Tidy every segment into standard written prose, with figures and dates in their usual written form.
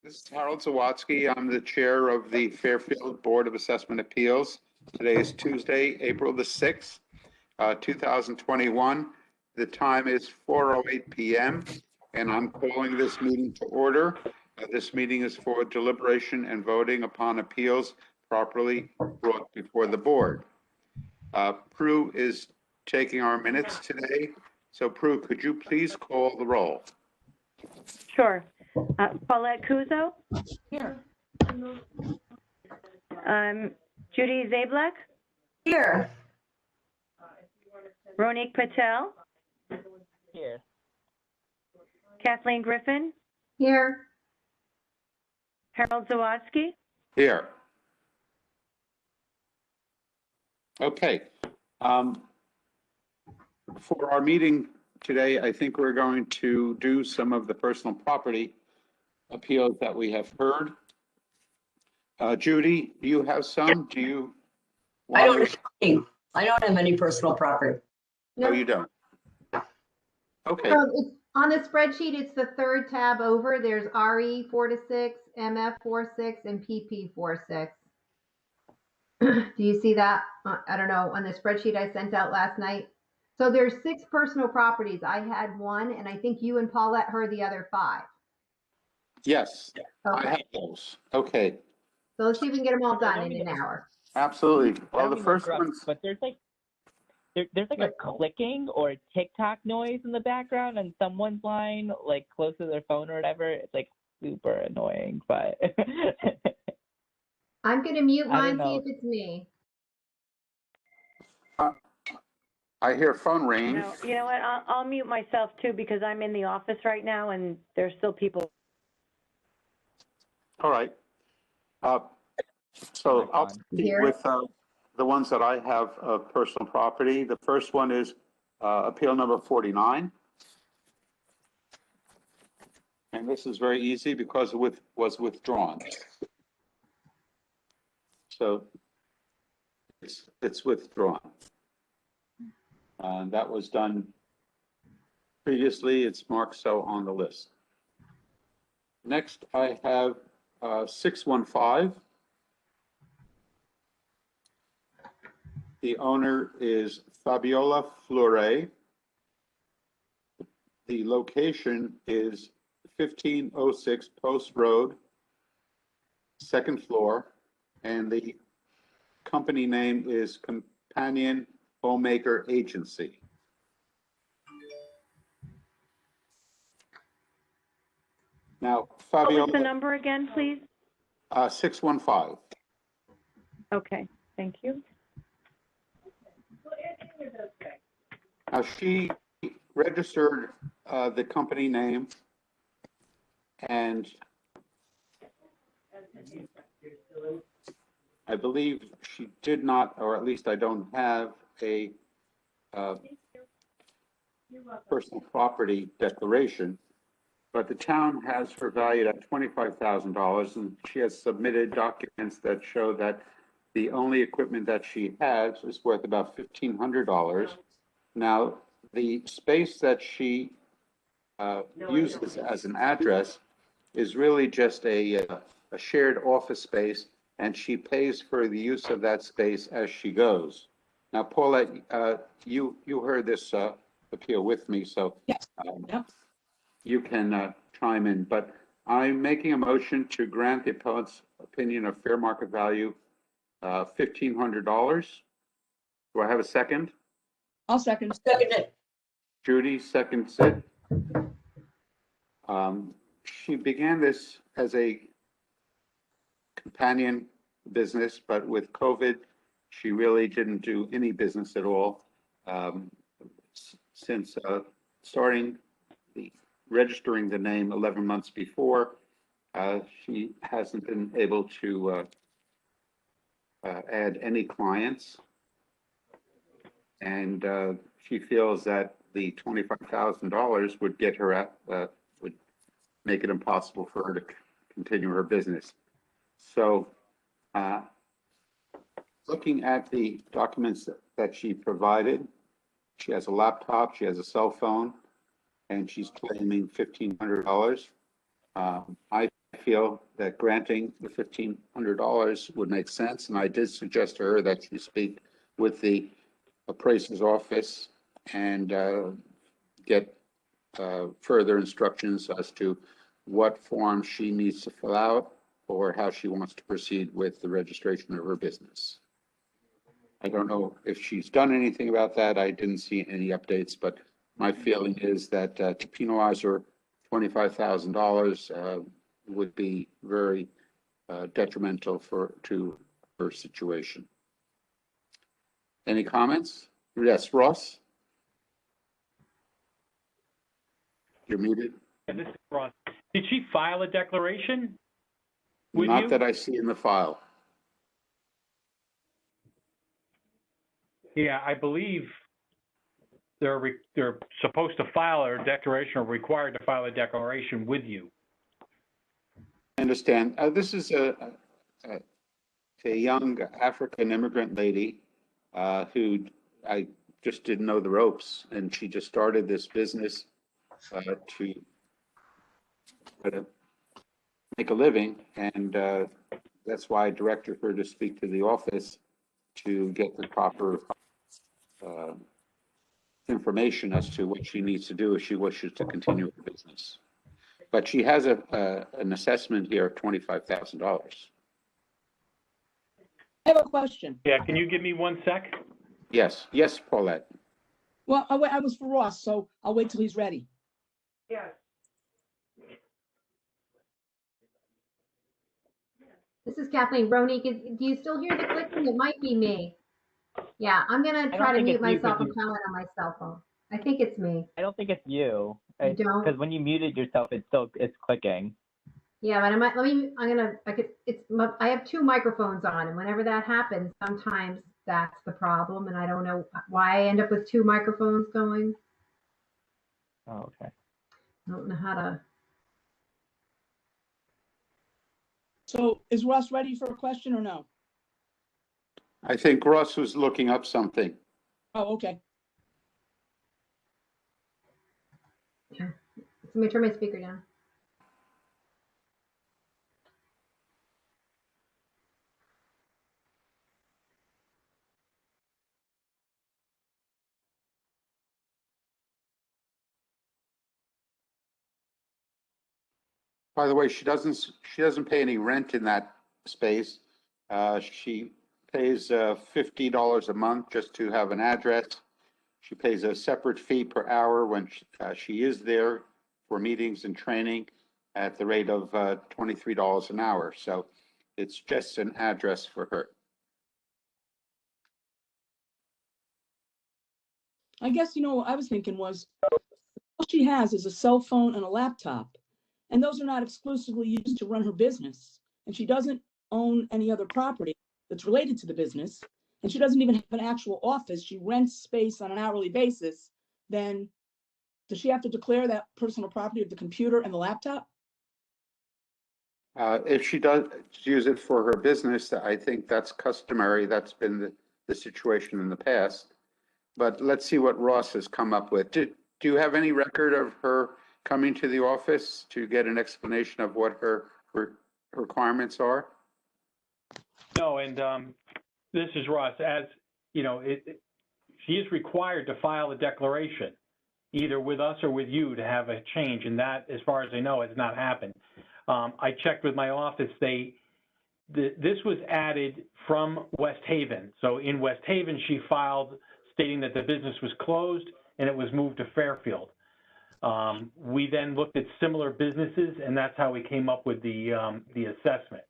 This is Harold Zawatsky. I'm the chair of the Fairfield Board of Assessment Appeals. Today is Tuesday, April the 6th, 2021. The time is 4:08 p.m. and I'm calling this meeting to order. This meeting is for deliberation and voting upon appeals properly brought before the board. Prue is taking our minutes today. So Prue, could you please call the roll? Sure. Paulette Kuzo? Here. Judy Zablek? Here. Ronique Patel? Here. Kathleen Griffin? Here. Harold Zawatsky? Here. Okay. For our meeting today, I think we're going to do some of the personal property appeals that we have heard. Judy, do you have some? Do you? I don't have any personal property. No, you don't. Okay. So it's on the spreadsheet, it's the third tab over. There's RE 4 to 6, MF 4-6, and PP 4-6. Do you see that? I don't know, on the spreadsheet I sent out last night. So there's 6 personal properties. I had 1, and I think you and Paulette heard the other 5. Yes, Okay. I have those. Okay, So let's see if we can get them all done in an hour. absolutely. Well, the first interrupt, one's, but there's like a clicking or a TikTok noise in the background on someone's line, like close to their phone or whatever. It's like super annoying, but I'm going to mute I don't mine, see know. if it's me. I hear phone ring. No, you know what? I'll mute myself too because I'm in the office right now and there's still people. All right. So I'll speak Here. with the ones that I have of personal property. The first one is appeal number 49. And this is very easy because it was withdrawn. So it's withdrawn. That was done previously. It's marked so on the list. Next, I have 615. The owner is Fabiola Flore. The location is 1506 Post Road, second floor, and the company name is Companion Homemaker Agency. Now, What was the Fabiola, number again, please? 615. Okay, thank you. Now, she registered the company name and I believe she did not, or at least I don't have a personal property declaration, but the town has her valued at $25,000 and she has submitted documents that show that the only equipment that she has is worth about $1,500. Now, the space that she uses as an address is really just a shared office space, and she pays for the use of that space as she goes. Now, Paulette, you heard this appeal with me, so you can chime in. But I'm making a motion to grant the appellant's opinion of fair market value, $1,500. Do I have a second? I'll second it. Judy seconds it. She began this as a companion business, but with COVID, she really didn't do any business at all. Since registering the name 11 months before, she hasn't been able to add any clients. And she feels that the $25,000 would get her would make it impossible for her to continue her business. So looking at the documents that she provided, she has a laptop, she has a cell phone, and she's claiming $1,500. I feel that granting the $1,500 would make sense, and I did suggest to her that she speak with the appraiser's office and get further instructions as to what form she needs to fill out or how she wants to proceed with the registration of her business. I don't know if she's done anything about that. I didn't see any updates, but my feeling is that to penalize her $25,000 would be very detrimental to her situation. Any comments? Yes, Ross? You're muted. Yeah, this is Ross. Did she file a declaration with you? Not that I see in the file. Yeah, I believe they're supposed to file a declaration or required to file a declaration with you. I understand. This is a young African immigrant lady who I just didn't know the ropes, and she just started this business to try to make a living, and that's why I directed her to speak to the office to get the proper information as to what she needs to do if she wishes to continue her business. But she has an assessment here of $25,000. I have a question. Yeah, can you give me 1 sec? Yes, yes, Paulette. Well, I was for Ross, so I'll wait till he's ready. Yeah. This is Kathleen. Ronique, do you still hear the clicking? It might be me. Yeah, I'm gonna I try to don't think mute it's you, myself 'cause and comment on my cell phone. I think it's me. I don't think it's you. You don't? Because when you muted yourself, it's clicking. Yeah, but I have two microphones on, and whenever that happens, sometimes that's the problem, and I don't know why I end up with two microphones going. Oh, okay. I don't know how to. So is Ross ready for a question or no? I think Ross was looking up something. Oh, okay. Let me turn my speaker down. By the way, she doesn't pay any rent in that space. She pays $50 a month just to have an address. She pays a separate fee per hour when she is there for meetings and training at the rate of $23 an hour. So it's just an address for her. I guess, what I was thinking was, all she has is a cell phone and a laptop, and those are not exclusively used to run her business. And she doesn't own any other property that's related to the business, and she doesn't even have an actual office. She rents space on an hourly basis. Then does she have to declare that personal property of the computer and the laptop? If she does use it for her business, I think that's customary. That's been the situation in the past. But let's see what Ross has come up with. Do you have any record of her coming to the office to get an explanation of what her requirements are? No, and this is Ross. As you know, she is required to file a declaration, either with us or with you, to have a change, and that, as far as I know, has not happened. I checked with my office. This was added from West Haven. So in West Haven, she filed stating that the business was closed and it was moved to Fairfield. We then looked at similar businesses, and that's how we came up with the assessment,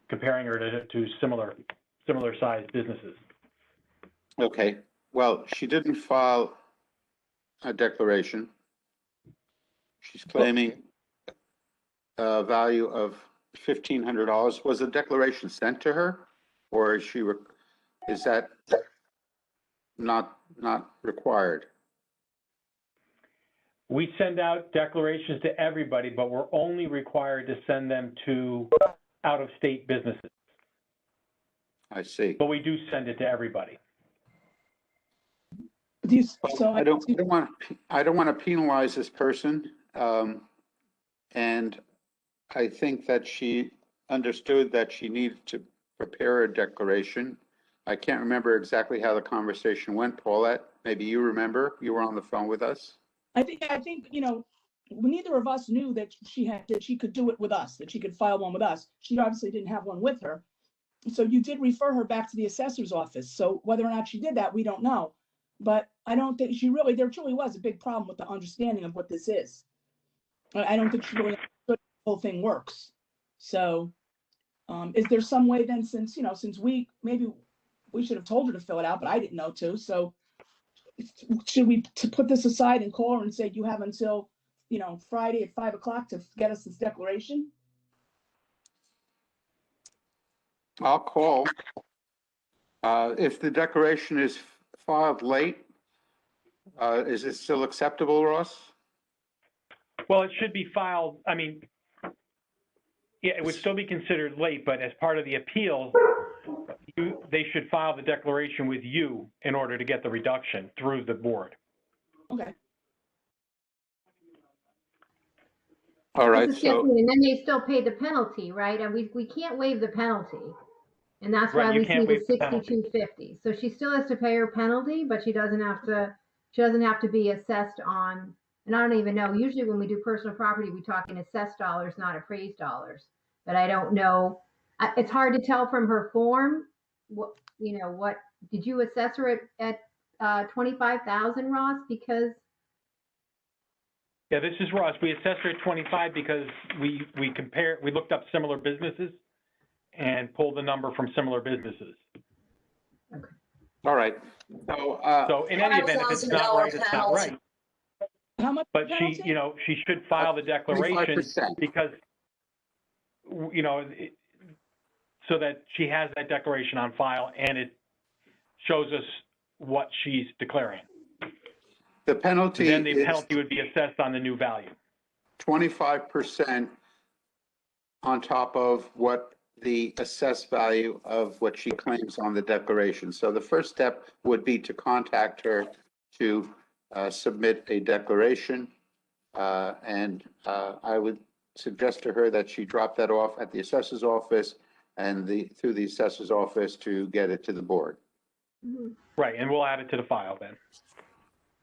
comparing her to similar sized businesses. Okay. Well, she didn't file a declaration. She's claiming a value of $1,500. Was the declaration sent to her, or is that not required? We send out declarations to everybody, but we're only required to send them to out-of-state businesses. I see. But we do send it to everybody. So I don't want to penalize this person, and I think that she understood that she needed to prepare a declaration. I can't remember exactly how the conversation went, Paulette. Maybe you remember, you were on the phone with us. I think, you know, neither of us knew that she could do it with us, that she could file one with us. She obviously didn't have one with her. So you did refer her back to the assessor's office. So whether or not she did that, we don't know. But I don't think there truly was a big problem with the understanding of what this is. I don't think she really understood how the whole thing works. So is there some way then, since maybe we should have told her to fill it out, but I didn't know to. So should we put this aside and call her and say, you have until, Friday at 5 o'clock to get us this declaration? I'll call. If the declaration is filed late, is it still acceptable, Ross? Well, it should be filed, I mean, yeah, it would still be considered late, but as part of the appeal, they should file the declaration with you in order to get the reduction through the board. Okay. All right, This is so, Kathleen, and then they still pay the penalty, right? And we can't waive the penalty. And that's why Right, you we can't see the waive the penalty. $62.50. So she still has to pay her penalty, but she doesn't have to be assessed on, and I don't even know, usually when we do personal property, we talk in assessed dollars, not appraised dollars. But I don't know, it's hard to tell from her form, what did you assess her at 25,000, Ross? Because Yeah, this is Ross. We assessed her at 25 because we looked up similar businesses and pulled the number from similar businesses. all right. So in any event, if it's not right, it's not right. How much? But penalty? she should file the declaration 25%. because, so that she has that declaration on file and it shows us what she's declaring. The penalty Then the is penalty would be assessed on the new value. 25% on top of what the assessed value of what she claims on the declaration. So the first step would be to contact her to submit a declaration. And I would suggest to her that she drop that off at the assessor's office and through the assessor's office to get it to the board. Right, and we'll add it to the file then.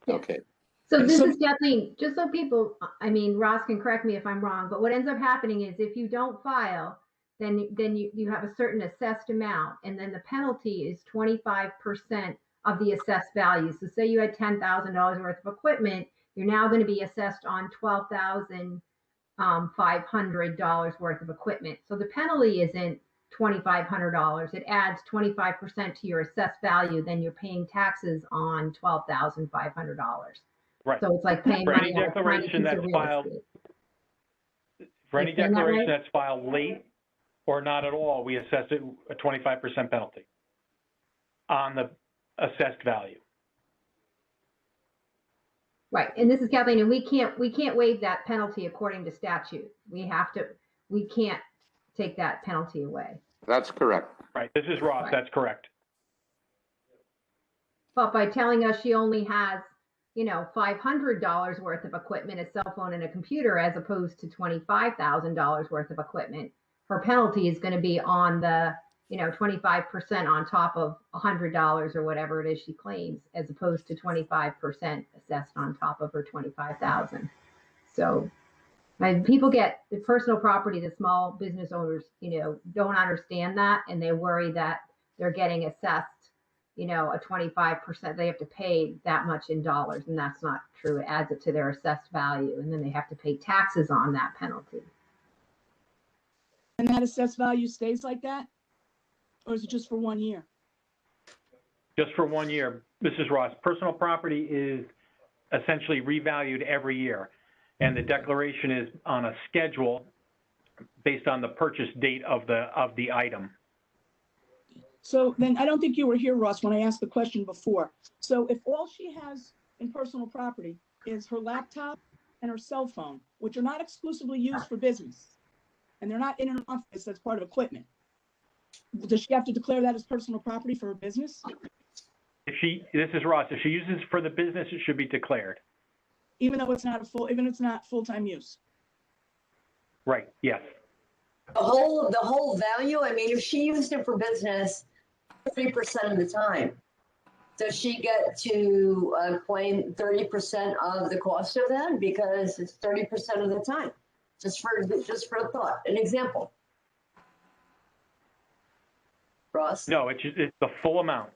Yeah. Okay. So this is definitely, just so people, I mean, Ross can correct me if I'm wrong, but what ends up happening is if you don't file, then you have a certain assessed amount, and then the penalty is 25% of the assessed value. So say you had $10,000 worth of equipment, you're now going to be assessed on $12,500 worth of equipment. So the penalty isn't $2,500. It adds 25% to your assessed value. Then you're paying taxes on $12,500. Right. So it's like paying For money any on a tiny declaration piece of that's real filed, estate. for any Is that right? declaration that's filed late or not at all, we assess it a 25% penalty on the assessed value. Right, and this is Kathleen, and we can't waive that penalty according to statute. We can't take that penalty away. That's correct. Right, this is Ross, Right. that's correct. But by telling us she only has, $500 worth of equipment, a cell phone and a computer, as opposed to $25,000 worth of equipment, her penalty is going to be on the, 25% on top of $100 or whatever it is she claims, as opposed to 25% assessed on top of her 25,000. So people get the personal property, the small business owners, don't understand that, and they worry that they're getting assessed, a 25%, they have to pay that much in dollars, and that's not true. It adds it to their assessed value, and then they have to pay taxes on that penalty. And that assessed value stays like that? Or is it just for 1 year? Just for 1 year. This is Ross. Personal property is essentially revalued every year, and the declaration is on a schedule based on the purchase date of the item. So then I don't think you were here, Ross, when I asked the question before. So if all she has in personal property is her laptop and her cell phone, which are not exclusively used for business, and they're not in an office that's part of equipment, does she have to declare that as personal property for her business? This is Ross. If she uses it for the business, it should be declared. Even though it's not full-time use? Right, yes. The whole value, I mean, if she used it for business 30% of the time, does she get to claim 30% of the cost of that? Because it's 30% of the time. Just for a thought, an example. Ross? No, it's the full amount.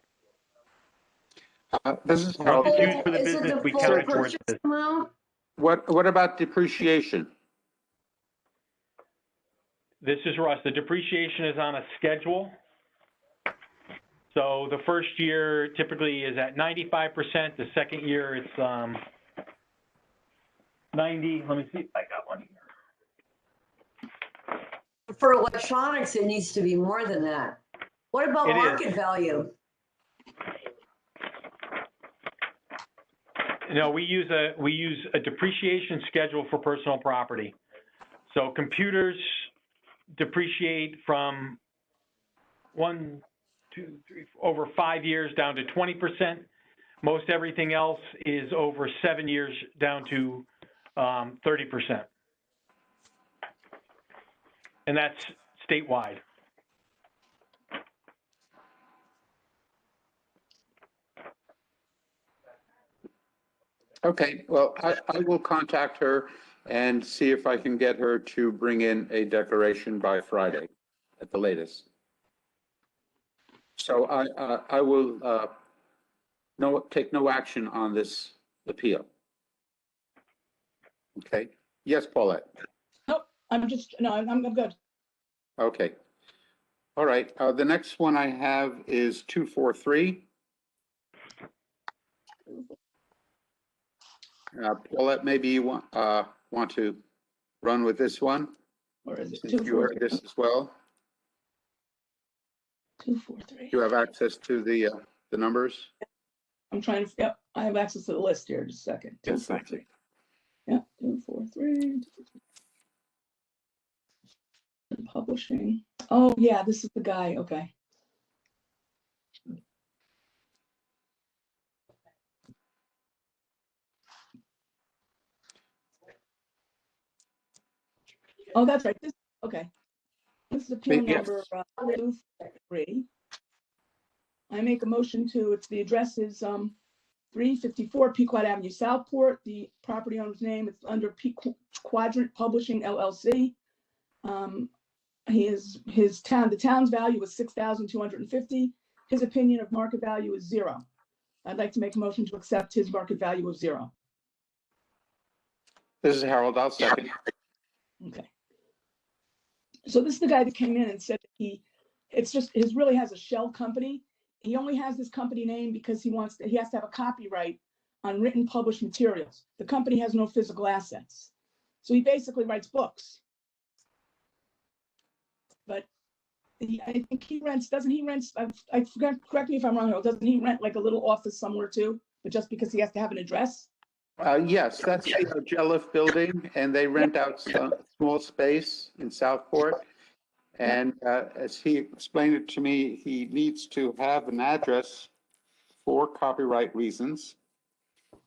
This is Once Harold. it's used for the Is it business, the we full count it towards purchase this. amount? What about depreciation? This is Russ. The depreciation is on a schedule. So the first year typically is at 95%. The second year it's 90. Let me see if I got one here. For electronics, it needs to be more than that. What about It is. market value? No, we use a depreciation schedule for personal property. So computers depreciate from 1, 2, 3, over 5 years down to 20%. Most everything else is over 7 years down to 30%. And that's statewide. Okay, well, I will contact her and see if I can get her to bring in a declaration by Friday at the latest. So I will take no action on this appeal. Okay, yes, Paulette. Nope, I'm good. Okay. All right, the next one I have is 243. Paulette, maybe you want to run with this one? Or is it Since you heard this as well. 243? You have access to the numbers? I'm trying to, yep, I have access to the list here, just a second. Yes, thank you. Yeah, 243. Publishing. Oh, yeah, this is the guy, okay. Oh, that's right, okay. This is appeal Yes. number 243. I make a motion the address is 354 Pequot Avenue, Southport. The property owner's name is under Quadrant Publishing LLC. The town's value is $6,250. His opinion of market value is 0. I'd like to make a motion to accept his market value of 0. This is Harold, I'll second. Okay. So this is the guy that came in and said that really has a shell company. He only has this company name because he has to have a copyright on written published materials. The company has no physical assets. So he basically writes books. But I think doesn't he rent, I forgot, correct me if I'm wrong, doesn't he rent like a little office somewhere too? But just because he has to have an address? Yes, that's the Jelliff building, and they rent out some small space in Southport. And as he explained it to me, he needs to have an address for copyright reasons.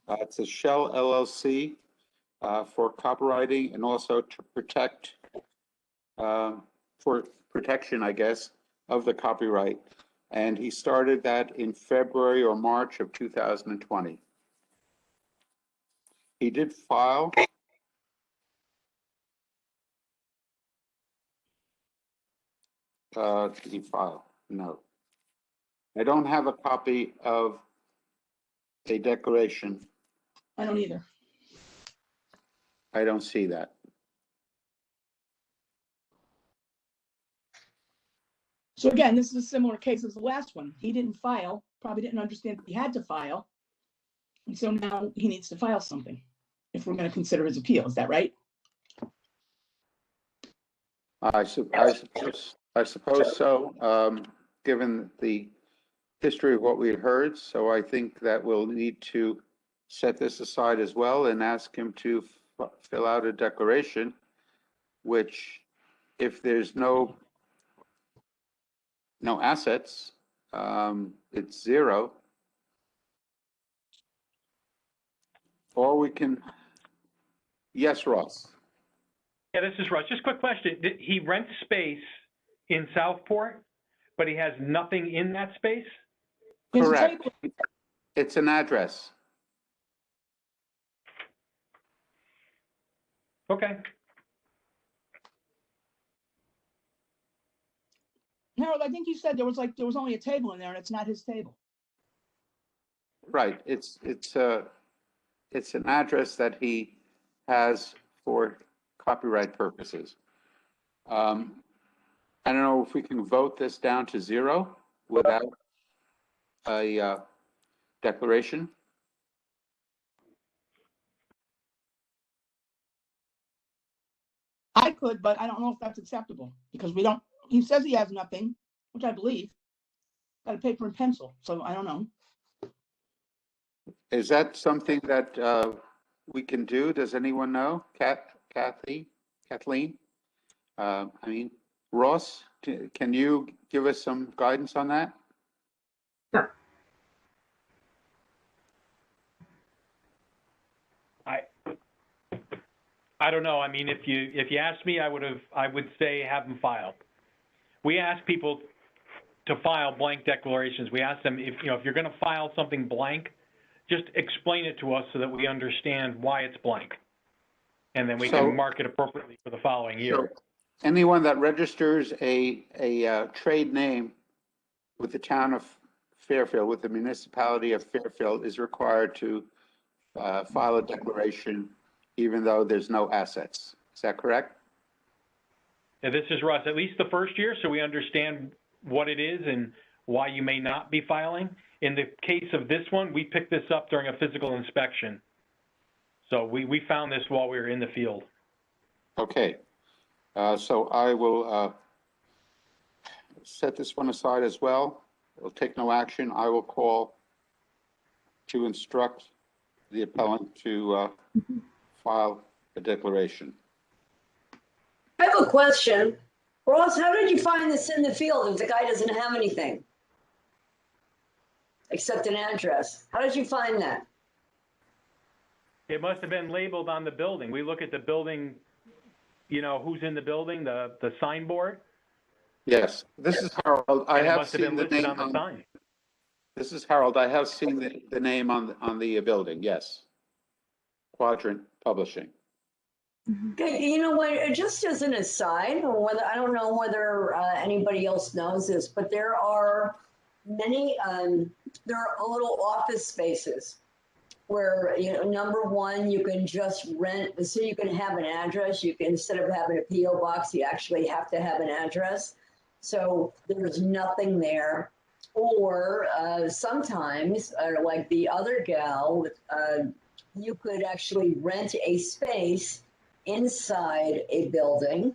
It's a Shell LLC for copywriting and also to protect, for protection, I guess, of the copyright. And he started that in February or March of 2020. He did file. Did he file? No. I don't have a copy of a declaration. I don't either. I don't see that. So again, this is a similar case as the last one. He didn't file, probably didn't understand that he had to file. And so now he needs to file something if we're going to consider his appeal. Is that right? I suppose so, given the history of what we heard. So I think that we'll need to set this aside as well and ask him to fill out a declaration, which if there's no assets, it's 0. Or we can, yes, Ross. Yeah, this is Russ. Just a quick question. He rents space in Southport, but he has nothing in that space? There's a Correct. table. It's an address. Okay. Harold, I think you said there was only a table in there and it's not his table. Right. It's an address that he has for copyright purposes. I don't know if we can vote this down to 0 without a declaration. I could, but I don't know if that's acceptable because he says he has nothing, which I believe. Got a paper and pencil, so I don't know. Is that something that we can do? Does anyone know? Kathleen? I mean, Ross, can you give us some guidance on that? No. I don't know. I mean, if you asked me, I would say have them filed. We ask people to file blank declarations. We ask them if you're going to file something blank, just explain it to us so that we understand why it's blank, and then we can mark it appropriately for the following year. So anyone that registers a trade name with the town of Fairfield, with the municipality of Fairfield, is required to file a declaration, even though there's no assets. Is that correct? Yeah, this is Russ. At least the first year, so we understand what it is and why you may not be filing. In the case of this one, we picked this up during a physical inspection. So we found this while we were in the field. Okay. So I will set this one aside as well. We'll take no action. I will call to instruct the appellant to file a declaration. I have a question. Ross, how did you find this in the field if the guy doesn't have anything? Except an address. How did you find that? It must have been labeled on the building. We look at the building, who's in the building, the signboard. Yes, this is Harold. I And it have must have seen been the listed name on the sign. This is Harold. I have seen the name on the building. Yes. Quadrant Publishing. Okay, you know what? Just as an aside, whether I don't know whether anybody else knows this, but there are many. There are little office spaces where number one, you can just rent. So you can have an address. You can, instead of having a PO box, you actually have to have an address. So there's nothing there. Or sometimes, like the other gal, you could actually rent a space inside a building,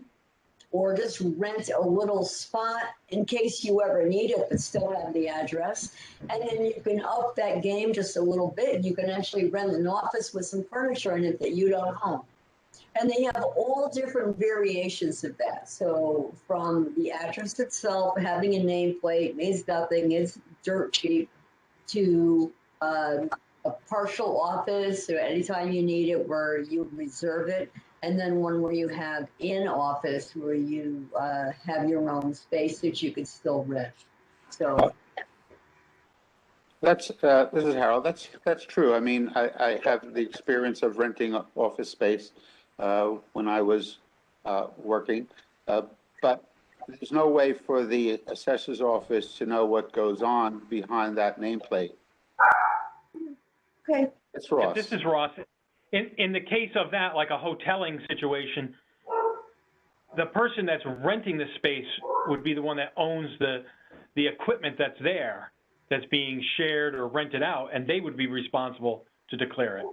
or just rent a little spot in case you ever need it, but still have the address. And then you can up that game just a little bit. You can actually rent an office with some furniture in it that you don't own. And they have all different variations of that. So from the address itself, having a nameplate means nothing, it's dirt cheap, to a partial office, or anytime you need it where you reserve it, and then one where you have in office where you have your own space that you could still rent. So This is Harold. That's true. I mean, I have the experience of renting office space when I was working, but there's no way for the assessor's office to know what goes on behind that nameplate. okay. It's Ross. This is Ross. In the case of that, like a hoteling situation, the person that's renting the space would be the one that owns the equipment that's there, that's being shared or rented out, and they would be responsible to declare it.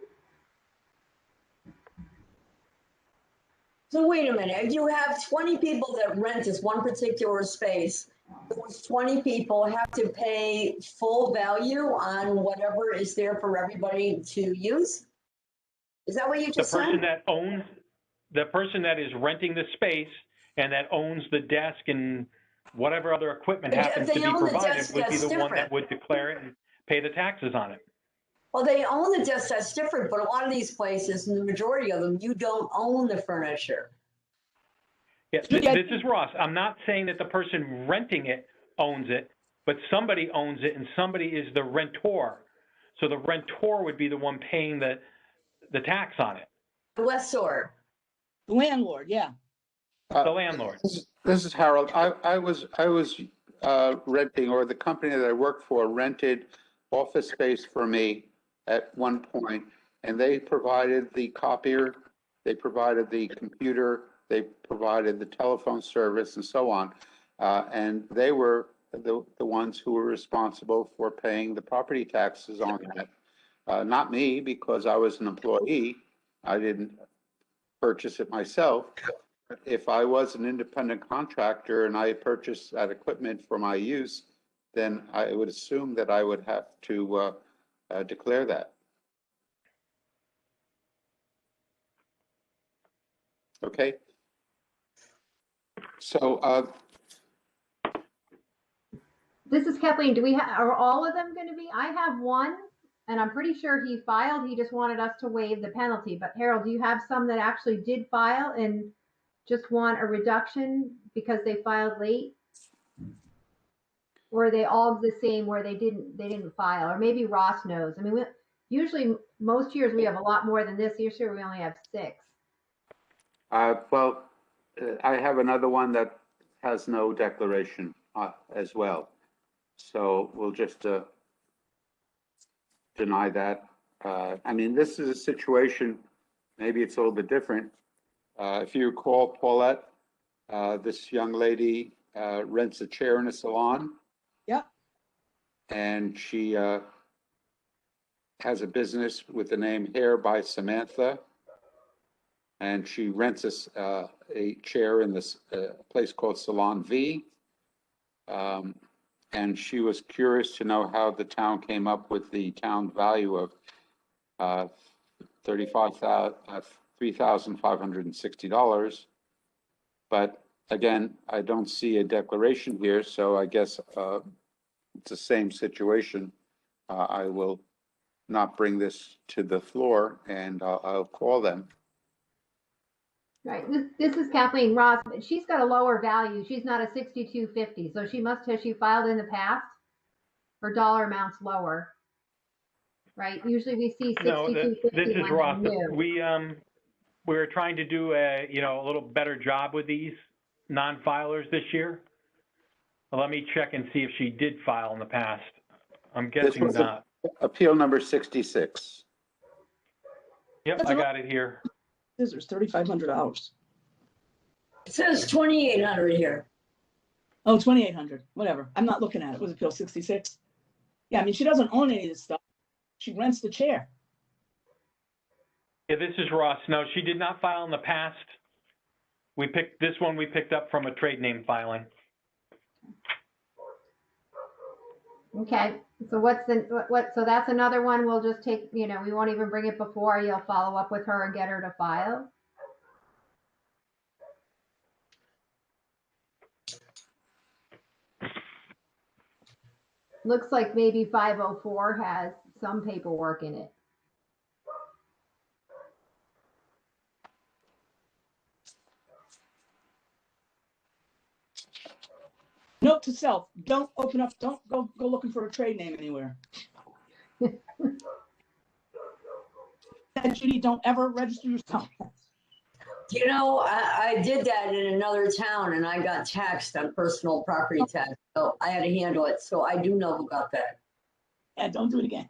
So wait a minute, if you have 20 people that rent this one particular space, those 20 people have to pay full value on whatever is there for everybody to use? Is that what you just said? The person that is renting the space and that owns the desk and whatever other equipment happens to be provided would be the one that would declare it and pay the taxes on it. Well, they own the desk, that's different, but a lot of these places, and the majority of them, you don't own the furniture. Yeah, Yeah. this is Ross. I'm not saying that the person renting it owns it, but somebody owns it and somebody is the rentor. So the rentor would be the one paying the tax on it, The lessor. The landlord, yeah. the landlord. This is Harold. I was renting, or the company that I worked for rented office space for me at one point, and they provided the copier, they provided the computer, they provided the telephone service and so on. And they were the ones who were responsible for paying the property taxes on that. Not me, because I was an employee. I didn't purchase it myself. If I was an independent contractor and I purchased that equipment for my use, then I would assume that I would have to declare that. Okay. So This is Kathleen. Are all of them going to be? I have one, and I'm pretty sure he filed. He just wanted us to waive the penalty. But Harold, do you have some that actually did file and just want a reduction because they filed late? Or are they all the same where they didn't file? Or maybe Ross knows. I mean, usually most years we have a lot more than this. This year we only have 6. well, I have another one that has no declaration as well. So we'll just deny that. I mean, this is a situation, maybe it's a little bit different. If you recall, Paulette, this young lady rents a chair in a salon. Yep. And she has a business with the name Hair by Samantha. And she rents us a chair in this place called Salon V. And she was curious to know how the town came up with the town value of $3,560. But again, I don't see a declaration here, so I guess it's the same situation. I will not bring this to the floor, and I'll call them. Right. This is Kathleen Ross. She's got a lower value. She's not a 6250. So she filed in the past. Her dollar amount's lower. Right. Usually we see 6250. No, this is Ross. New. We're trying to do a little better job with these non-filers this year. Let me check and see if she did file in the past. I'm guessing was not. Appeal number 66. Yep, I got it here. Scissors, $3,500. It says 2,800 here. Oh, 2,800, whatever. I'm not looking at it. Was Appeal 66? Yeah, I mean, she doesn't own any of this stuff. She rents the chair. Yeah, this is Ross. No, she did not file in the past. We picked up from a trade name filing. Okay. So so that's another one. We'll just take, we won't even bring it before. You'll follow up with her and get her to file. Looks like maybe 504 has some paperwork in it. Note to self, don't go looking for a trade name anywhere. And Judy, don't ever register yourself. I did that in another town and I got taxed on personal property tax. So I had to handle it. So I do know about that. Yeah, don't do it again.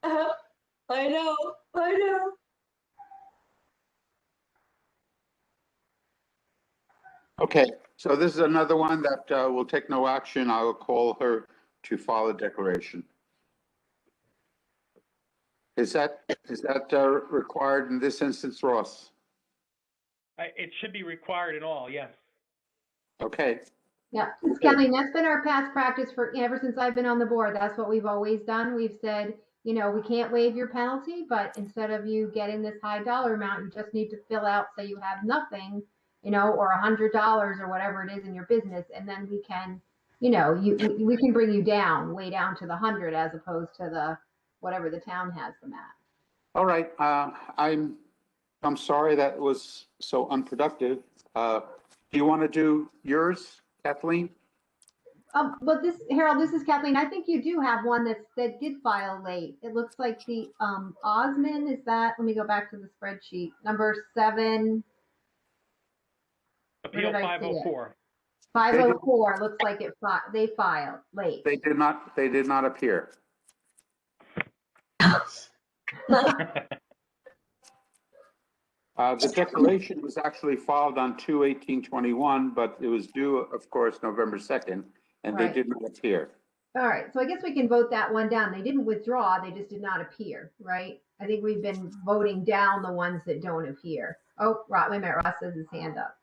I know. Okay, so this is another one that will take no action. I will call her to file a declaration. Is that required in this instance, Ross? It should be required in all, yes. Okay. Yeah, Kathleen, that's been our past practice ever since I've been on the board. That's what we've always done. We've said, we can't waive your penalty, but instead of you getting this high dollar amount, you just need to fill out, say you have nothing, or $100 or whatever it is in your business. And then we can, we can bring you down, way down to the 100 as opposed to the, whatever the town has them at. All right. I'm sorry that was so unproductive. Do you want to do yours, Kathleen? But this, Harold, this is Kathleen. I think you do have one that did file late. It looks like the, Osmond, is that, let me go back to the spreadsheet, number 7. Where Appeal did I see it? 504. 504, looks like they filed late. They did not appear. The declaration was actually filed on 2/18/21, but it was due, of course, November 2nd, and they Right. did not appear. All right, so I guess we can vote that one down. They didn't withdraw, they just did not appear, right? I think we've been voting down the ones that don't appear. Oh, wait a minute, Ross has his hand up.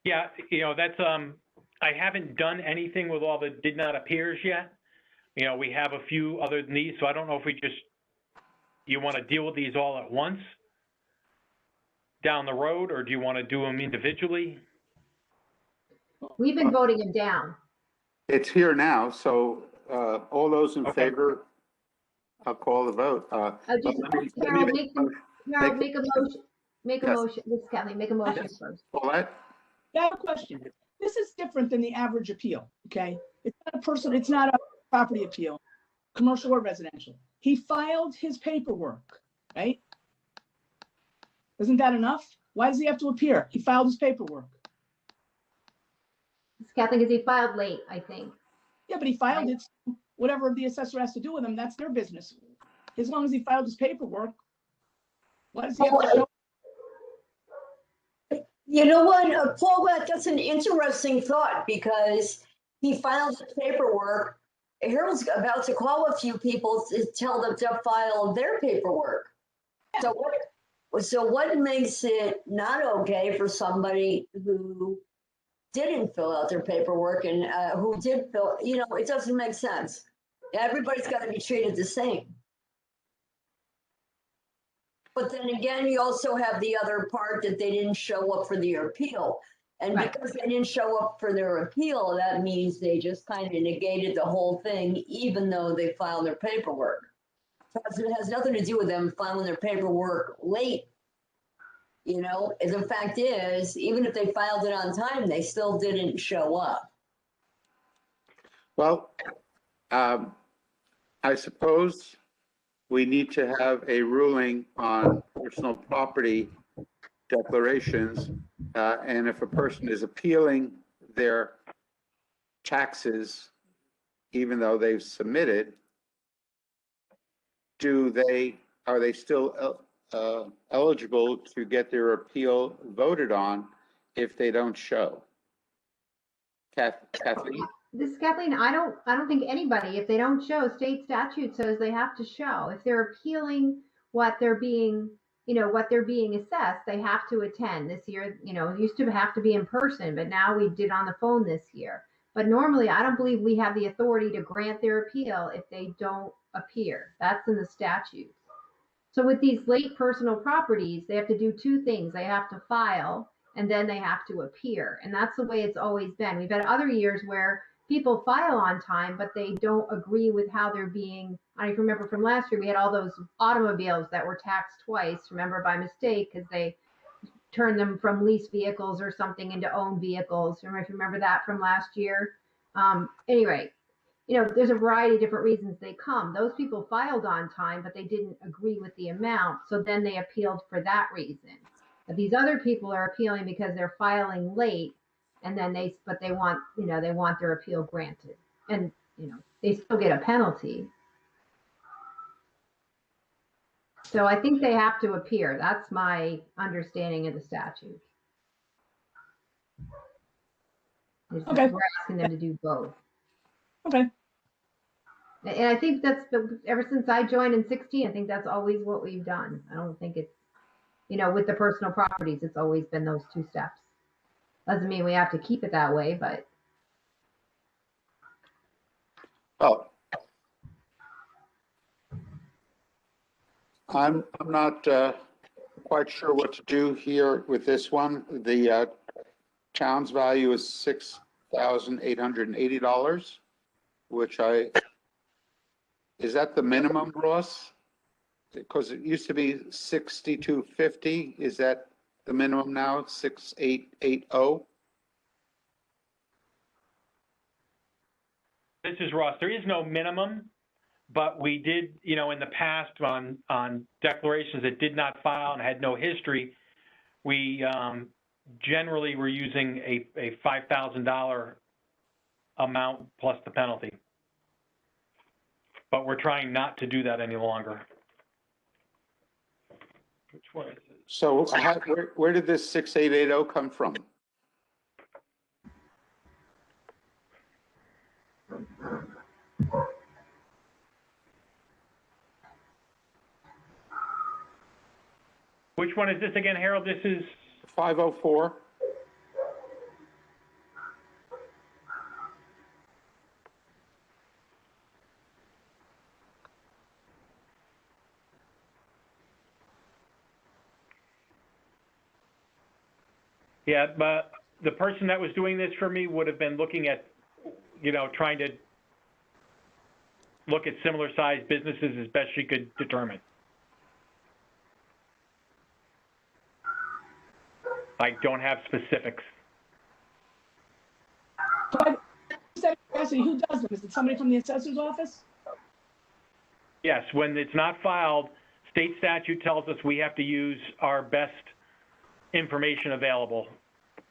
Yeah, that's, I haven't done anything with all the did not appears yet. We have a few other than these, so I don't know if you want to deal with these all at once down the road, or do you want to do them individually? We've been voting him down. It's here now, so all those in Okay. favor, I'll call the vote. Just, Let me Harold, make- make a motion, make a Yes. motion, this is Kathleen, make a motion Yes. first. Paulette? I have a question. This is different than the average appeal, okay? It's not a property appeal, commercial or residential. He filed his paperwork, right? Isn't that enough? Why does he have to appear? He filed his paperwork. This is Kathleen, because he filed late, I think. Yeah, but he filed it. Whatever the assessor has to do with him, that's their business. As long as he filed his paperwork, why does he have to show? You know what, Paul, that's an interesting thought, because he filed the paperwork. Harold's about to call a few people to tell them to file their paperwork. So what makes it not okay for somebody who didn't fill out their paperwork and who did fill, it doesn't make sense. Everybody's got to be treated the same. But then again, you also have the other part that they didn't show up for their appeal. And Right. because they didn't show up for their appeal, that means they just kind of negated the whole thing, even though they filed their paperwork. So it has nothing to do with them filing their paperwork late. And the fact is, even if they filed it on time, they still didn't show up. Well, I suppose we need to have a ruling on personal property declarations. And if a person is appealing their taxes, even though they've submitted, are they still eligible to get their appeal voted on if they don't show? Kathleen? This is Kathleen, I don't think anybody, if they don't show, state statute says they have to show. If they're appealing what they're being assessed, they have to attend. This year, it used to have to be in person, but now we did on the phone this year. But normally, I don't believe we have the authority to grant their appeal if they don't appear. That's in the statute. So with these late personal properties, they have to do two things. They have to file, and then they have to appear. And that's the way it's always been. We've had other years where people file on time, but they don't agree with how they're being. I remember from last year, we had all those automobiles that were taxed twice, remember, by mistake, because they turned them from lease vehicles or something into owned vehicles. Remember that from last year? Anyway, there's a variety of different reasons they come. Those people filed on time, but they didn't agree with the amount. So then they appealed for that reason. But these other people are appealing because they're filing late, and then they want their appeal granted, and they still get a penalty. So I think they have to appear. That's my understanding of the statute. Okay. We're asking them to do both. Okay. And I think that's ever since I joined in 2016, I think that's always what we've done. I don't think it's, with the personal properties, it's always been those two steps. Doesn't mean we have to keep it that way, but. Oh. I'm not quite sure what to do here with this one. The town's value is $6,880, which is that the minimum, Ross? Because it used to be $6,250. Is that the minimum now, 6880? This is Ross. There is no minimum, but we did, in the past on declarations that did not file and had no history, we generally were using a $5,000 amount plus the penalty. But we're trying not to do that any longer. Which one is it? So where did this 6880 come from? Which one is this again, Harold? This is 504? Yeah, but the person that was doing this for me would have been looking at, trying to look at similar sized businesses as best she could determine. I don't have specifics. Who does them? Is it somebody from the assessor's office? Yes, when it's not filed, state statute tells us we have to use our best information available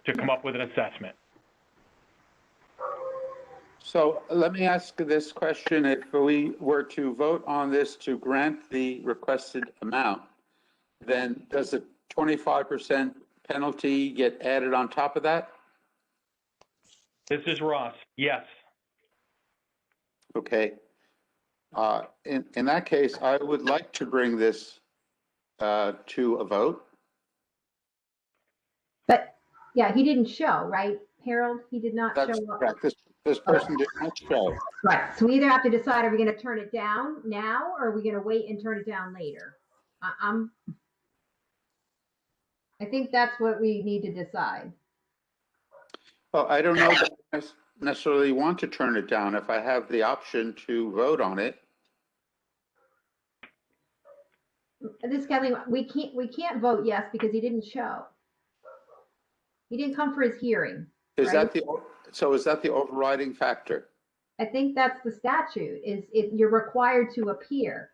to come up with an assessment. So let me ask this question. If we were to vote on this to grant the requested amount, then does a 25% penalty get added on top of that? This is Ross. Yes. Okay. In that case, I would like to bring this to a vote. But, yeah, he didn't show, right, Harold? He did not That's show up. correct. This person did not show. Right, so we either have to decide, are we gonna turn it down now, or are we gonna wait and turn it down later? I think that's what we need to decide. Well, I don't know that I necessarily want to turn it down if I have the option to vote on it. This Kelly, we can't vote yes because he didn't show. He didn't come for his hearing. Is right? Is that the overriding factor? I think that's the statute, you're required to appear.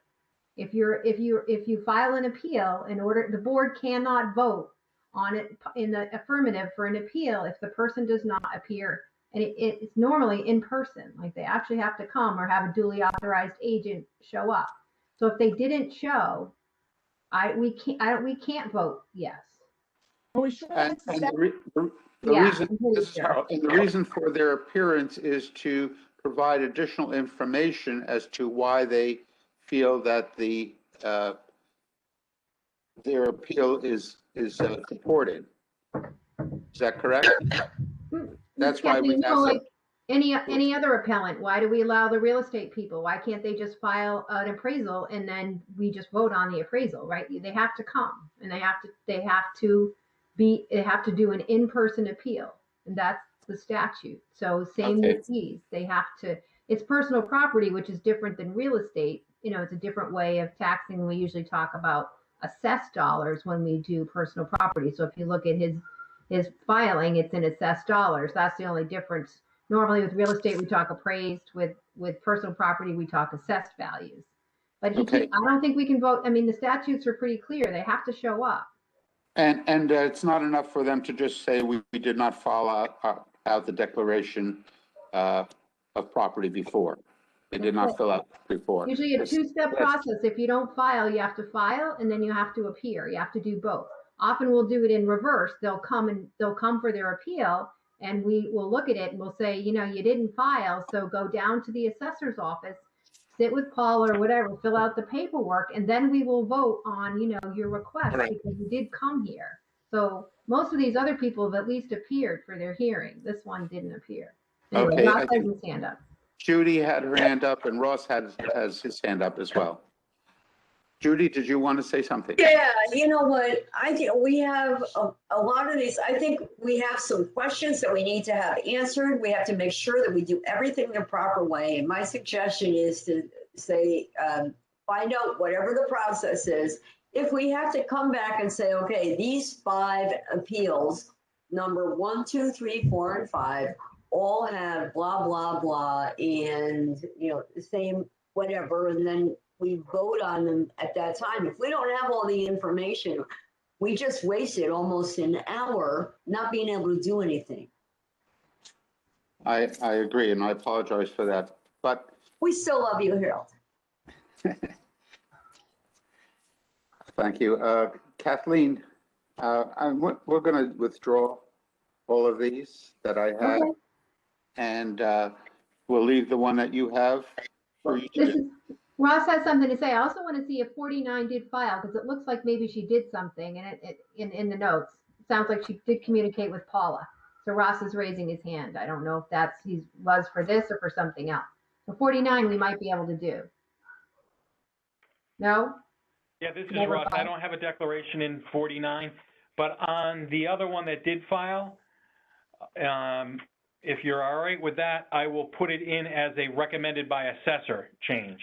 If you file an appeal, the board cannot vote on it in the affirmative for an appeal if the person does not appear. And it's normally in person, like they actually have to come or have a duly authorized agent show up. So if they didn't show, we can't vote yes. Are we sure And that's the statute? the reason for their appearance is to provide additional information as to why they feel that their appeal is supported. Is that correct? That's why we asked like any other appellant, why do we allow the real estate people? Why can't they just file an appraisal and then we just vote on the appraisal, right? They have to come and they have to do an in-person appeal, and that's the statute. So same with fees. They have to, it's personal property, which is different than real estate. It's a different way of taxing. We usually talk about assessed dollars when we do personal property. So if you look at his filing, it's in assessed dollars. That's the only difference. Normally with real estate, we talk appraised. With personal property, we talk assessed values. But I don't think we can vote. I mean, the statutes are pretty clear. They have to show up. And it's not enough for them to just say we did not file out the declaration of property before. They did not fill out before. Usually a two-step process. If you don't file, you have to file and then you have to appear. You have to do both. Often we'll do it in reverse. They'll come for their appeal and we will look at it and we'll say, you didn't file, so go down to the assessor's office, sit with Paul or whatever, fill out the paperwork, and then we will vote on, your request because you did come here. So most of these other people have at least appeared for their hearing. This one didn't appear. Anyway, Ross has his hand up. Judy had her hand up and Ross has his hand up as well. Judy, did you want to say something? Yeah, you know what? I think we have a lot of these. I think we have some questions that we need to have answered. We have to make sure that we do everything the proper way. And my suggestion is to say, find out whatever the process is if we have to come back and say, okay, these 5 appeals, number 1, 2, 3, 4, and 5, all have blah, blah, blah, and, the same whatever, and then we vote on them at that time. If we don't have all the information, we just wasted almost an hour not being able to do anything. I agree, and I apologize for that. But We still love you, Harold. thank you. Kathleen, we're going to withdraw all of these that I had, Okay. and we'll leave the one that you have for each. Ross has something to say. I also want to see if 49 did file, because it looks like maybe she did something, and in the notes, it sounds like she did communicate with Paula. So Ross is raising his hand. I don't know if he was for this or for something else. So 49 we might be able to do. No? Yeah, this is Never Russ. I filed. don't have a declaration in 49, but on the other one that did file, if you're all right with that, I will put it in as a recommended by assessor change.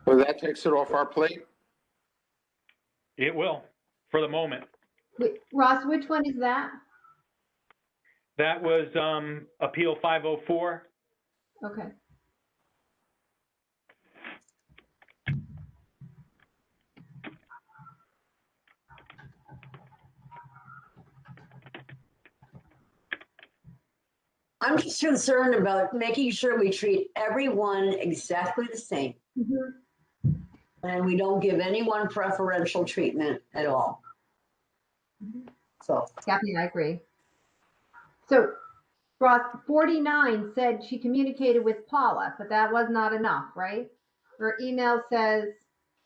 So that takes it off our plate? It will, for the moment. Wait, Ross, which one is that? That was Appeal 504. Okay. I'm just concerned about making sure we treat everyone exactly the same. Mhm. And we don't give anyone preferential treatment at all. So, Kathy, I agree. So Ross, 49 said she communicated with Paula, but that was not enough, right? Her email says,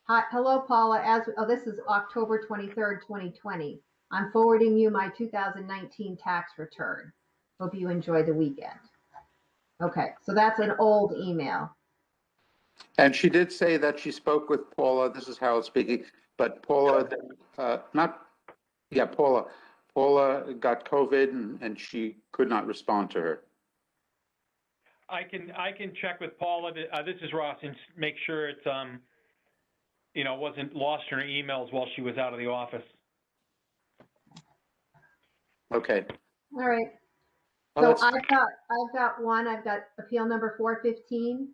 "Hi, hello, Paula. This is October 23rd, 2020. I'm forwarding you my 2019 tax return. Hope you enjoy the weekend." Okay, so that's an old email. And she did say that she spoke with Paula. This is Harold speaking, but Paula, Paula got COVID and she could not respond to her. I can check with Paula. This is Ross, and make sure it's wasn't lost in her emails while she was out of the office. All Okay. right. Well, So I've got one. I've got appeal number 415.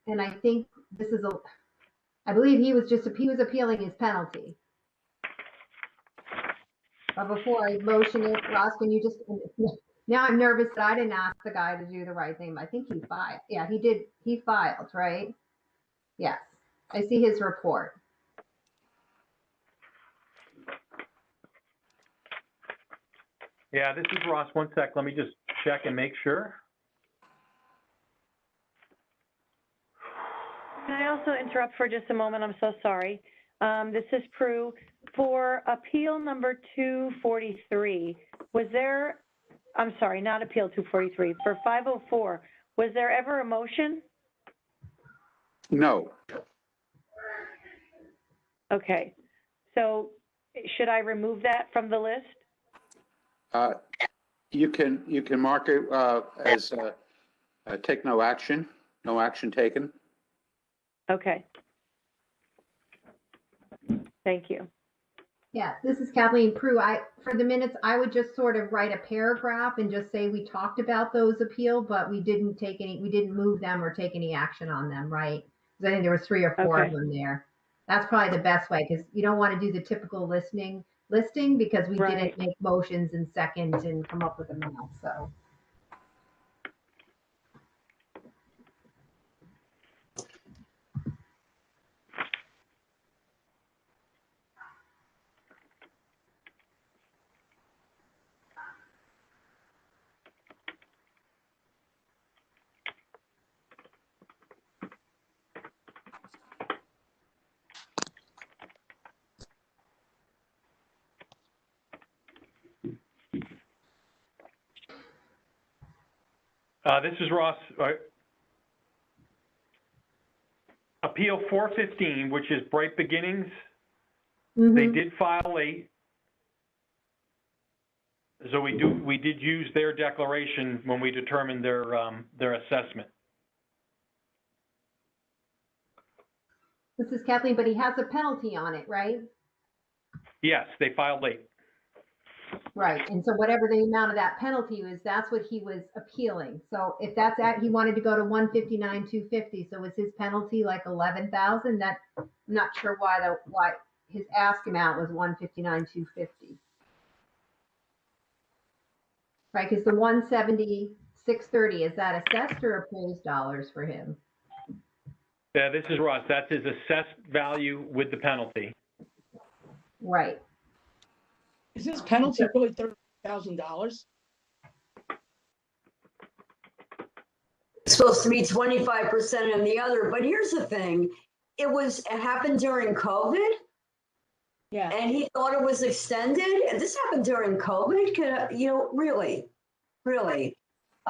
And I think this is I believe he was appealing his penalty. But before I motion it, Ross, can you just, now I'm nervous that I didn't ask the guy to do the right thing. I think he filed. Yeah, he did. He filed, right? Yes. I see his report. Yeah, this is Ross. One sec. Let me just check and make sure. Can I also interrupt for just a moment? I'm so sorry. This is Prue. For appeal number 243, I'm sorry, not appeal 243, for 504, was there ever a motion? no. Okay, so should I remove that from the list? You can mark it as take no action taken. Okay. Thank you. Yeah, this is Kathleen Prue. For the minutes, I would just sort of write a paragraph and just say we talked about those appeal, but we didn't move them or take any action on them, right? Because I think there was 3 or 4 of Okay. them there. That's probably the best way, because you don't want to do the typical listing because we Right. didn't make motions and seconds and come up with a amount. So This is Ross. Appeal 415, which is Bright Beginnings. They did file So we did use their declaration when we determined their assessment. This is Kathleen, but he has a penalty on it, right? Yes, they filed late. Right, and so whatever the amount of that penalty is, that's what he was appealing. So if that's he wanted to go to 159,250. So was his penalty like 11,000? That I'm not sure why his ask amount was 159,250. Right, because the 170,630, is that assessed or appraised dollars for him? Yeah, this is Russ. That's his assessed value with the penalty. Right. Is his penalty really $30,000? It's supposed to be 25% on the other, but here's the thing. It happened during COVID, Yeah. and he thought it was extended. And this happened during COVID. Really.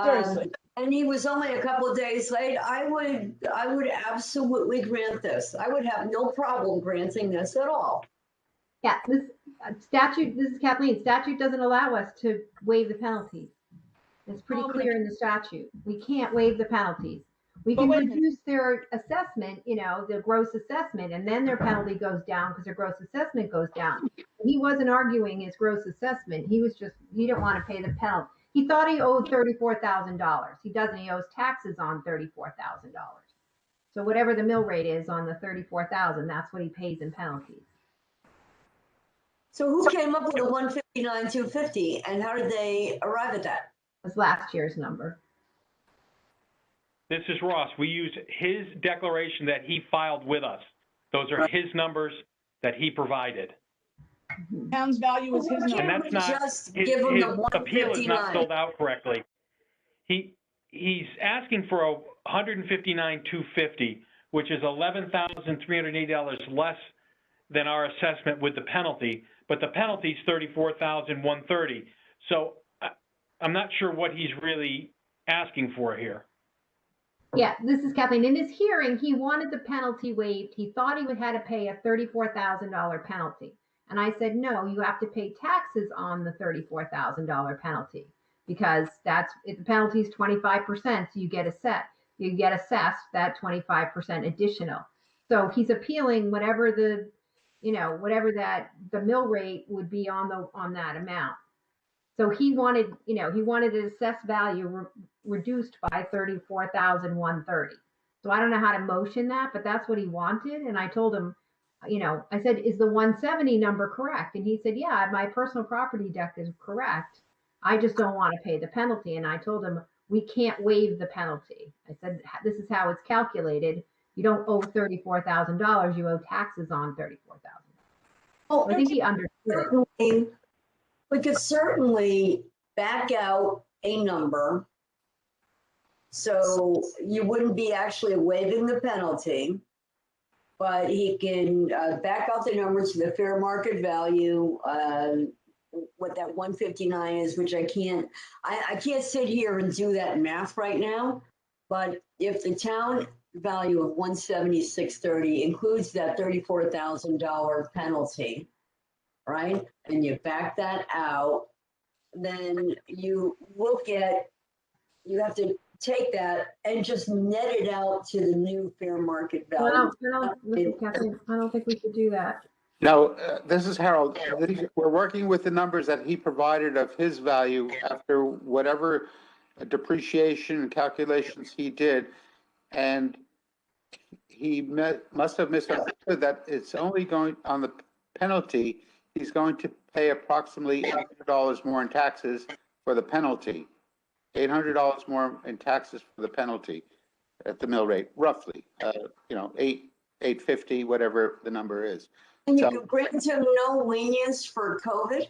Seriously. And he was only a couple of days late. I would absolutely grant this. I would have no problem granting this at all. Yeah, this statute, this is Kathleen, statute doesn't allow us to waive the penalties. It's pretty clear in the statute. We can't waive the penalties. We can reduce their assessment, the gross assessment, and then their penalty goes down because their gross assessment goes down. He wasn't arguing his gross assessment. He didn't want to pay the penalty. He thought he owed $34,000. He doesn't. He owes taxes on $34,000. So whatever the mill rate is on the $34,000, that's what he pays in penalties. So who came up with the 159,250, and how did they arrive at that? It was last year's number. This is Ross. We used his declaration that he filed with us. Those are his numbers that he provided. Town's value is his Well, number. And that's not, just his give him the appeal is not 159. filled out correctly. He's asking for a 159,250, which is $11,380 less than our assessment with the penalty, but the penalty is $34,130. So I'm not sure what he's really asking for here. Yeah, this is Kathleen. In his hearing, he wanted the penalty waived. He thought he would have to pay a $34,000 penalty. And I said, no, you have to pay taxes on the $34,000 penalty because if the penalty is 25%, so you get assessed that 25% additional. So he's appealing whatever the mill rate would be on that amount. So he wanted the assessed value reduced by $34,130. So I don't know how to motion that, but that's what he wanted. And I told him, I said, is the 170 number correct? And he said, yeah, my personal property deck is correct. I just don't want to pay the penalty. And I told him, we can't waive the penalty. I said, this is how it's calculated. You don't owe $34,000. You owe taxes on $34,000. Oh, I think he understood. We could certainly back out a number so you wouldn't be actually waiving the penalty, but he can back out the number to the fair market value, what that 159 is, which I can't sit here and do that math right now. But if the town value of 176.30 includes that $34,000 penalty, right? And you back that out, then you have to take that and just net it out to the new fair market value. Listen, Kathleen, I don't think we should do that. No, this is Harold. We're working with the numbers that he provided of his value after whatever depreciation calculations he did. And he must have misunderstood that it's only going on the penalty. He's going to pay approximately $800 more in taxes for the penalty. $800 more in taxes for the penalty at the mill rate, roughly. $850, whatever the number is. And you can grant him no lenience for COVID?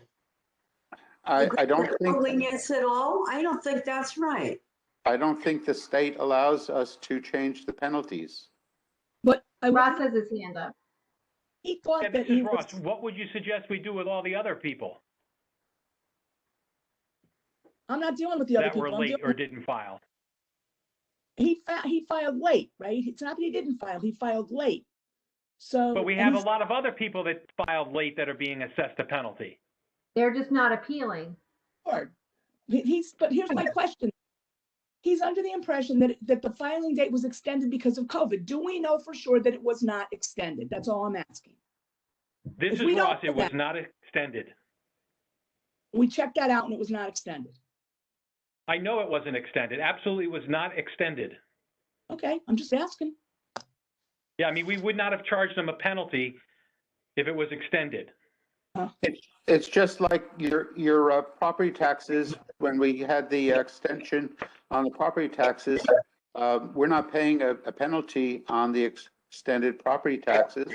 I don't No think lenience at all? I don't think that's right. I don't think the state allows us to change the penalties. But Ross has his hand up. he thought Yeah, that this he is was, Ross. What would you suggest we do with all the other people I'm not dealing with the other that people. were I'm late dealing or with- didn't file? he filed late, right? It's not that he didn't file, he filed late. So. But we and have a he's- lot of other people that filed late that are being assessed a penalty. They're just not appealing. Lord. But here's my question. He's under the impression that the filing date was extended because of COVID. Do we know for sure that it was not extended? That's all I'm asking. This If is we don't Ross. know It was that- not extended. We checked that out and it was not extended. I know it wasn't extended. Absolutely was not extended. Okay, I'm just asking. Yeah, I mean, we would not have charged them a penalty if it was extended. It's just like your property taxes, when we had the extension on the property taxes, we're not paying a penalty on the extended property taxes.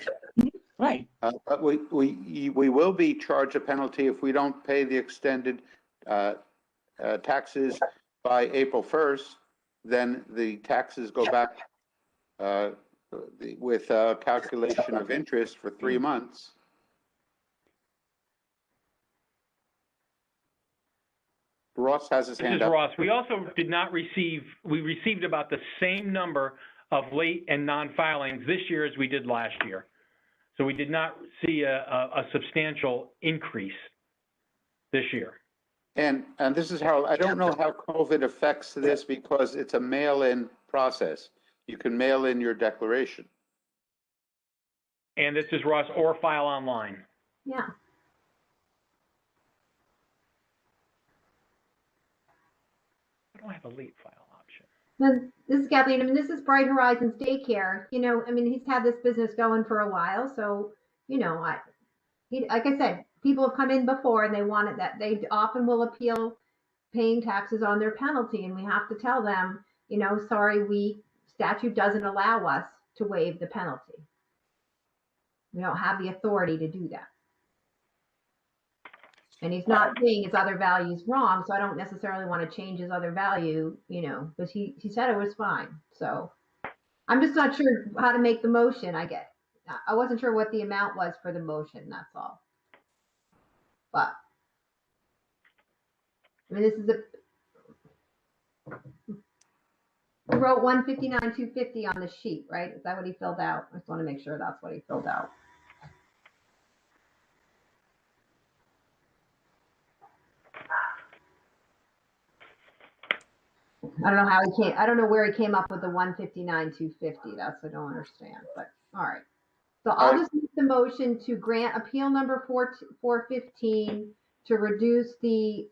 Right. But we will be charged a penalty if we don't pay the extended taxes by April 1st, then the taxes go back with calculation of interest for 3 months. Ross has his This hand is up. Ross. We also did not receive, we received about the same number of late and non-filings this year as we did last year. So we did not see a substantial increase this year. And this is how, I don't know how COVID affects this because it's a mail-in process. You can mail in your declaration. And this is Ross, or file online. Yeah. I don't have a late file option. Now, this is Kathleen. I mean, this is Bright Horizons Daycare. You know, I mean, he's had this business going for a while. So, you know, like I said, people have come in before and they wanted that. They often will appeal paying taxes on their penalty. And we have to tell them, you know, sorry, statute doesn't allow us to waive the penalty. We don't have the authority to do that. And he's not saying his other value is wrong, so I don't necessarily want to change his other value, you know, because he said it was fine. So I'm just not sure how to make the motion. I wasn't sure what the amount was for the motion, that's all. But I mean, this is he wrote 159,250 on the sheet, right? Is that what he filled out? I just want to make sure that's what he filled out. I don't know how I don't know where he came up with the 159,250. That's what I don't understand, but all right. So I'll just make the motion to grant appeal number 415 to reduce the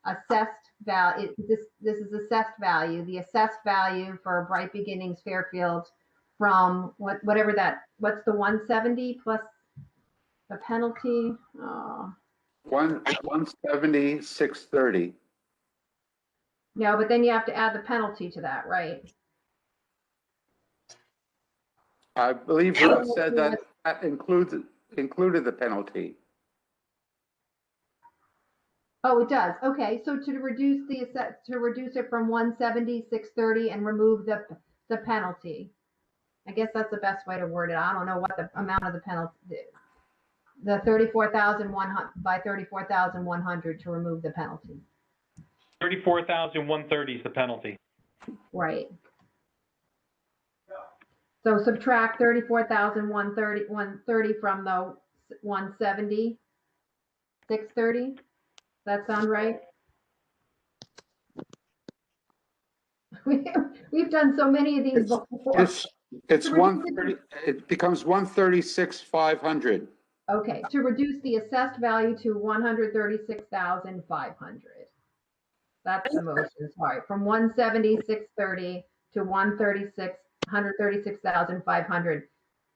assessed value. This is assessed value. The assessed value for Bright Beginnings Fairfield from whatever what's the 170 plus the penalty? 170,630. No, but then you have to add the penalty to that, right? I believe Ross said that included the penalty. Oh, it does. Okay, so to reduce it from 170,630 and remove the penalty. I guess that's the best way to word it. I don't know what the amount of the penalty is. The 34,100 by 34,100 to remove the penalty. 34,130 is the penalty. Right. So subtract 34,130 from the 170,630. That sound right? We've done so many of these before. It's 130. It becomes 136,500. Okay, to reduce the assessed value to 136,500. That's the motion. Sorry, from 170,630 to 136,500,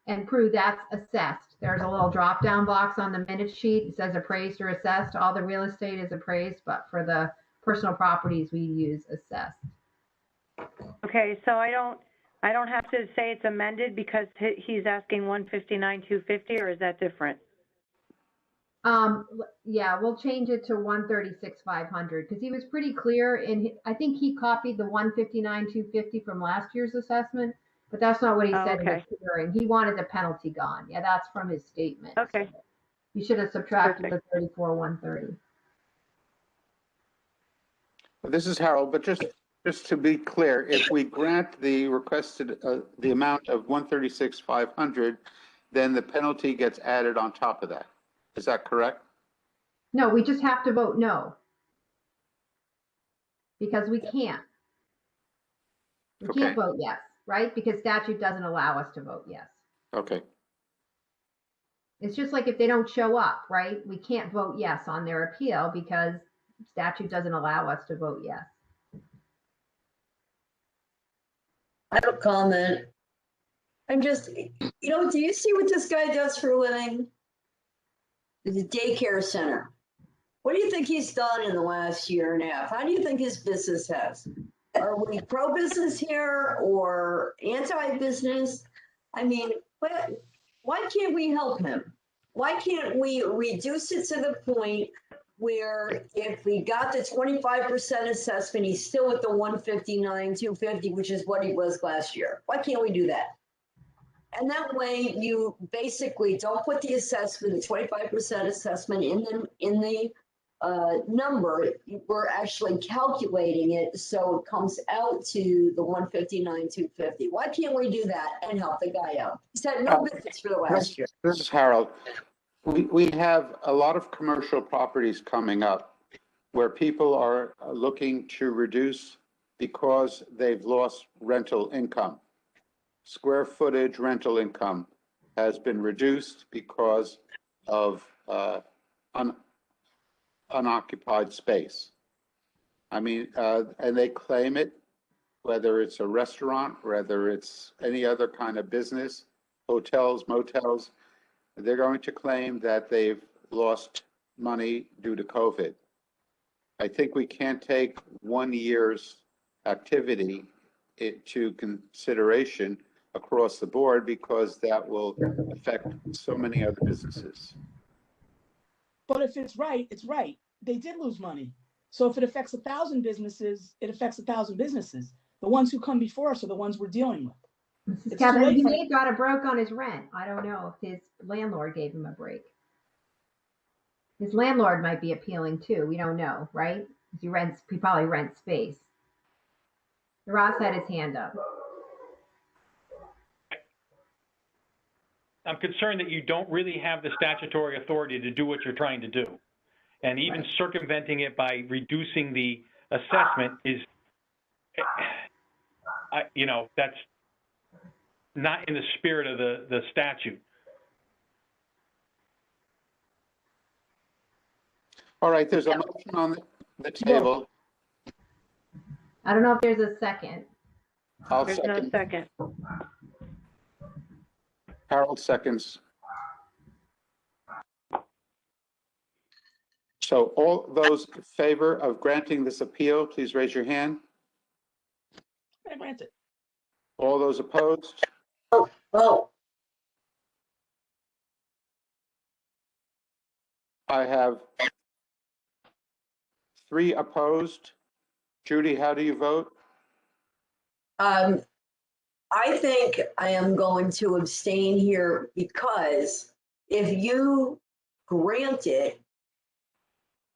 and prove that's assessed. There's a little drop-down box on the minute sheet. It says appraised or assessed. All the real estate is appraised, but for the personal properties, we use assessed. Okay, so I don't have to say it's amended because he's asking 159,250, or is that different? Yeah, we'll change it to 136,500 because he was pretty clear I think he copied the 159,250 from last year's assessment, but that's not what he said in his hearing. He wanted the penalty gone. Yeah, that's from his statement. Okay. So you should have subtracted the 34,130. This is Harold, but just to be clear, if we grant the requested the amount of 136,500, then the penalty gets added on top of that. Is that correct? No, we just have to vote no. because we can't. We Okay. can't vote yes, right? Because statute doesn't allow us to vote yes. Okay. It's just like if they don't show up, right? We can't vote yes on their appeal because statute doesn't allow us to vote yes. I have a comment. I'm just, you know, do you see what this guy does for a living? The daycare center. What do you think he's done in the last year and a half? How do you think his business has? Are we pro-business here or anti-business? I mean, why can't we help him? Why can't we reduce it to the point where if we got the 25% assessment, he's still at the 159, 250, which is what he was last year? Why can't we do that? And that way you basically don't put the assessment, the 25% assessment in the number. We're actually calculating it so it comes out to the 159, 250. Why can't we do that and help the guy out? He's had no business for the last year. This is Harold. We have a lot of commercial properties coming up where people are looking to reduce because they've lost rental income. Square footage rental income has been reduced because of unoccupied space. I mean, and they claim it, whether it's a restaurant, whether it's any other kind of business, hotels, motels, they're going to claim that they've lost money due to COVID. I think we can't take 1 year's activity into consideration across the board because that will affect so many other businesses. But if it's right, it's right. They did lose money. So if it affects 1,000 businesses, it affects 1,000 businesses. The ones who come before us are the ones we're dealing with. It's Kevin, too late he for- may have got a break on his rent. I don't know if his landlord gave him a break. His landlord might be appealing too. We don't know, right? He probably rents space. Ross had his hand up. I'm concerned that you don't really have the statutory authority to do what you're trying to do. And even circumventing it by reducing the assessment is, that's not in the spirit of the statute. All right, there's a motion on the table. I don't know if there's a second. I'll There's no second. Harold seconds. So all those in favor of granting this appeal, please raise your hand. I grant it. All those opposed? Oh, I have 3 opposed. Judy, how do you vote? I think I am going to abstain here because if you grant it,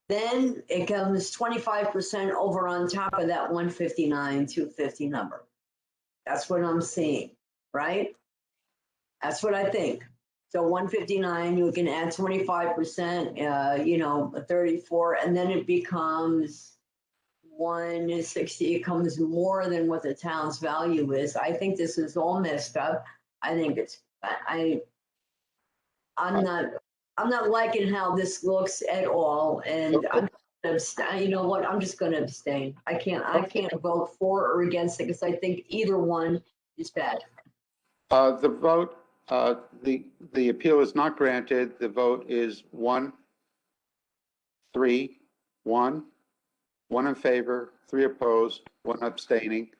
then it comes 25% over on top of that 159, 250 number. That's what I'm seeing, right? That's what I think. So 159, you can add 25%, 34, and then it becomes 160. It comes more than what the town's value is. I think this is all messed up. I think I'm not liking how this looks at all, and I'm you know what? I'm just going to abstain. I can't vote for or against it because I think either one is bad. The vote, the appeal is not granted. The vote is 1, 3, 1 in favor, 3 opposed, 1 abstaining.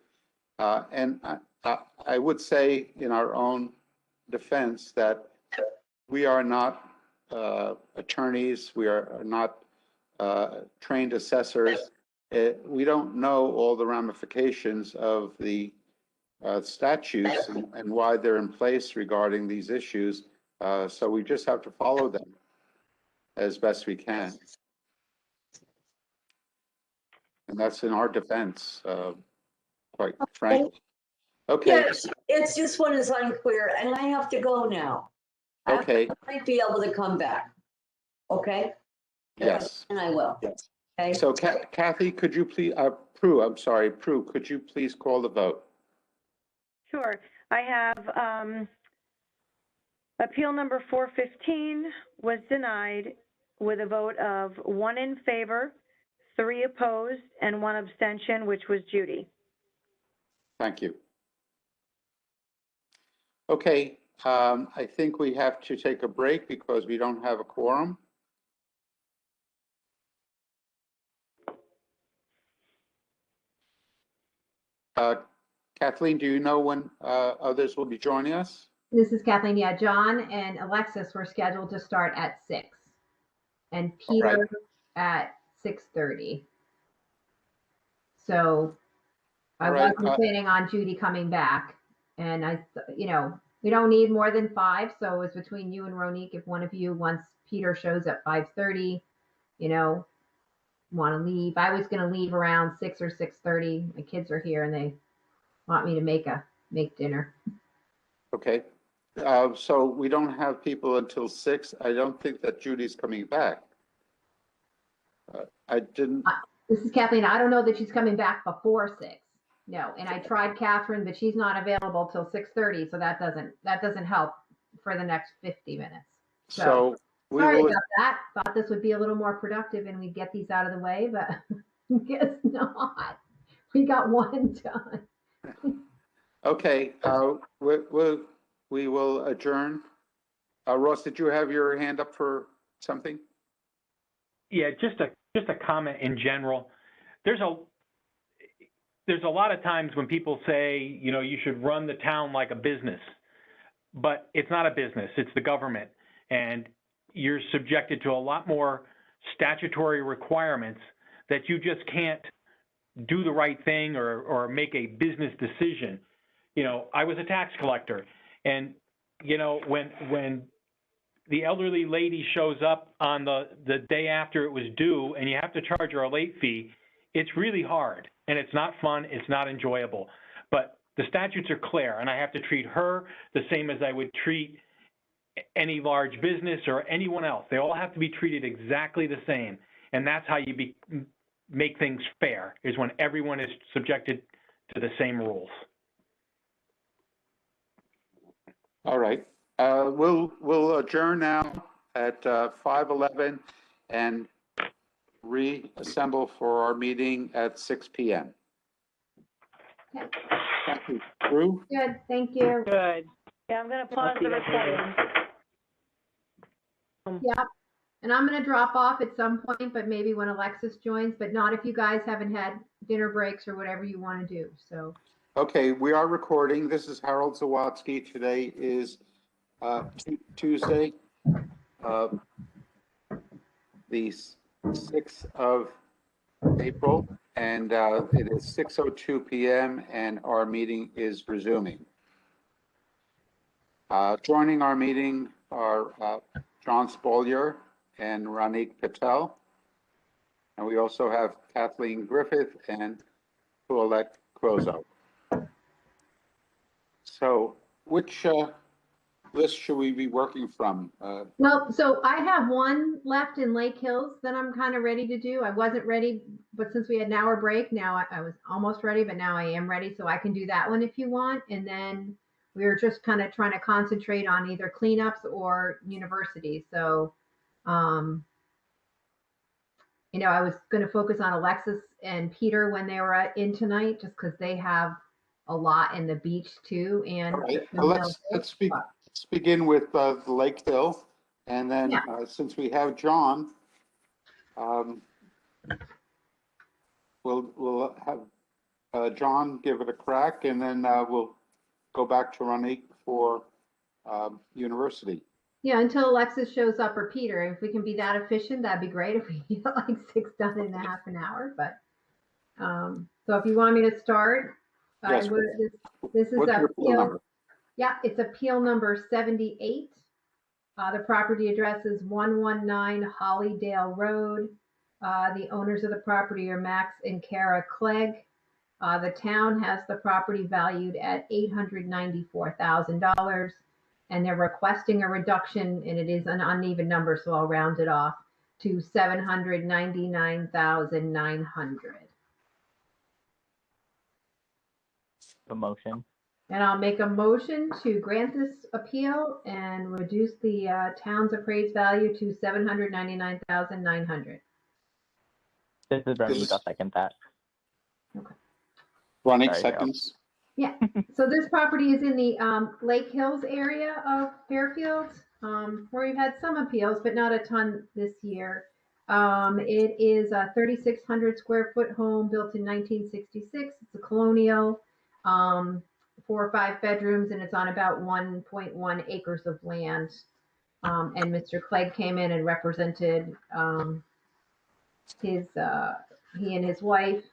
And I would say in our own defense that we are not attorneys, we are not trained assessors. We don't know all the ramifications of the statutes and why they're in place regarding these issues. So we just have to follow them as best we can. And that's in our defense, quite frankly. Okay. Yes, it's just one is unclear, and I have to go now. Okay. I might be able to come back. Okay? Yes. And I will. Okay? So Kathy, could you Prue, I'm sorry, Prue, could you please call the vote? Sure. I have appeal number 415 was denied with a vote of 1 in favor, 3 opposed, and 1 abstention, which was Judy. Thank you. Okay, I think we have to take a break because we don't have a quorum. Kathleen, do you know when others will be joining us? This is Kathleen. Yeah, John and Alexis were scheduled to start at 6, and Peter at 6:30. So I wasn't planning on Judy coming back, and we don't need more than 5. So it was between you and Ronique. If one of you, once Peter shows at 5:30, want to leave. I was going to leave around 6 or 6:30. My kids are here and they want me to make dinner. Okay, so we don't have people until 6. I don't think that Judy's coming back. I didn't. This is Kathleen. I don't know that she's coming back before 6. No, and I tried Catherine, but she's not available till 6:30, so that doesn't help for the next 50 minutes. So sorry about that. Thought this would be a little more productive and we'd get these out of the way, but guess not. We got one done. Okay, we will adjourn. Ross, did you have your hand up for something? Yeah, just a comment in general. There's a lot of times when people say, you should run the town like a business, but it's not a business, it's the government. And you're subjected to a lot more statutory requirements that you just can't do the right thing or make a business decision. I was a tax collector, and, when the elderly lady shows up on the day after it was due and you have to charge her a late fee, it's really hard and it's not fun, it's not enjoyable. But the statutes are clear and I have to treat her the same as I would treat any large business or anyone else. They all have to be treated exactly the same. And that's how you make things fair, is when everyone is subjected to the same rules. All right. We'll adjourn now at 5:11 and reassemble for our meeting at 6 p.m. Okay. Thank you. Drew? Good, thank you. Good. Yeah, I'm going to pause the recording. Yeah, and I'm going to drop off at some point, but maybe when Alexis joins, but not if you guys haven't had dinner breaks or whatever you want to do. So. Okay, we are recording. This is Harold Zawatsky. Today is Tuesday, the 6th of April, and it is 6:02 p.m. and our meeting is resuming. Joining our meeting are John Spolier and Ronique Patel, and we also have Kathleen Griffith and Paulette Crozo. So, which list should we be working from? Well, so I have one left in Lake Hills that I'm kind of ready to do. I wasn't ready, but since we had an hour break, now I was almost ready, but now I am ready. So I can do that one if you want. And then we were just kind of trying to concentrate on either cleanups or universities. So, I was going to focus on Alexis and Peter when they were in tonight, just because they have a lot in the beach too. And right. Let's begin with the Lakeville, and then since we have John, we'll have John give it a crack, and then we'll go back to Ronique for university. Yeah, until Alexis shows up or Peter. If we can be that efficient, that'd be great. If we get like 6 done in a half an hour, but so if you want me to start, yes, I would. This is appeal. Yeah, it's appeal number 78. The property address is 119 Hollydale Road. The owners of the property are Max and Kara Clegg. The town has the property valued at $894,000, and they're requesting a reduction, and it is an uneven number, so I'll round it off to $799,900. a motion. And I'll make a motion to grant this appeal and reduce the town's appraised value to $799,900. This is Veronique. This- I'll second that. Ronnie, Sorry, Harold. seconds. So this property is in the Lake Hills area of Fairfield, where we've had some appeals, but not a ton this year. It is a 3,600 square foot home built in 1966. It's a colonial, 4 or 5 bedrooms, and it's on about 1.1 acres of land. And Mr. Clegg came in and represented he and his wife.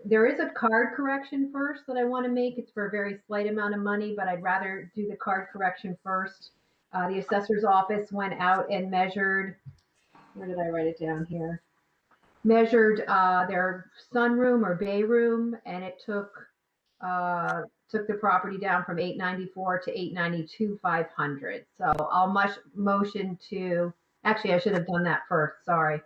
There is a card correction first that I want to make. It's for a very slight amount of money, but I'd rather do the card correction first. The assessor's office went out and measured, where did I write it down here? Measured their sunroom or bay room, and it took the property down from 894 to 892,500. So I'll motion to, actually I should have done that first, sorry.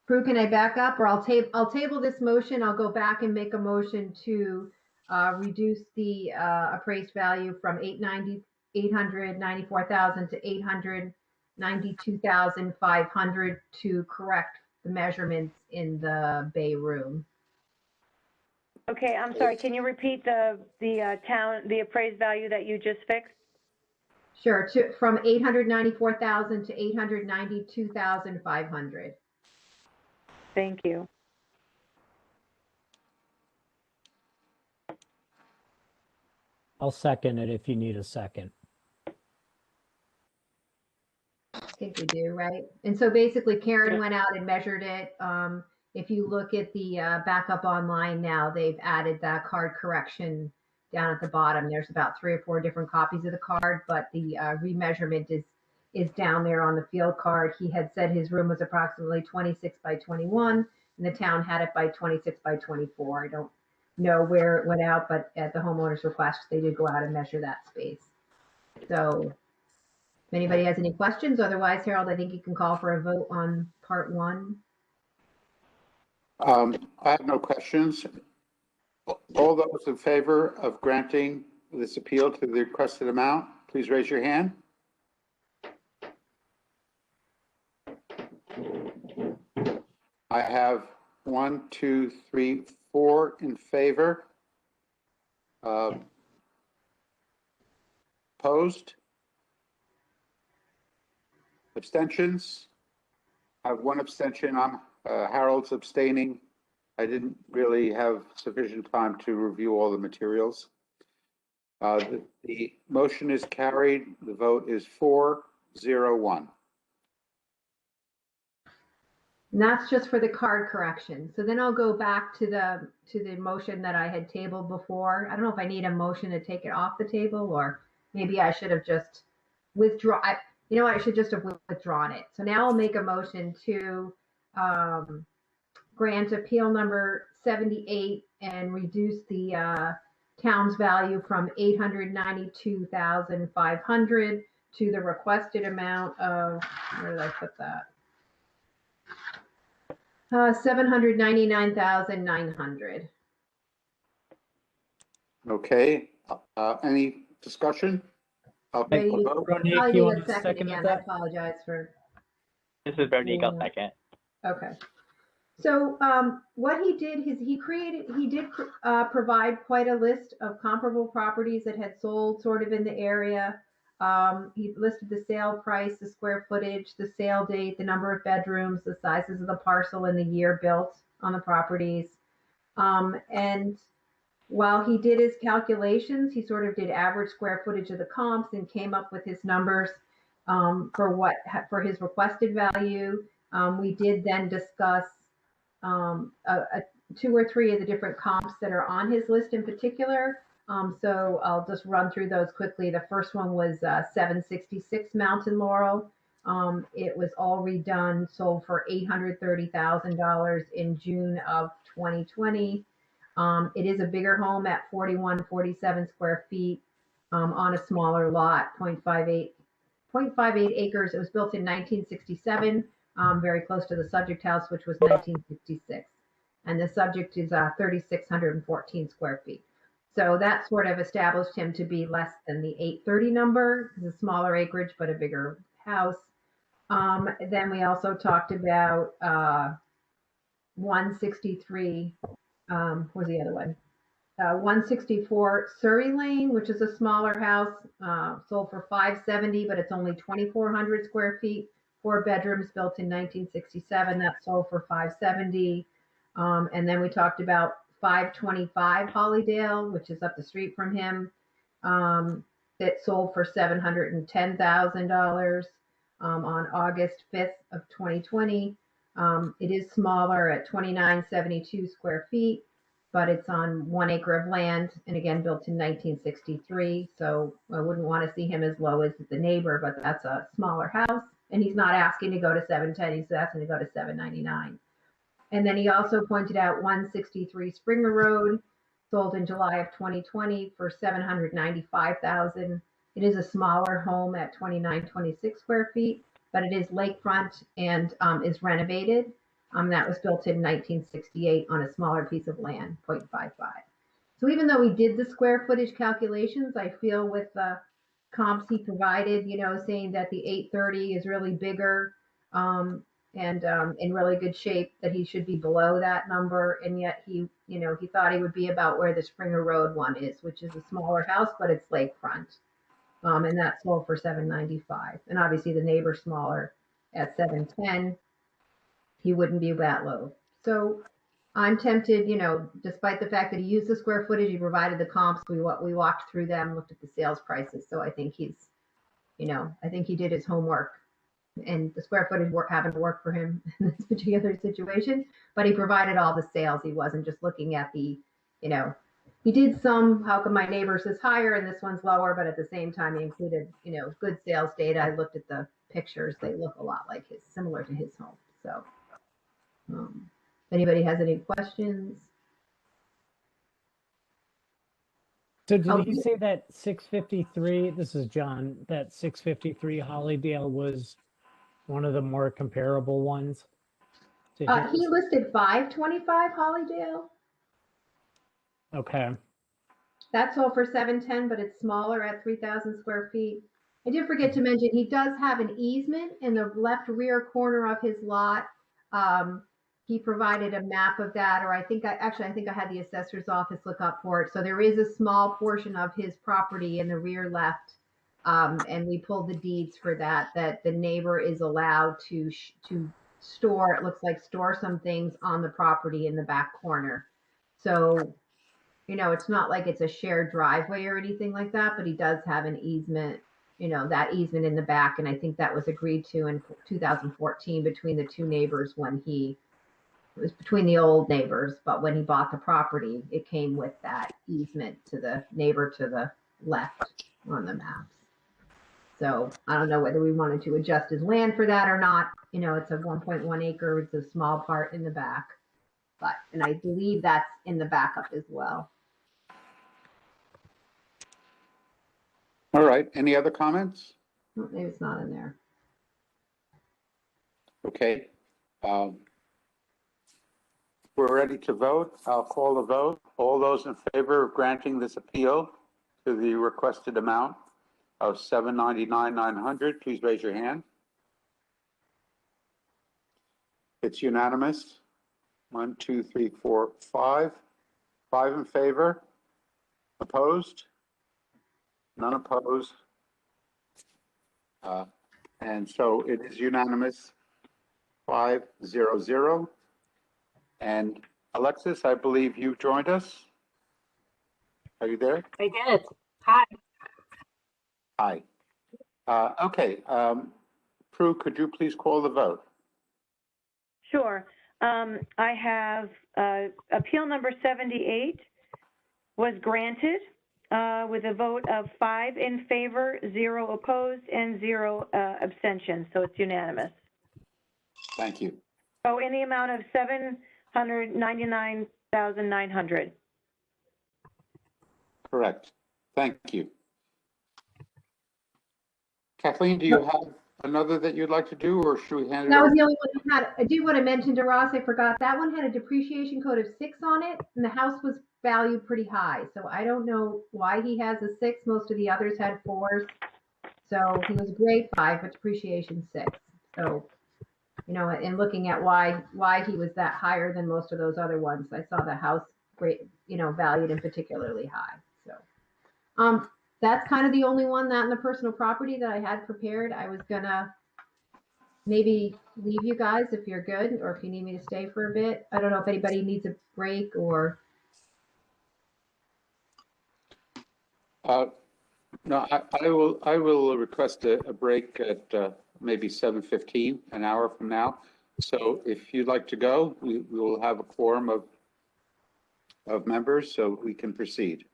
Prue, can I back up, or I'll table this motion. I'll go back and make a motion to reduce the appraised value from 894,000 to 892,500 to correct the measurements in the bay room. Okay, I'm sorry, can you repeat the appraised value that you just fixed? Sure, from 894,000 to 892,500. Thank you. I'll second it if you need a second. I think we do, right? And so basically Karen went out and measured it. If you look at the backup online now, they've added that card correction down at the bottom. There's about 3 or 4 different copies of the card, but the remeasurement is down there on the field card. He had said his room was approximately 26 by 21, and the town had it by 26 by 24. I don't know where it went out, but at the homeowner's request, they did go out and measure that space. So if anybody has any questions, otherwise, Harold, I think you can call for a vote on part 1. I have no questions. All those in favor of granting this appeal to the requested amount, please raise your hand. I have 1, 2, 3, 4 in favor. Opposed? Abstentions? I have 1 abstention. Harold's abstaining. I didn't really have sufficient time to review all the materials. The motion is carried. The vote is 4-0-1. And that's just for the card correction. So then I'll go back to the motion that I had tabled before. I don't know if I need a motion to take it off the table, or maybe I should have just withdrawn. You know what? I should just have withdrawn it. So now I'll make a motion to grant appeal number 78 and reduce the town's value from 892,500 to the requested amount of, where did I put that? 799,900. Okay, any discussion? I'll take a vote. Veronique, I'll you need want a to second second again. that? I apologize for. This is Veronique. I'll second. Okay. So what he did is he did provide quite a list of comparable properties that had sold sort of in the area. He listed the sale price, the square footage, the sale date, the number of bedrooms, the sizes of the parcel, and the year built on the properties. And while he did his calculations, he sort of did average square footage of the comps and came up with his numbers for his requested value. We did then discuss 2 or 3 of the different comps that are on his list in particular. So I'll just run through those quickly. The first one was 766 Mountain Laurel. It was all redone, sold for $830,000 in June of 2020. It is a bigger home at 4147 square feet on a smaller lot, 0.58 acres. It was built in 1967, very close to the subject house, which was 1966. and the subject is 3,614 square feet. So that sort of established him to be less than the 830 number. It's a smaller acreage, but a bigger house. Then we also talked about 163, where's the other one? 164 Surrey Lane, which is a smaller house, sold for 570, but it's only 2,400 square feet, 4 bedrooms, built in 1967. That sold for 570. And then we talked about 525 Hollydale, which is up the street from him. That sold for $710,000 on August 5th of 2020. It is smaller at 2,972 square feet, but it's on 1 acre of land, and again, built in 1963. So I wouldn't want to see him as low as the neighbor, but that's a smaller house. And he's not asking to go to 710, he's asking to go to 799. And then he also pointed out 163 Springer Road, sold in July of 2020 for $795,000. It is a smaller home at 2,926 square feet, but it is lakefront and is renovated. That was built in 1968 on a smaller piece of land, 0.55. So even though we did the square footage calculations, I feel with the comps he provided, saying that the 830 is really bigger and in really good shape, that he should be below that number. And yet he thought he would be about where the Springer Road one is, which is a smaller house, but it's lakefront. And that sold for $795. And obviously the neighbor smaller at $710. He wouldn't be that low. So I'm tempted, despite the fact that he used the square footage, he provided the comps, we walked through them, looked at the sales prices. So I think I think he did his homework, and the square footage happened to work for him in this particular situation, but he provided all the sales. He wasn't just looking at he did some, how come my neighbor's is higher and this one's lower, but at the same time he included, good sales data. I looked at the pictures. They look a lot like similar to his home. So if anybody has any questions? So did you say that 653, this is John, that 653 Hollydale was one of the more comparable ones? He listed 525 Hollydale. Okay. That's all for 710, but it's smaller at 3,000 square feet. I did forget to mention, he does have an easement in the left rear corner of his lot. He provided a map of that, or I think I had the assessor's office look up for it. So there is a small portion of his property in the rear left. And we pulled the deeds for that the neighbor is allowed to store, it looks like store some things on the property in the back corner. So, it's not like it's a shared driveway or anything like that, but he does have an easement, that easement in the back. And I think that was agreed to in 2014 between the two neighbors it was between the old neighbors, but when he bought the property, it came with that easement to the neighbor to the left on the maps. So I don't know whether we wanted to adjust his land for that or not. It's a 1.1 acre, it's a small part in the back, and I believe that's in the backup as well. All right, any other comments? Maybe it's not in there. Okay. We're ready to vote. I'll call the vote. All those in favor of granting this appeal to the requested amount of $799,900, please raise your hand. It's unanimous. 1, 2, 3, 4, 5. 5 in favor. Opposed? None opposed. And so it is unanimous, 5-0-0. And Alexis, I believe you joined us. Are you there? I did. Hi. Hi. Okay. Prue, could you please call the vote? Sure. I have appeal number 78 was granted with a vote of 5 in favor, 0 opposed, and 0 abstentions. So it's unanimous. Thank you. Oh, in the amount of $799,900. Correct. Thank you. Kathleen, do you have another that you'd like to do, or should we hand it That was over? the only one that had, I do want to mention to Ross, I forgot, that one had a depreciation code of 6 on it, and the house was valued pretty high. So I don't know why he has a 6. Most of the others had 4s. So he was grade 5, but depreciation 6. So, you know, in looking at why he was that higher than most of those other ones, I saw the house great, you know, valued and particularly high. So, that's kind of the only one, that in the personal property, that I had prepared. I was gonna maybe leave you guys if you're good, or if you need me to stay for a bit. I don't know if anybody needs a break or. No, I will request a break at maybe 7:15, an hour from now. So if you'd like to go, we will have a quorum of members, so we can proceed.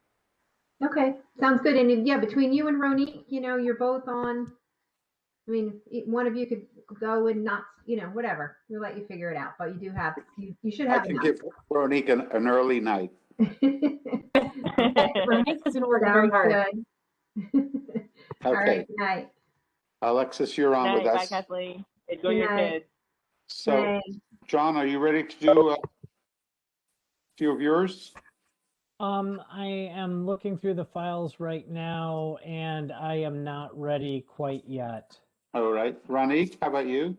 Okay, sounds good. And yeah, between you and Ronique, you know, you're both on. I mean, one of you could go and not, you know, whatever. We'll let you figure it out. But you do have, you should I have can enough. give Veronique an early night. Okay, Veronique isn't working very sounds hard. good. All right, Okay, good night. Alexis, you're on with Night, bye, us. Kathleen. Enjoy Good your night. kids. So, Thanks. John, are you ready to do a few of yours? I am looking through the files right now, and I am not ready quite yet. All right, Ronique, how about you?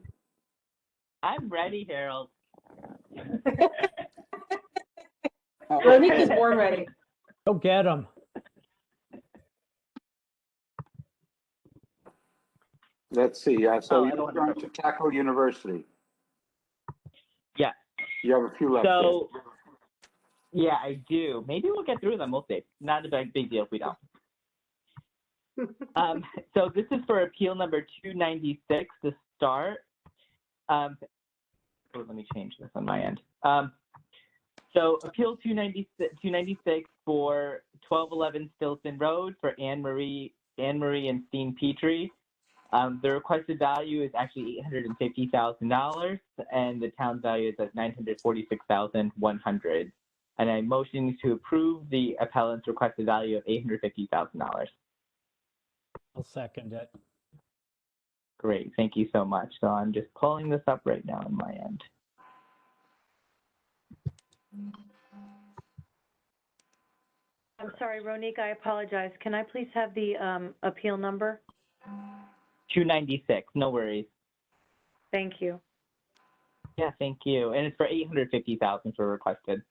I'm ready, Harold. Veronique was born ready. Go get them. Let's see, so Oh, I you're don't going to tackle university. Yeah. You have a few left. So, yeah, I do. Maybe we'll get through them. We'll see. Not a big deal if we don't. So this is for appeal number 296 to start. Let me change this on my end. So appeal 296 for 1211 Stilton Road for Anne Marie and Steen Petrie. The requested value is actually $850,000, and the town value is at $946,100. And I'm motioning to approve the appellant's requested value of $850,000. I'll second it. Great, thank you so much. So I'm just pulling this up right now on my end. I'm sorry, Ronique, I apologize. Can I please have the appeal number? 296, no worries. Thank you. Yeah, thank you. And it's for $850,000 for requested.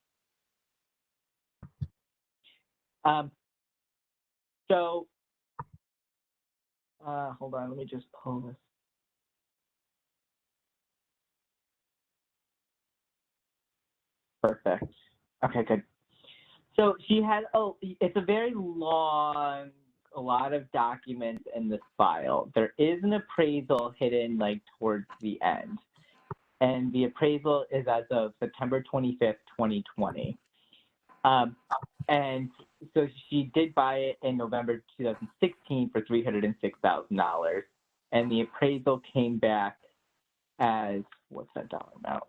Hold on, let me just pull this. Perfect. Okay, good. So she had, it's a very long, a lot of documents in this file. There is an appraisal hidden like towards the end. And the appraisal is as of September 25th, 2020. And so she did buy it in November 2016 for $306,000. And the appraisal came back as, what's that dollar amount?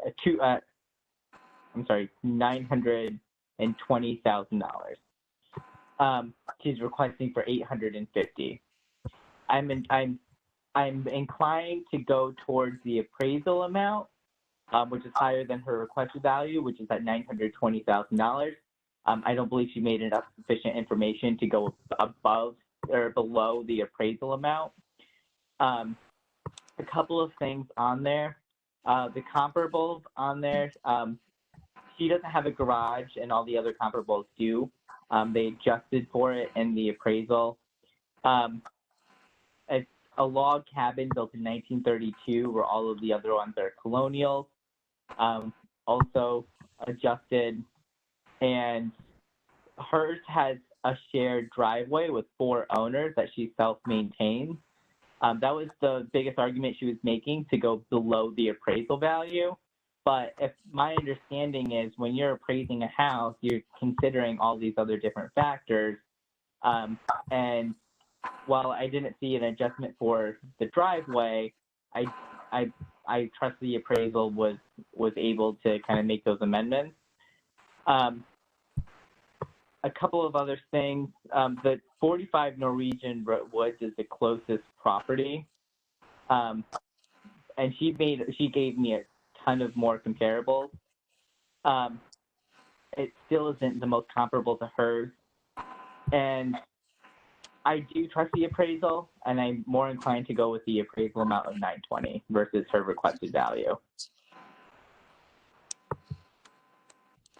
$920,000. She's requesting for $850,000. I'm inclined to go towards the appraisal amount, which is higher than her requested value, which is at $920,000. I don't believe she made enough sufficient information to go above or below the appraisal amount. A couple of things on there. The comparables on there, she doesn't have a garage and all the other comparables do. They adjusted for it in the appraisal. It's a log cabin built in 1932 where all of the other ones are colonial. Also adjusted, and hers has a shared driveway with 4 owners that she self-maintains. That was the biggest argument she was making, to go below the appraisal value. But if my understanding is when you're appraising a house, you're considering all these other different factors. And while I didn't see an adjustment for the driveway, I trust the appraisal was able to kind of make those amendments. A couple of other things. The 45 Norwegian Woods is the closest property. And she gave me a ton of more comparables. It still isn't the most comparable to hers. And I do trust the appraisal, and I'm more inclined to go with the appraisal amount of $920 versus her requested value.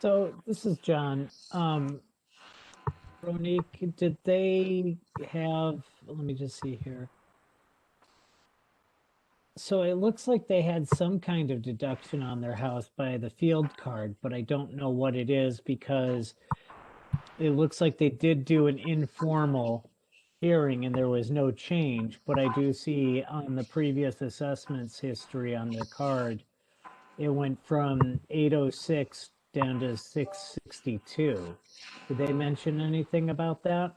So this is John. Ronique, did they have, let me just see here. So it looks like they had some kind of deduction on their house by the field card, but I don't know what it is because it looks like they did do an informal hearing and there was no change, but I do see on the previous assessments history on the card, it went from 806 down to 662. Did they mention anything about that?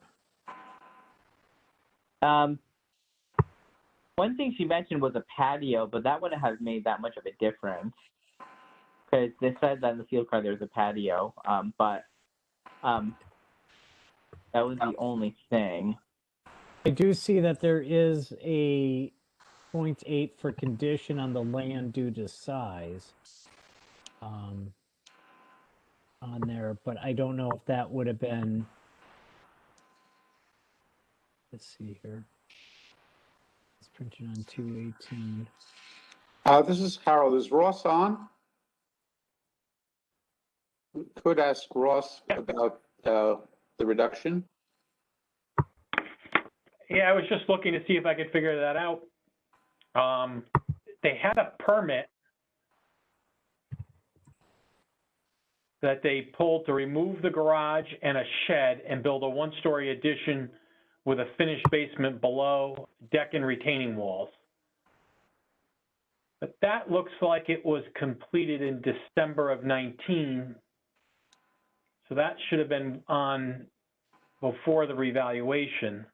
One thing she mentioned was a patio, but that wouldn't have made that much of a difference because they said that in the field card there's a patio, but that was the only thing. I do see that there is a 0.8 for condition on the land due to size on there, but I don't know if that would have been, let's see here. It's printed on 218. This is Harold. Is Ross on? Could ask Ross about the reduction. Yeah, I was just looking to see if I could figure that out. They had a permit that they pulled to remove the garage and a shed and build a one-story addition with a finished basement below, deck and retaining walls. But that looks like it was completed in December of 19. So that should have been on before the revaluation.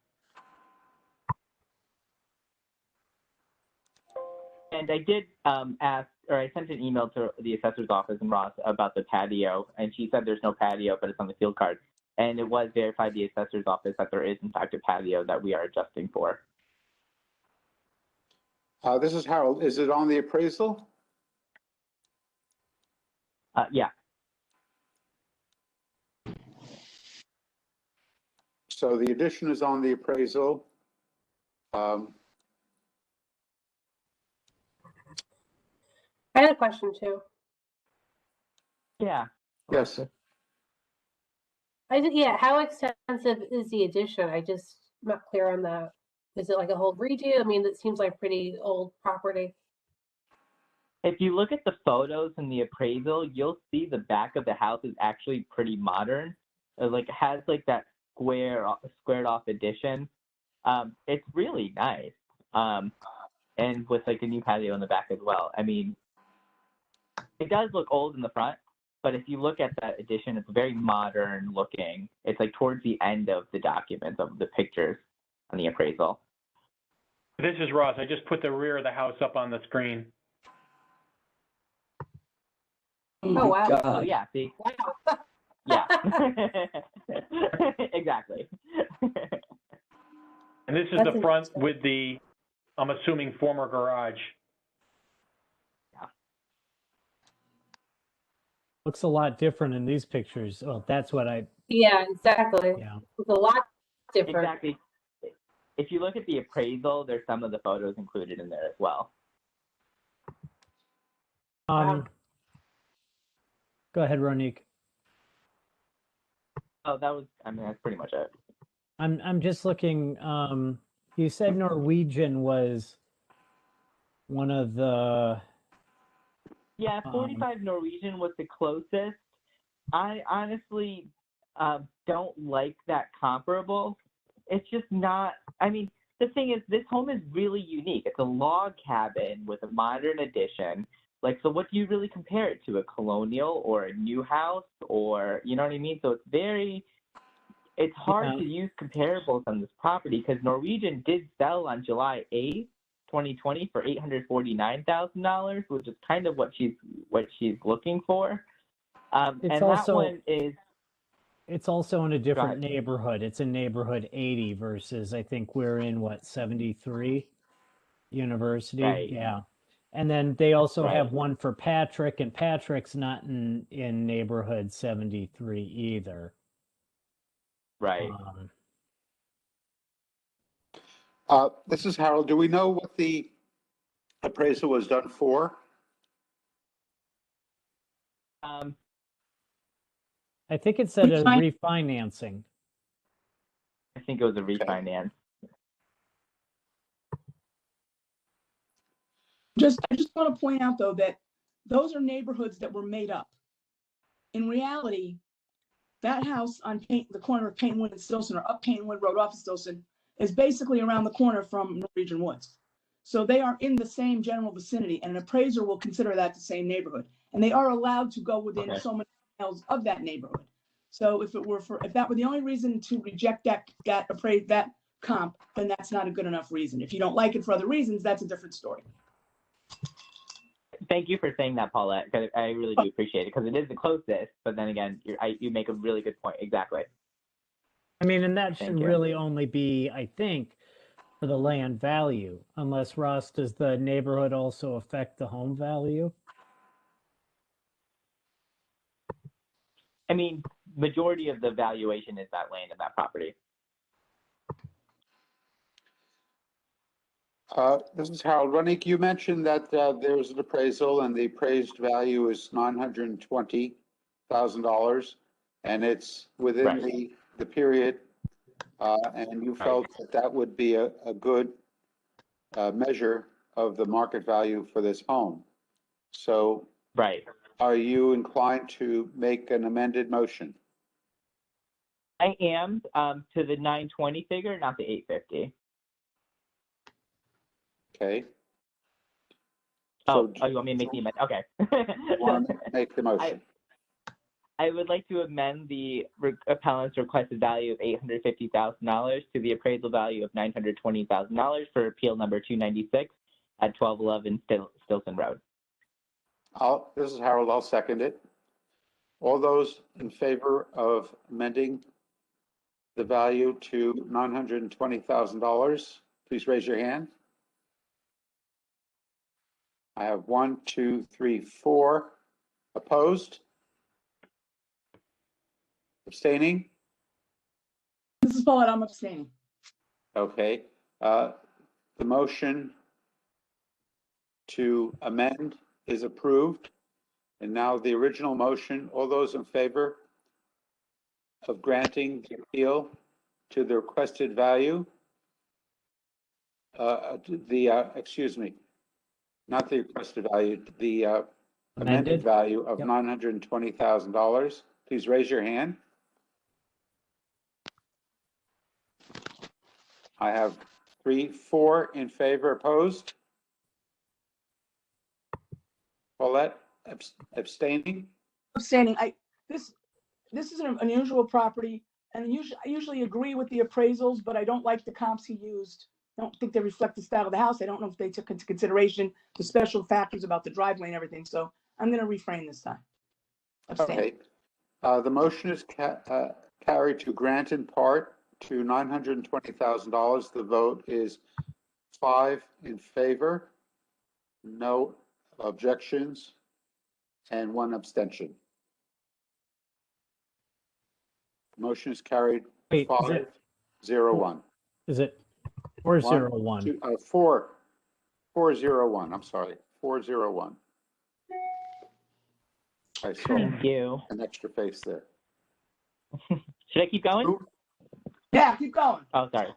And I did ask, or I sent an email to the assessor's office in Ross about the patio, and she said there's no patio, but it's on the field card. And it was verified the assessor's office that there is in fact a patio that we are adjusting for. This is Harold. Is it on the appraisal? Yeah. So the addition is on the appraisal. I had a question too. Yeah. Yes. Yeah, how extensive is the addition? I just not clear on that. Is it like a whole redo? I mean, it seems like pretty old property. If you look at the photos in the appraisal, you'll see the back of the house is actually pretty modern. It has like that squared off addition. It's really nice. And with like a new patio in the back as well. I mean, it does look old in the front, but if you look at that addition, it's very modern looking. It's like towards the end of the documents of the pictures on the appraisal. This is Ross. I just put the rear of the house up on the screen. Oh, wow. Oh, yeah, see? Wow. Yeah. Exactly. And this is That's the front interesting. with the, I'm assuming, former garage. Looks a lot different in these pictures. Well, that's what Yeah, exactly. yeah. It's a lot different. Exactly. If you look at the appraisal, there's some of the photos included in there as well. Wow. Go ahead, Ronique. Oh, that's pretty much it. I'm just looking, you said Norwegian was one of the, Yeah, 45 Norwegian was the closest. I honestly don't like that comparable. It's just not, I mean, the thing is, this home is really unique. It's a log cabin with a modern addition. Like, so what do you really compare it to? A colonial or a new house, or, you know what I mean? So it's hard to use comparables on this property because Norwegian did sell on July 8th, 2020 for $849,000, which is kind of what she's looking for. And that one is. It's also in a different neighborhood. It's in neighborhood 80 versus I think we're in what, 73? University, Right. yeah. And then they also Right. have one for Patrick, and Patrick's not in neighborhood 73 either. Right. This is Harold. Do we know what the appraisal was done for? I think it said a Refin- refinancing. I think it was a refinance. I just want to point out though that those are neighborhoods that were made up. In reality, that house on the corner of Painwood and Stilson, or up Painwood Road off of Stilson, is basically around the corner from Norwegian Woods. So they are in the same general vicinity, and an appraiser will consider that the same neighborhood. And they are allowed to go within Okay. so many miles of that neighborhood. So if that were the only reason to reject that comp, then that's not a good enough reason. If you don't like it for other reasons, that's a different story. Thank you for saying that, Paulette, because I really do appreciate it, because it is the closest, but then again, you make a really good point. Exactly. I mean, and that should Thank you. really only be, I think, for the land value, unless, Ross, does the neighborhood also affect the home value? I mean, majority of the valuation is that land and that property. This is Harold Runnick. You mentioned that there's an appraisal and the appraised value is $920,000, and it's within Right. the period, and you felt that that would be a good measure of the market value for this home. So Right. are you inclined to make an amended motion? I am to the 920 figure, not the 850. Okay. Oh, So you want me to make the amendment? Okay. you want to make the motion? I would like to amend the appellant's requested value of $850,000 to the appraisal value of $920,000 for appeal number 296 at 1211 Stilson Road. This is Harold. I'll second it. All those in favor of amending the value to $920,000, please raise your hand. I have 1, 2, 3, 4. Opposed? Abstaining? This is Paulette, I'm abstaining. Okay. The motion to amend is approved. And now the original motion, all those in favor of granting the appeal to the requested value, excuse me, not the requested value, the amended value of Yep. $920,000, please raise your hand. I have 3, 4 in favor, opposed. Paulette, abstaining? Abstaining. This is an unusual property, and I usually agree with the appraisals, but I don't like the comps he used. I don't think they reflect the style of the house. I don't know if they took into consideration the special factors about the driveway and everything, so I'm gonna refrain this time. Abstain. Okay. The motion is carried to grant in part to $920,000. The vote is 5 in favor, no objections, and 1 abstention. Motion is carried Wait, 5-0-1. is it 401? 4-0-1. I'm sorry, 4-0-1. I saw Thank you. an extra face there. Should I keep going? Yeah, keep going. Oh, sorry.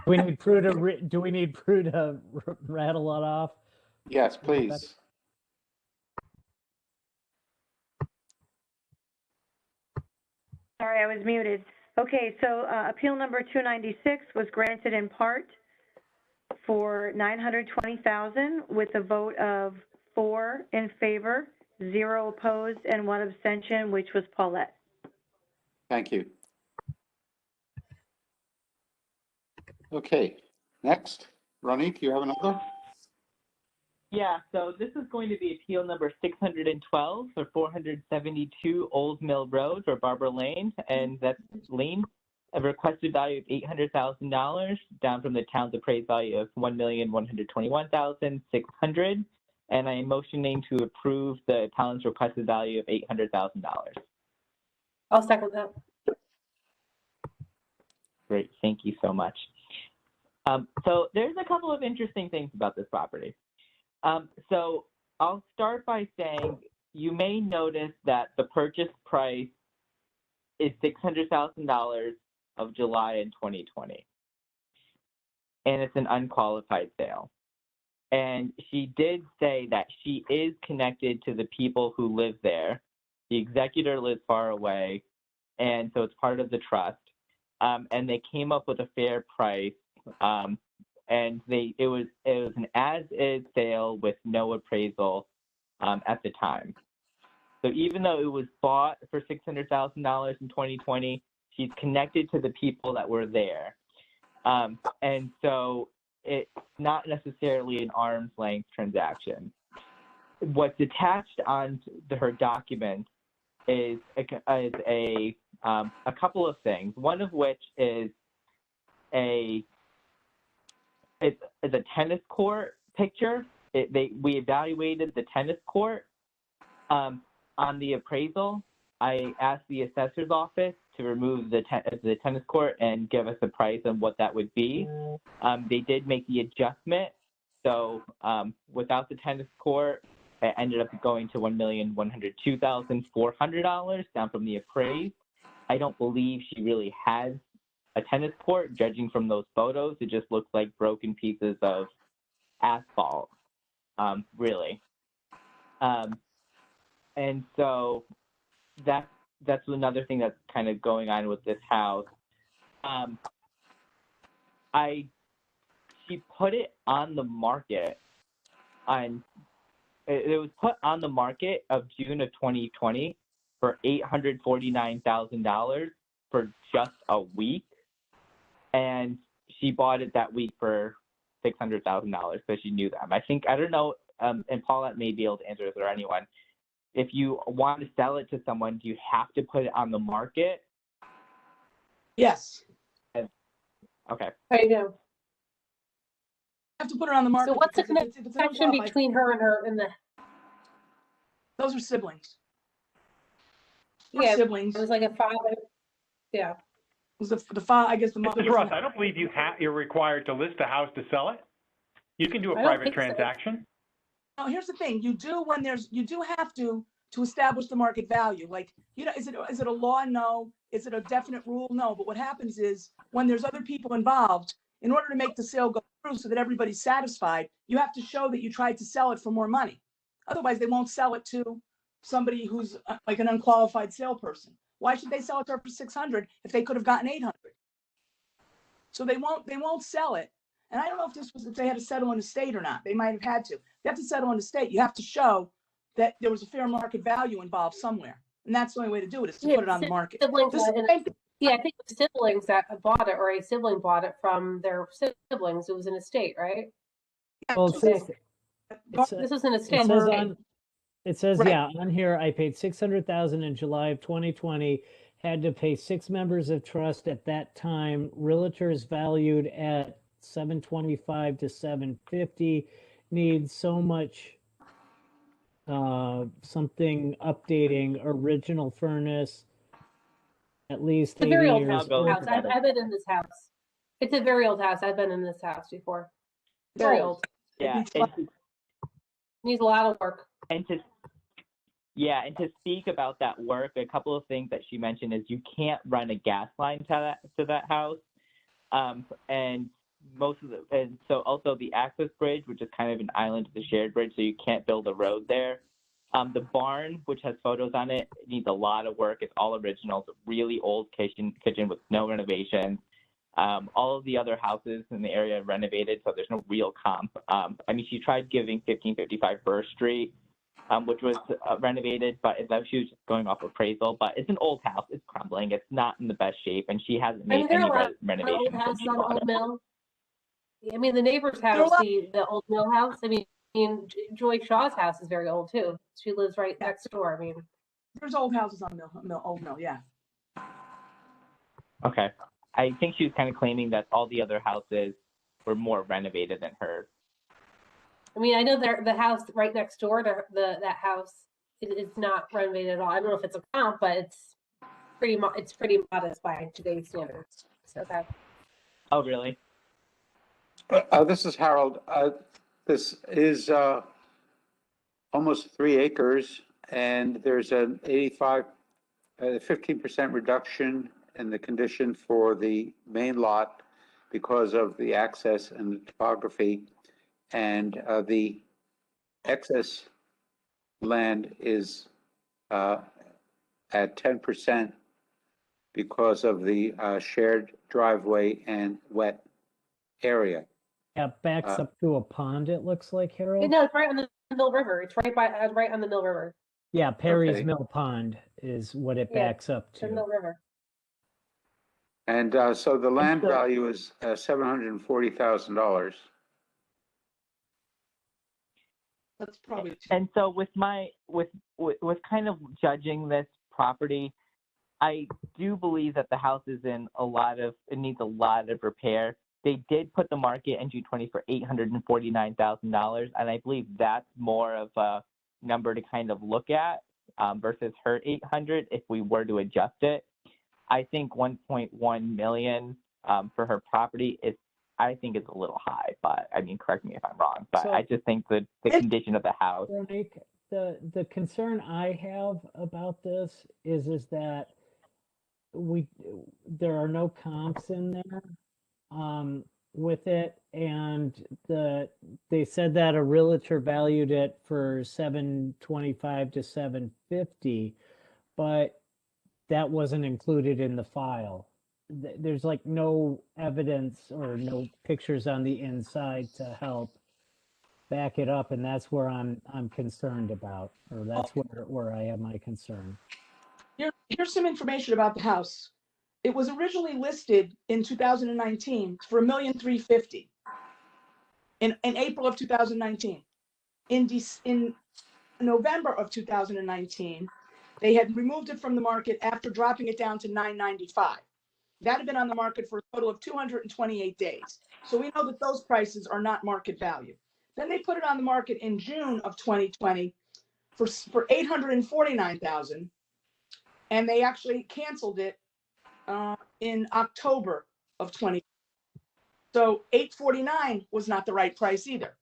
Do we need Prue to rattle it off? Yes, please. Sorry, I was muted. Okay, so appeal number 296 was granted in part for $920,000 with a vote of 4 in favor, 0 opposed, and 1 abstention, which was Paulette. Thank you. Okay, next. Ronique, you have another? Yeah, so this is going to be appeal number 612 for 472 Old Mill Road for Barbara Lane, and that's Lane. a requested value of $800,000, down from the town's appraised value of $1,121,600. And I am motioning to approve the appellant's requested value of $800,000. I'll second that. Great, thank you so much. So there's a couple of interesting things about this property. So I'll start by saying you may notice that the purchase price is $600,000 of July in 2020. And it's an unqualified sale. And she did say that she is connected to the people who live there. The executor lives far away, and so it's part of the trust. And they came up with a fair price. And it was an as-is sale with no appraisal at the time. So even though it was bought for $600,000 in 2020, she's connected to the people that were there. And so it's not necessarily an arm's length transaction. What's attached on her document is a couple of things. One of which is a tennis court picture. We evaluated the tennis court. On the appraisal, I asked the assessor's office to remove the tennis court and give us a price on what that would be. They did make the adjustment. So without the tennis court, it ended up going to $1,102,400, down from the appraised. I don't believe she really has a tennis court. Judging from those photos, it just looks like broken pieces of asphalt, really. And so that's another thing that's kind of going on with this house. She put it on the market it was put on the market of June of 2020 for $849,000 for just a week. And she bought it that week for $600,000 because she knew them. I don't know, and Paulette may be able to answer this, or anyone. If you want to sell it to someone, do you have to put it on the market? Yes. Okay. There you go. Have to put it on the market. So what's the because if it's connection unqualified, between her and the? those are siblings. Yeah, Siblings. it was like a father. Yeah. It was the father, I guess the mother. Mrs. Ross, I don't believe you're required to list a house to sell it. You can do a I don't private think so. transaction. No, here's the thing. You do have to establish the market value. Like, is it a law? No. Is it a definite rule? No. But what happens is when there's other people involved, in order to make the sale go through so that everybody's satisfied, you have to show that you tried to sell it for more money. Otherwise, they won't sell it to somebody who's like an unqualified salesperson. Why should they sell it to her for $600 if they could have gotten $800? So they won't sell it. And I don't know if they had to settle an estate or not. They might have had to. They have to settle an estate. You have to show that there was a fair market value involved somewhere. And that's the only way to do it, is to put it on the market. Yeah, I think the siblings that bought it, or a sibling bought it from their siblings. It was an estate, right? Well, This was an estate. It says, Right. yeah, on here, I paid $600,000 in July of 2020, had to pay 6 members of trust at that time. Realtors valued at $725 to $750, needs so much, something updating, original furnace, at least It's a 80 very old years house. old. I've been in this house. It's a very old house. I've been in this house before. Very old. Yeah. Needs a lot of work. And to speak about that work, a couple of things that she mentioned is you can't run a gas line to that house, and so also the access bridge, which is kind of an island to the shared bridge, so you can't build a road there. The barn, which has photos on it, needs a lot of work. It's all original. It's a really old kitchen with no renovations. All of the other houses in the area are renovated, so there's no real comp. She tried giving 1555 First Street, which was renovated, but she was just going off appraisal. But it's an old house. It's crumbling. It's not in the best shape, and she hasn't made any renovations. Old houses on Old Mill. The neighbor's house, the Old Mill house. Joy Shaw's house is very old too. She lives right next door. There's old houses on Old Mill, yeah. Okay. I think she was kind of claiming that all the other houses were more renovated than hers. I mean, I know the house right next door to that house is not renovated at all. I don't know if it's a comp, but it's pretty modest by today's standards. So that. Oh, really? This is Harold. This is almost 3 acres, and there's an 15% reduction in the condition for the main lot because of the access and the topography, and the excess land is at 10% because of the shared driveway and wet area. Yeah, backs up to a pond, it looks like, Harold. No, it's right on the Mill River. It's right on the Mill River. Yeah, Perry's Okay. Mill Pond is what it Yeah, backs up The Mill to. River. And so the land so- value is $740,000. That's probably too. And so with kind of judging this property, I do believe that the house is in it needs a lot of repair. They did put the market in June 20 for $849,000, and I believe that's more of a number to kind of look at versus her 800 if we were to adjust it. I think 1.1 million for her property is a little high, but I mean, correct me if I'm wrong, but So- I just think the condition of the house. Veronique, the concern I have about this is that there are no comps in there with it, and they said that a realtor valued it for 725 to 750, but that wasn't included in the file. There's like no evidence or no pictures on the inside to help back it up, and that's where I'm concerned about, or that's where I have my concern. Here's some information about the house. It was originally listed in 2019 for $1,350,000 in April of 2019. In November of 2019, they had removed it from the market after dropping it down to $995. That had been on the market for a total of 228 days. So we know that those prices are not market value. Then they put it on the market in June of 2020 for $849,000, and they actually canceled it in October of 2020. So $849 was not the right price either.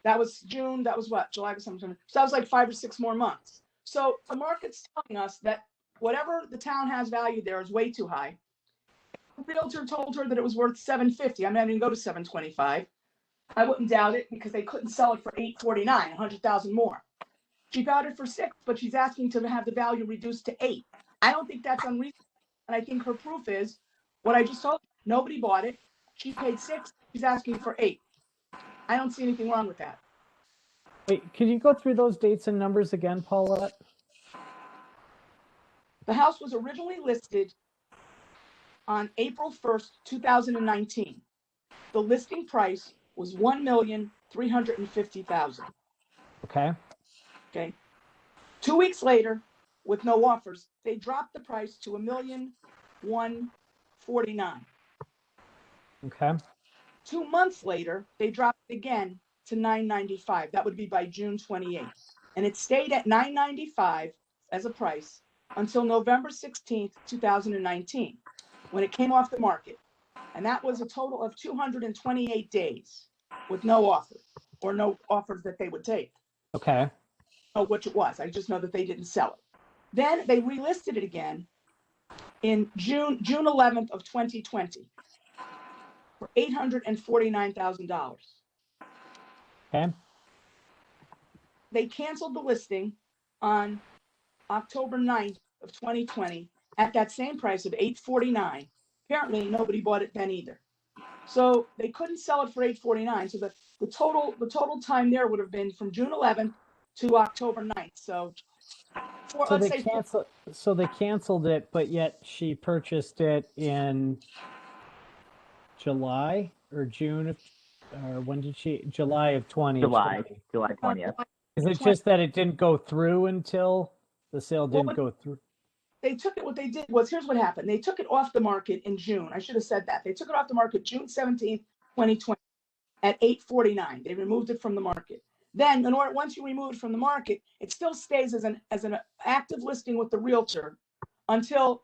That was June, that was what, July, sometime. So that was like 5 or 6 more months. So the market's telling us that whatever the town has valued there is way too high. The realtor told her that it was worth $750. I'm not even going to go to $725. I wouldn't doubt it because they couldn't sell it for $849, $100,000 more. She got it for $6, but she's asking to have the value reduced to $8. I don't think that's unreasonable. And I think her proof is what I just told you. Nobody bought it. She paid $6. She's asking for $8. I don't see anything wrong with that. Wait, could you go through those dates and numbers again, Paulette? The house was originally listed on April 1st, 2019. The listing price was $1,350,000. Okay. Okay. 2 weeks later, with no offers, they dropped the price to $1,149,000. Okay. 2 months later, they dropped it again to $995,000. That would be by June 28th. And it stayed at $995,000 as a price until November 16th, 2019, when it came off the market. And that was a total of 228 days with no offer or no offers that they would take. Okay. Know which it was. I just know that they didn't sell it. Then they relisted it again in June 11th of 2020 for $849,000. Okay. They canceled the listing on October 9th of 2020 at that same price of $849,000. Apparently nobody bought it then either. So they couldn't sell it for $849,000. So the total time there would have been from June 11th to October 9th. So they canceled it, but yet she purchased it in July or June of, or when did she? July of 2020. July 20th. Is it just that it didn't go through until the sale didn't go through? they took it, what they did was, here's what happened. They took it off the market in June. I should have said that. They took it off the market June 17th, 2020 at $849. They removed it from the market. Then once you remove it from the market, it still stays as an active listing with the realtor until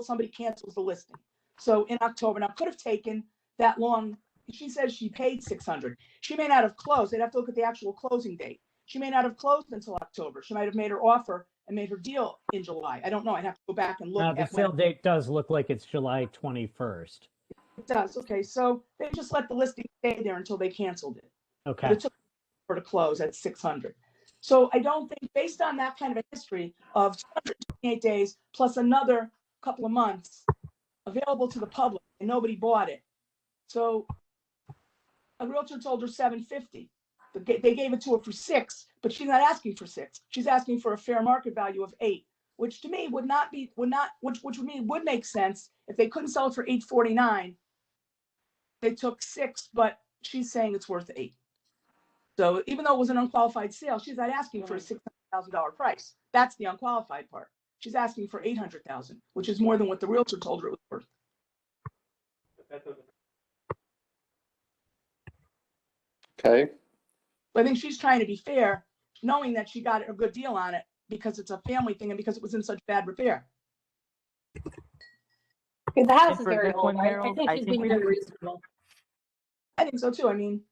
somebody cancels the listing. So in October, now it could have taken that long. She says she paid $600. She may not have closed. They'd have to look at the actual closing date. She may not have closed until October. She might have made her offer and made her deal in July. I don't know. I'd have to go back and look The at sale when date does look like it's July 21st. it does. Okay, so they just let the listing stay there until they canceled it. But Okay. it took her to close at $600. So I don't think, based on that kind of a history of 228 days plus another couple of months available to the public and nobody bought it. So a realtor told her $750. They gave it to her for $6, but she's not asking for $6. She's asking for a fair market value of $8, which to me would make sense if they couldn't sell it for $849. They took $6, but she's saying it's worth $8. So even though it was an unqualified sale, she's not asking for a $600,000 price. That's the unqualified part. She's asking for $800,000, which is more than what the realtor told her it was worth. Okay, But I think she's trying to be fair, knowing that she got a good deal on it because it's a family thing and because it was in such bad repair. The house And is for very this old. one, I Harold, think I she's think being we very should- reasonable. I think so too. I mean,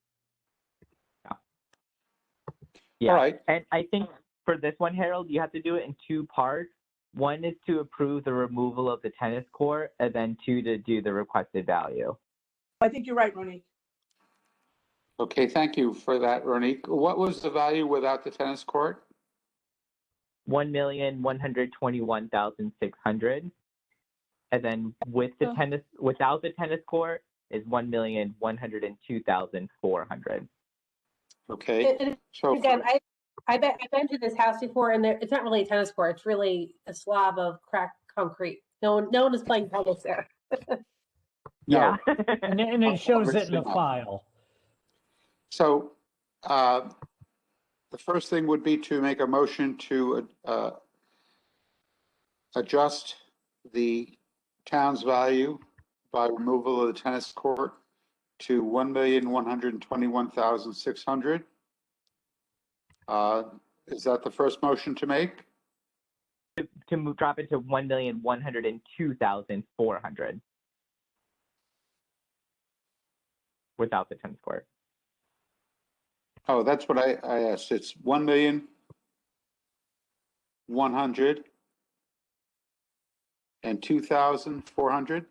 Yeah. all right. And I think for this one, Harold, you have to do it in two parts. One is to approve the removal of the tennis court, and then two, to do the requested value. I think you're right, Ronnie. Okay, thank you for that, Ronique. What was the value without the tennis court? $1,121,600, and then without the tennis court is $1,102,400. Okay, And so again, I've been to this house before, and it's not really a tennis court. It's really a slab of cracked concrete. No one is playing tennis there. Yeah. And it shows it in the file. So the first thing would be to make a motion to adjust the town's value by removal of the tennis court to $1,121,600. Is that the first motion to make? Drop it to $1,102,400 without the tennis court. Oh, that's what I asked. It's 1,102,400?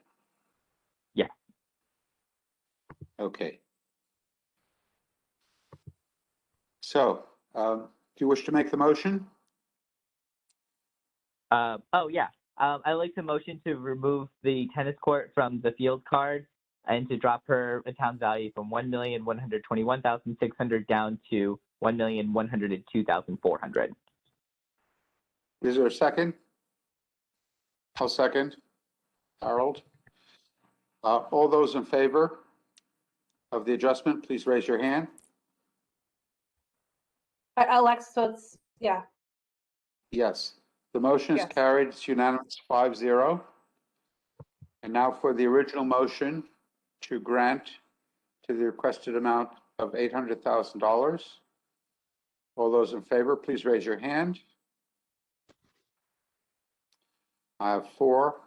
Yeah. Okay. So, do you wish to make the motion? I'd like to motion to remove the tennis court from the field card and to drop her town value from $1,121,600 down to $1,102,400. Is there a second? I'll second. Harold? All those in favor of the adjustment, please raise your hand. Alexa, so it's, yeah. Yes. The motion is Yes. carried. It's unanimous 5-0. And now for the original motion to grant to the requested amount of $800,000. All those in favor, please raise your hand. I have 4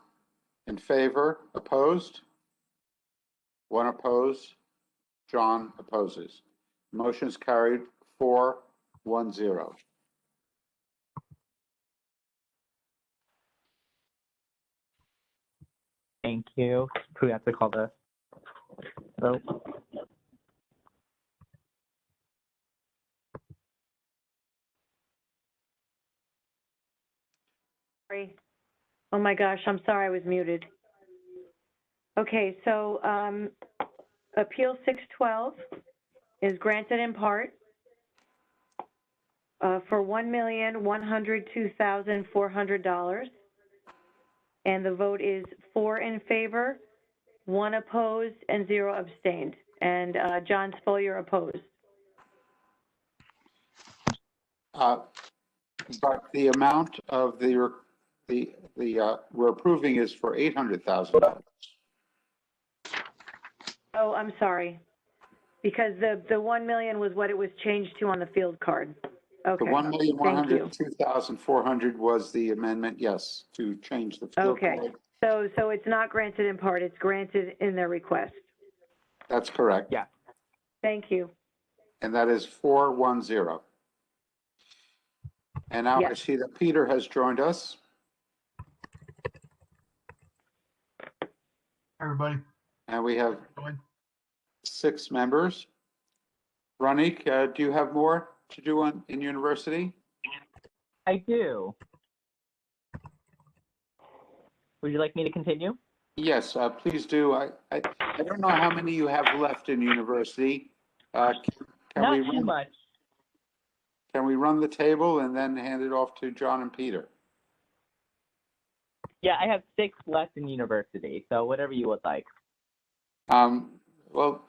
in favor. Opposed? 1 opposed. John opposes. Motion is carried 4-1-0. Thank you. We have to call the vote. Sorry. Oh my gosh, I'm sorry I was muted. Okay, so Appeal 612 is granted in part for $1,102,400. And the vote is 4 in favor, 1 opposed, and 0 abstained. And John Spolier opposed. But the amount of the we're approving is for $800,000. Oh, I'm sorry. Because the 1 million was what it was changed to on the field card. The Okay. 1,102,400 was the amendment, yes, to change the field Okay. card. So it's not granted in part, it's granted in their request. That's correct. Yeah. Thank you. And that is 410. And now I Yes. see that Peter has joined us. Everybody. And we have 6 members. Ronik, do you have more to do in university? I do. Would you like me to continue? Yes, please do. I don't know how many you have left in university. Can Not we too much. Can we run the table and then hand it off to John and Peter? Yeah, I have 6 left in university, so whatever you would like. Well,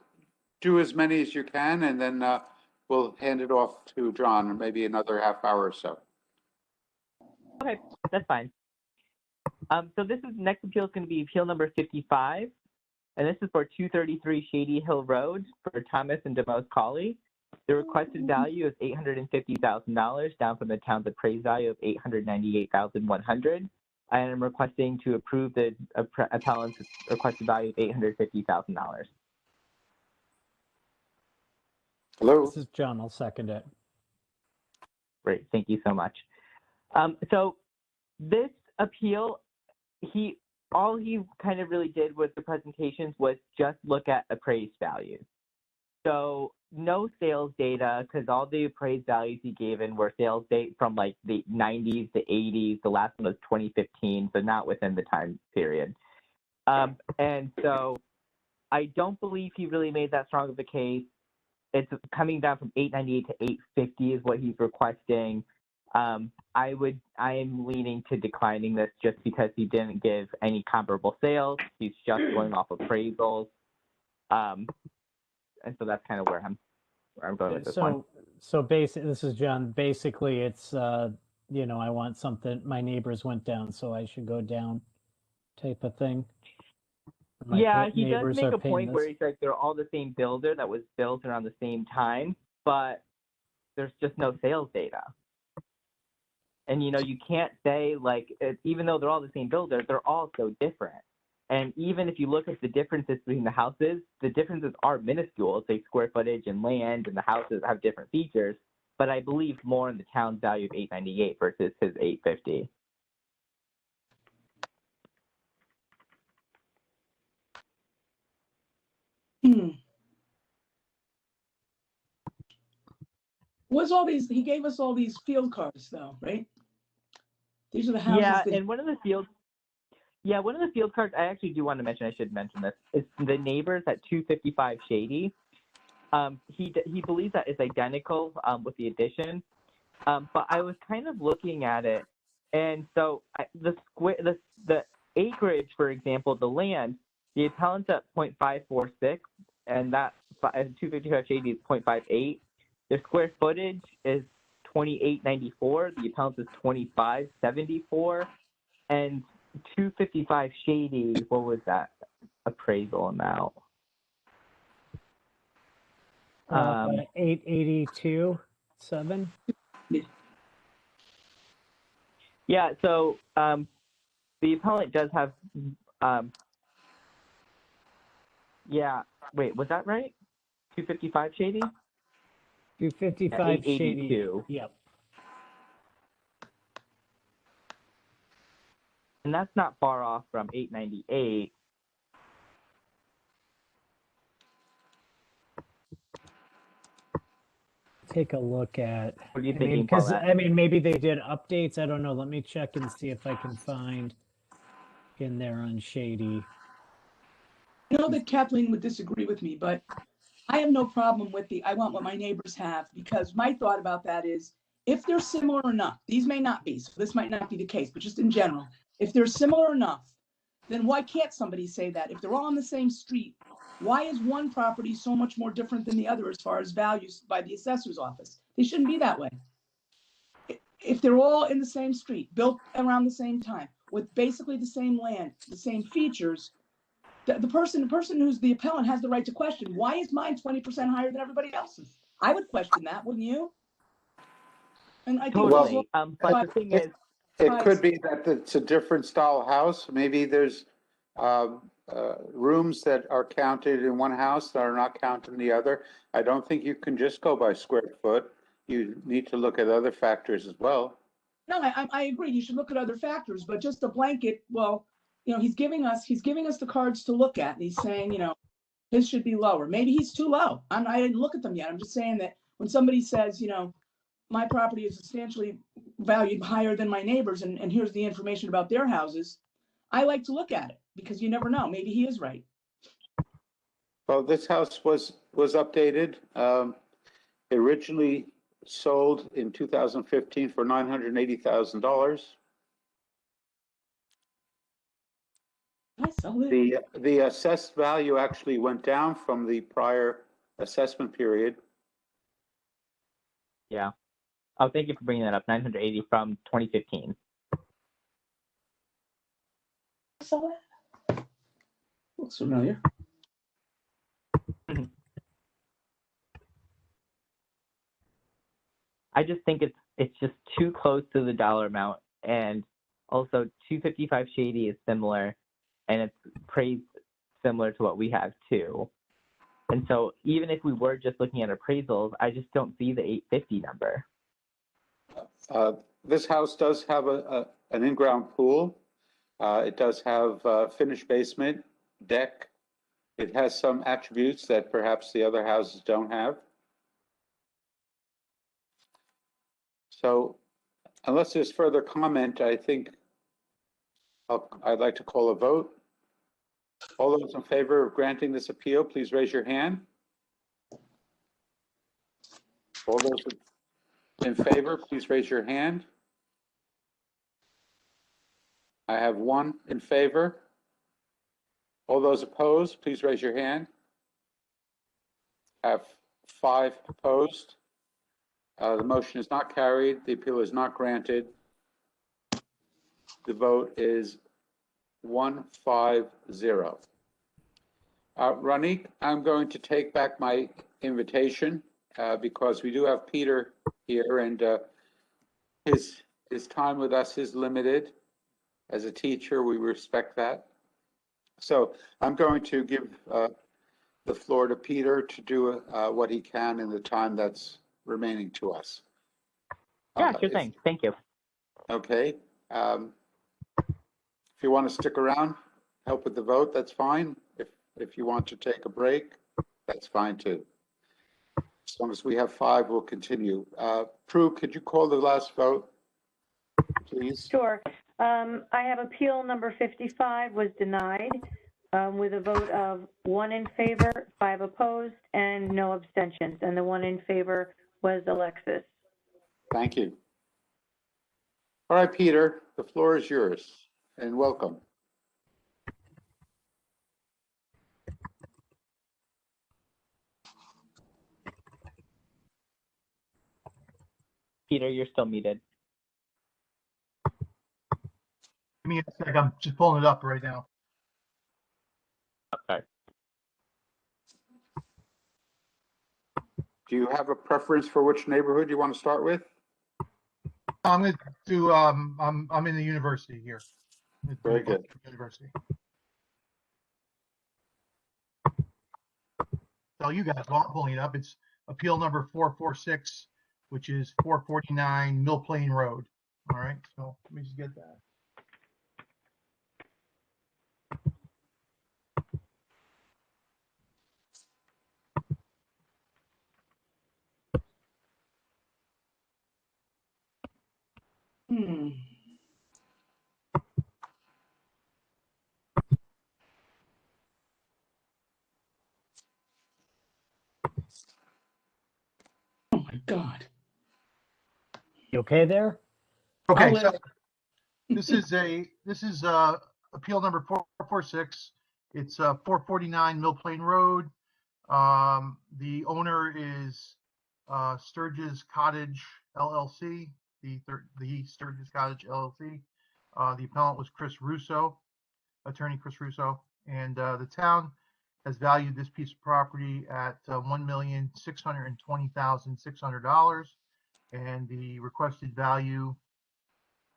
do as many as you can, and then we'll hand it off to John in maybe another half hour or so. Okay, that's fine. So this next appeal is going to be appeal number 55, and this is for 233 Shady Hill Road for Thomas and DeMose Colley. The requested value is $850,000, down from the town's appraised value of $898,100. I am requesting to approve the appellant's requested value of $850,000. Hello. This is John. I'll second it. Great, thank you so much. So this appeal, all he kind of really did with the presentations was just look at appraised values. So no sales data, because all the appraised values he gave in were sales date from like the 90s, the 80s. The last one was 2015, so not within the time period. And so I don't believe he really made that strong of a case. It's coming down from 898 to 850 is what he's requesting. I am leaning to declining this just because he didn't give any comparable sales. He's just going off appraisals. And so that's kind of where I'm going with this one. So basically, this is John. Basically, it's, I want something, my neighbors went down, so I should go down type of thing. Yeah, he does neighbors make are a paying point where this. he's like, they're all the same builder that was built around the same time, but there's just no sales data. And, you can't say, like, even though they're all the same builder, they're all so different. And even if you look at the differences between the houses, the differences are minuscule. It's like square footage and land, and the houses have different features. But I believe more in the town's value of $898 versus his $850. He gave us all these field cards though, right? These are the houses. Yeah, that and one of the field cards I actually do want to mention, I should mention this, is the neighbors at 255 Shady. He believes that is identical with the addition. But I was kind of looking at it, and so the acreage, for example, the land, the appellant's at 0.546, and that 255 Shady is 0.58. The square footage is 2894. The appellant's is 2574, and 255 Shady, what was that appraisal amount? 882.7. Yeah, so the appellant does have, yeah, wait, was that right? 255 Shady? 255 Shady. 882. Yep. And that's not far off from 898. Take a look at. What are you thinking, Because Paulette? maybe they did updates. I don't know. Let me check and see if I can find in there on Shady. I know that Kathleen would disagree with me, but I have no problem with I want what my neighbors have, because my thought about that is, if they're similar enough, these may not be, so this might not be the case, but just in general, if they're similar enough, then why can't somebody say that? If they're all on the same street, why is one property so much more different than the other as far as values by the assessor's office? They shouldn't be that way. if they're all in the same street, built around the same time, with basically the same land, the same features, the person who's the appellant has the right to question, why is mine 20% higher than everybody else's? I would question that, wouldn't you? And I think those Totally. laws But the thing is, It could be that it's a different style house. Maybe there's rooms that are counted in one house that are not counted in the other. I don't think you can just go by square foot. You need to look at other factors as well. No, I agree. You should look at other factors, but just a blanket, well, you know, he's giving us the cards to look at, and he's saying, you know, his should be lower. Maybe he's too low. I didn't look at them yet. I'm just saying that when somebody says, you know, my property is substantially valued higher than my neighbors, and here's the information about their houses, I like to look at it because you never know. Maybe he is right. Well, this house was updated. Originally sold in 2015 for $980,000. I sell it. The assessed value actually went down from the prior assessment period. yeah. Oh, thank you for bringing that up. 980 from 2015. I sell it. Looks familiar. I just think it's just too close to the dollar amount, and also 255 Shady is similar, and it's appraised similar to what we have too. And so even if we were just looking at appraisals, I just don't see the 850 number. This house does have an in-ground pool. It does have a finished basement, deck. It has some attributes that perhaps the other houses don't have. So unless there's further comment, I think I'd like to call a vote. All those in favor of granting this appeal, please raise your hand. All those in favor, please raise your hand. I have one in favor. All those opposed, please raise your hand. I have 5 opposed. The motion is not carried. The appeal is not granted. The vote is 150. Ronique, I'm going to take back my invitation because we do have Peter here, and his time with us is limited. As a teacher, we respect that. So I'm going to give the floor to Peter to do what he can in the time that's remaining to us. Yeah, sure thing. Thank you. Okay. If you want to stick around, help with the vote, that's fine. If you want to take a break, that's fine too. As long as we have 5, we'll continue. Prue, could you call the last vote, please? Sure. I have appeal number 55 was denied with a vote of 1 in favor, 5 opposed, and no abstentions. And the 1 in favor was Alexis. Thank you. All right, Peter, the floor is yours, and welcome. Peter, you're still muted. Give me a sec. I'm just pulling it up right now. Okay. Do you have a preference for which neighborhood you want to start with? I'm going to do. I'm in the university here. Very good. University. Tell you guys while I'm pulling it up. It's appeal number 446, which is 449 Mill Plain Road. All right. So let me just get that. Oh my God. You okay there? Okay. I'll So let- this is appeal number 446. It's 449 Mill Plain Road. The owner is Sturgis Cottage LLC. the Sturgis Cottage LLC. The appellant was attorney Chris Russo, and the town has valued this piece of property at $1,620,600, and the requested value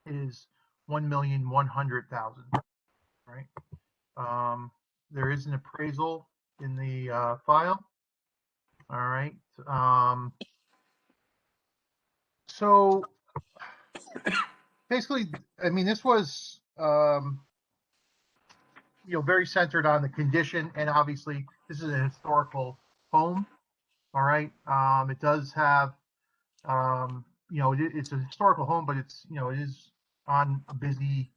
is $1,100,000. Right. There is an appraisal in the file. All right. So basically, I mean, this was very centered on the condition, and obviously this is a historical home. All right. It does have it's a historical home, but it's it is on a busy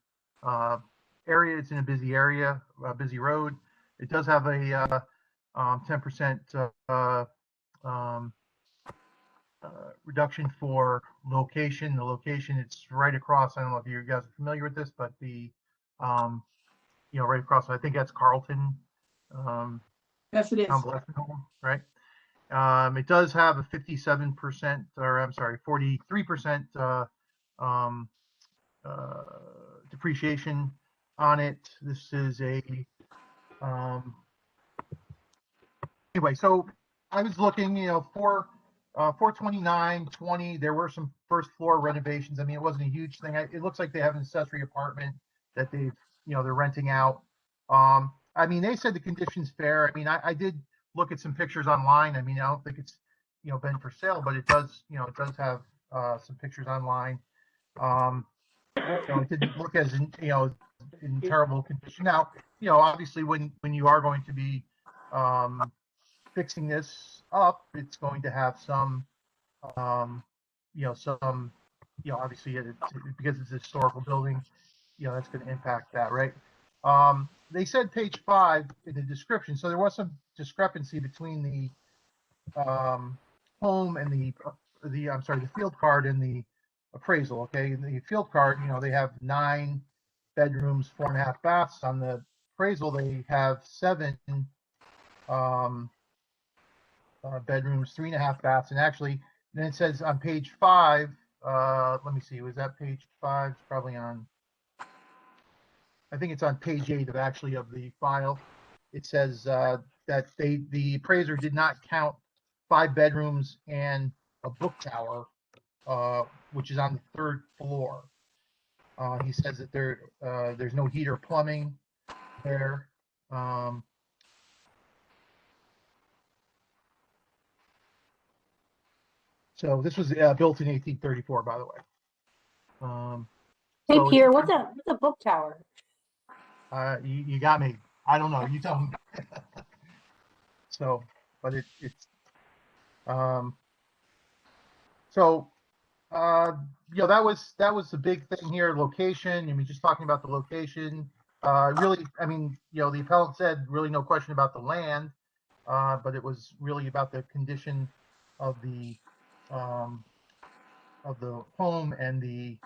area. It's in a busy area, a busy road. It does have a 10% reduction for location. The location, it's right across. I don't know if you guys are familiar with this, but the right across. I think that's Carlton. Yes, it is. Convalescent home, right? It does have a 57%, or I'm sorry, 43% depreciation on it. This is a anyway. So I was looking, for 429.20. There were some first floor renovations. I mean, it wasn't a huge thing. It looks like they have an accessory apartment that they're renting out. I mean, they said the condition's fair. I mean, I did look at some pictures online. I mean, I don't think it's been for sale, but it does have some pictures online. It didn't look as in terrible condition. Now, obviously when you are going to be fixing this up, it's going to have some obviously because it's a historical building, that's going to impact that, right? They said page 5 in the description, so there was some discrepancy between the home and the field card and the appraisal. Okay, in the field card, they have 9 bedrooms, 4.5 baths. On the appraisal, they have 7 bedrooms, 3.5 baths, and actually, then it says on page 5. Let me see, was that page 5? It's probably on. I think it's on page 8 of the file. It says that the appraiser did not count 5 bedrooms and a book tower, which is on the 3rd floor. He says that there's no heater plumbing there. So this was built in 1834, by the way. Hey, so Pierre, what's a book tower? you got me. I don't know. You tell me. So, but it's so that was the big thing here. Location. I mean, just talking about the location. Really, I mean, the appellant said really no question about the land, but it was really about the condition of the home and the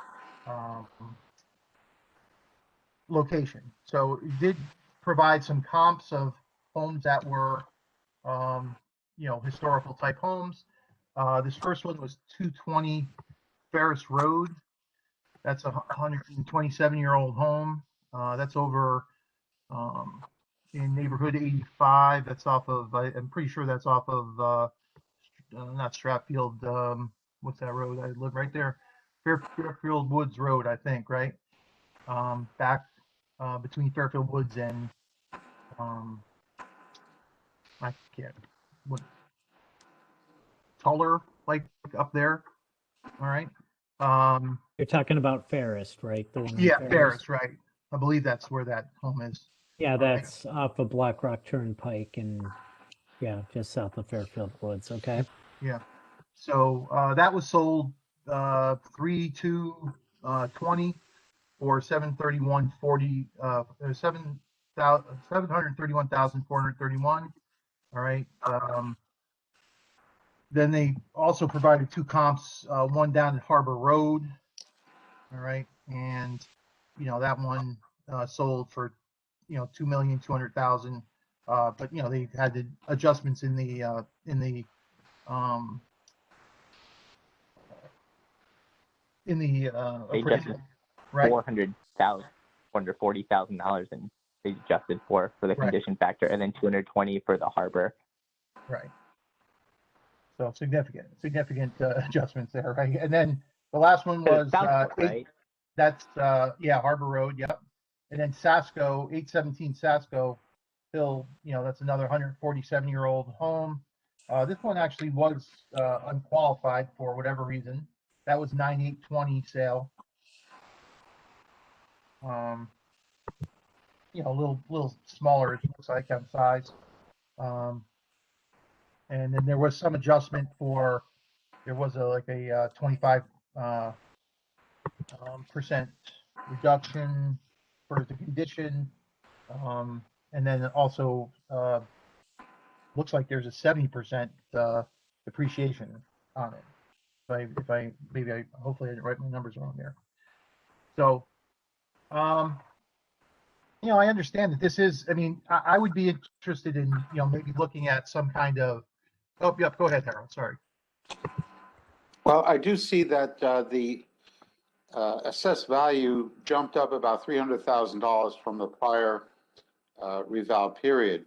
location. So it did provide some comps of homes that were historical type homes. This first one was 220 Ferris Road. That's a 127-year-old home. That's over in neighborhood 85. That's off of, I'm pretty sure that's off of, not Stratfield. What's that road? I live right there. Fairfield Woods Road, I think, right? Back between Fairfield Woods and, I can't, Tuller, like up there. All right. You're talking about Ferris, right? The one on Yeah, Ferris, right. I believe that's where that home is. Yeah, All right. that's off of Black Rock Turnpike and just south of Fairfield Woods. Okay. Yeah. So that was sold 3/2/20 or $731,431. All right. Then they also provided 2 comps, one down at Harbor Road. All right. And, that one sold for, $2,200,000. But, they had the adjustments in the in the They appraisal, adjusted right? $440,000 and they adjusted for the Right. condition factor, and then 220 for the harbor. Right. So significant adjustments there, right? And then the last one was Southport, right? that's Harbor Road, yep. And then Sasco, 817 Sasco Hill, that's another 147-year-old home. This one actually was unqualified for whatever reason. That was 9820 sale. A little smaller, it looks like, on size. And then there was some adjustment for, there was a 25 percent reduction for the condition. And then also looks like there's a 70% depreciation on it. Hopefully I didn't write my numbers wrong there. So, I understand that this is, I would be interested in, maybe looking at some kind of, oh, yep, go ahead, Harold, sorry. Well, I do see that the assessed value jumped up about $300,000 from the prior reval period.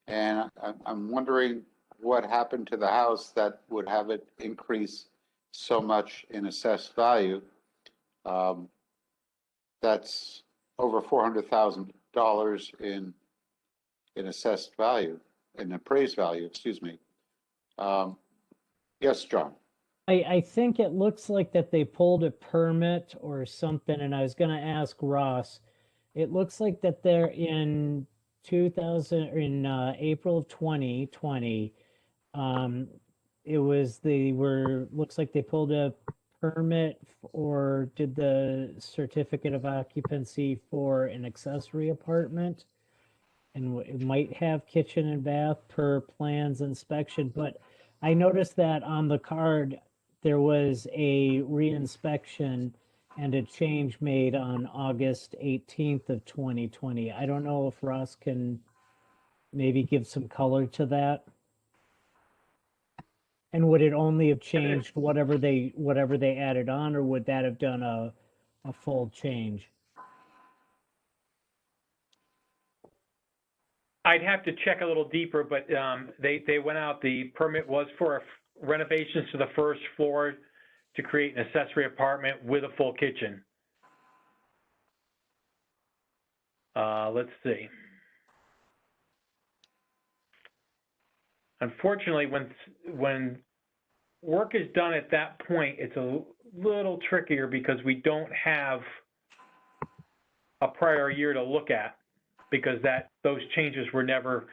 And I'm wondering what happened to the house that would have it increase so much in assessed value. That's over $400,000 in assessed value, in appraised value, excuse me. Yes, John. I think it looks like that they pulled a permit or something, and I was going to ask Ross. It looks like that they're in April of 2020. Looks like they pulled a permit or did the certificate of occupancy for an accessory apartment, and it might have kitchen and bath per plans inspection, but I noticed that on the card there was a reinspection and a change made on August 18th of 2020. I don't know if Ross can maybe give some color to that. And would it only have changed whatever they added on, or would that have done a full change? I'd have to check a little deeper, but they went out, the permit was for renovations to the first floor to create an accessory apartment with a full kitchen. Let's see. Unfortunately, when work is done at that point, it's a little trickier because we don't have a prior year to look at, because those changes were never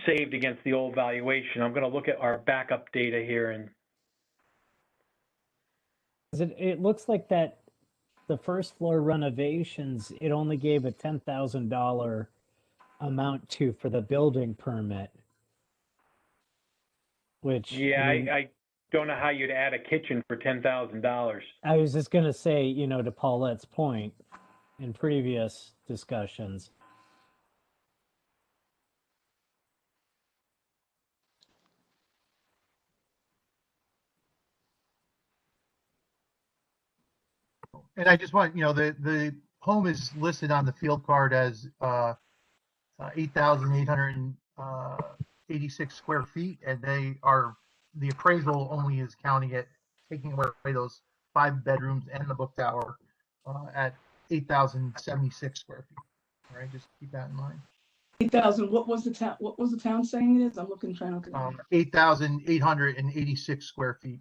saved against the old valuation. I'm going to look at our backup data here, and it looks like that the first floor renovations, it only gave a $10,000 amount for the building permit. Which, yeah, I don't know how you'd add a kitchen for $10,000. I was just going to say, to Paulette's point in previous discussions. And I just want, the home is listed on the field card as 8,886 square feet, and the appraisal only is counting it, taking away those 5 bedrooms and the book tower at 8,076 square feet. All right, just keep that in mind. 8,000. What was the town saying it is? I'm trying to. 8,886 square feet.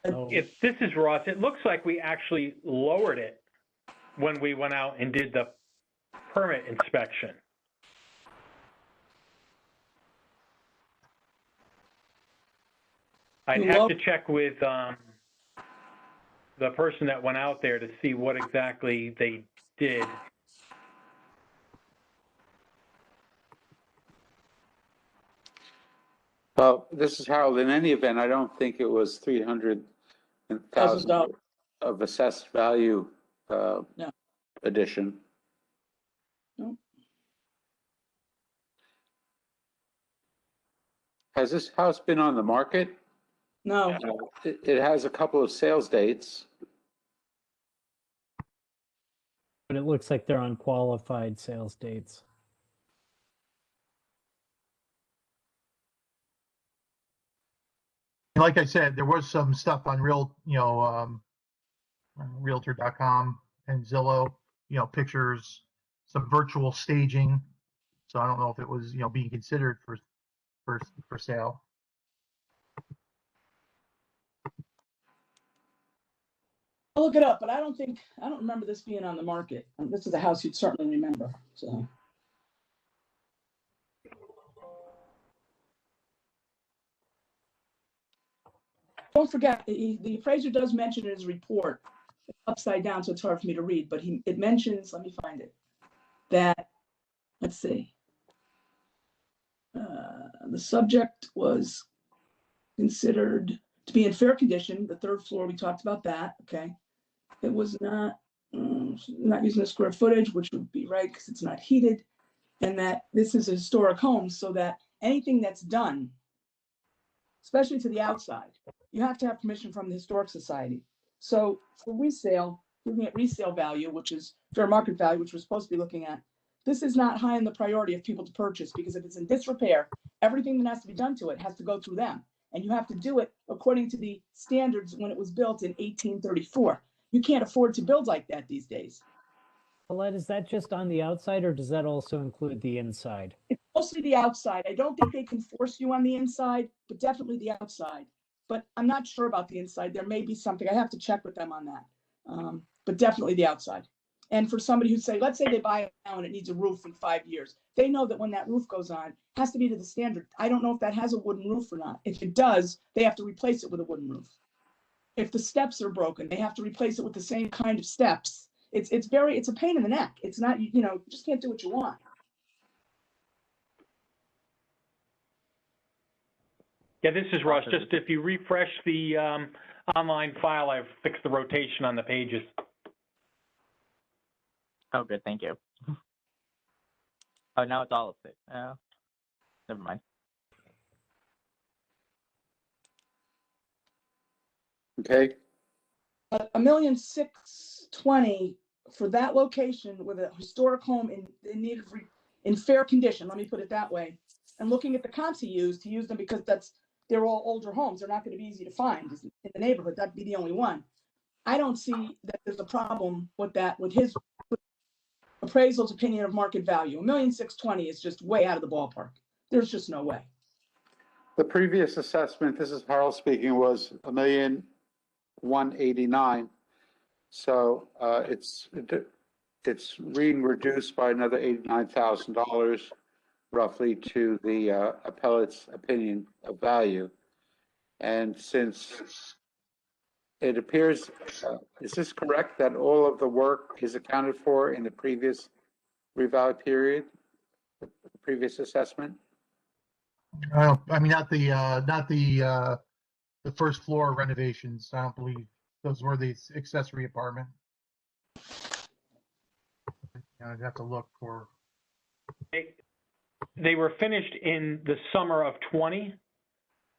If this is Ross, it looks like we actually lowered it when we went out and did the permit inspection. I'd have to check with the person that went out there to see what exactly they did. Well, this is Harold. In any event, I don't think it was $300,000 of assessed value No. addition. No. Has this house been on the market? No, It has a couple of sales dates. But it looks like they're unqualified sales dates. Like I said, there was some stuff on Realtor.com and Zillow, pictures, some virtual staging. So I don't know if it was, being considered for sale. I'll look it up, but I don't remember this being on the market. This is a house you'd certainly remember, so. Don't forget, the appraiser does mention in his report, it's upside down, so it's hard for me to read, but it mentions, let me find it, that, let's see. The subject was considered to be in fair condition. The third floor, we talked about that, okay. It was not using the square footage, which would be right because it's not heated, and that this is a historic home, so that anything that's done, especially to the outside, you have to have permission from the Historic Society. So for resale, looking at resale value, which is fair market value, which we're supposed to be looking at, this is not high in the priority of people to purchase, because if it's in disrepair, everything that has to be done to it has to go through them. And you have to do it according to the standards when it was built in 1834. You can't afford to build like that these days. Paulette, is that just on the outside, or does that also include the inside? It's mostly the outside. I don't think they can force you on the inside, but definitely the outside. But I'm not sure about the inside. There may be something. I have to check with them on that. But definitely the outside. And for somebody who say, let's say they buy it now and it needs a roof in 5 years, they know that when that roof goes on, it has to be to the standard. I don't know if that has a wooden roof or not. If it does, they have to replace it with a wooden roof. If the steps are broken, they have to replace it with the same kind of steps. It's a pain in the neck. It's not, you just can't do what you want. Yeah, this is Russ. Just if you refresh the online file, I've fixed the rotation on the pages. Oh, good. Thank you. Oh, now it's all of it. Never mind. Okay, $1,620,000 for that location with a historic home in need of in fair condition. Let me put it that way. And looking at the comps he used them because they're all older homes. They're not going to be easy to find in the neighborhood. That'd be the only one. I don't see that there's a problem with that, with his appraisal's opinion of market value. $1,620,000 is just way out of the ballpark. There's just no way. the previous assessment, this is Harold speaking, was $1,189,000. So it's being reduced by another $89,000 roughly to the appellate's opinion of value. And since it appears, is this correct, that all of the work is accounted for in the previous reval period, the previous assessment? I mean, not the first floor renovations. I don't believe those were the accessory apartment. I'd have to look for. They were finished in the summer of 20,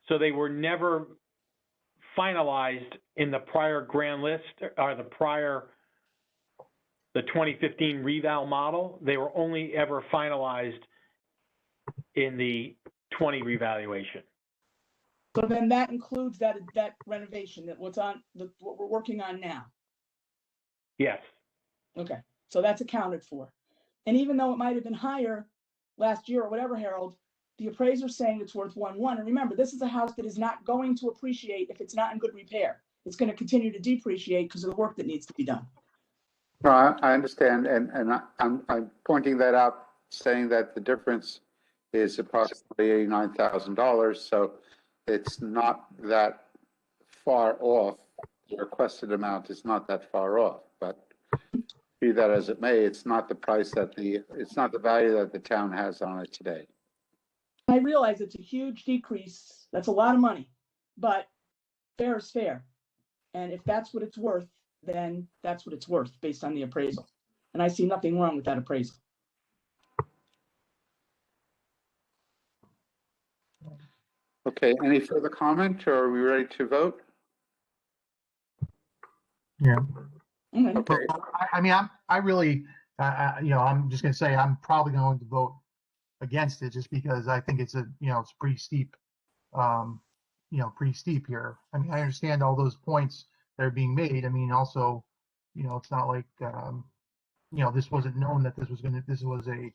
so they were never finalized in the prior grand list or the 2015 reval model. They were only ever finalized in the 20 revaluation. So then that includes that renovation, what we're working on now. Yes. Okay, so that's accounted for. And even though it might have been higher last year or whatever, Harold, the appraiser's saying it's worth 1.1. And remember, this is a house that is not going to appreciate if it's not in good repair. It's going to continue to depreciate because of the work that needs to be done. No, I understand, and I'm pointing that out, saying that the difference is approximately $89,000, so it's not that far off. The requested amount is not that far off, but be that as it may, it's not the price it's not the value that the town has on it today. I realize it's a huge decrease. That's a lot of money, but fair is fair. And if that's what it's worth, then that's what it's worth based on the appraisal. And I see nothing wrong with that appraisal. Okay, any further comment, or are we ready to vote? Yeah. Okay. Okay, I mean, I really, I'm just gonna say I'm probably going to vote against it just because I think it's it's pretty steep, pretty steep here. I mean, I understand all those points that are being made. I mean, also, it's not like, this wasn't known that this was a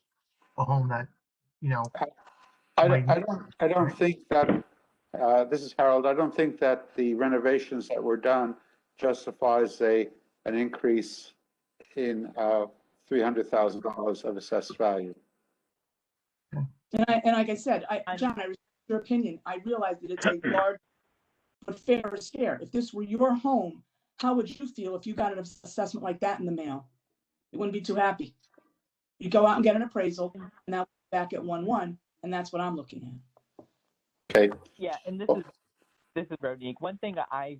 home that, might, I don't think that, this is Harold, I don't think that the renovations that were done justifies an increase in $300,000 of assessed value. And like I said, John, I respect your opinion. I realize that it's a large but fair scare. If this were your home, how would you feel if you got an assessment like that in the mail? You wouldn't be too happy. You go out and get an appraisal, and now back at 1-1, and that's what I'm looking at. Okay, Yeah, and this is Ronique. One thing I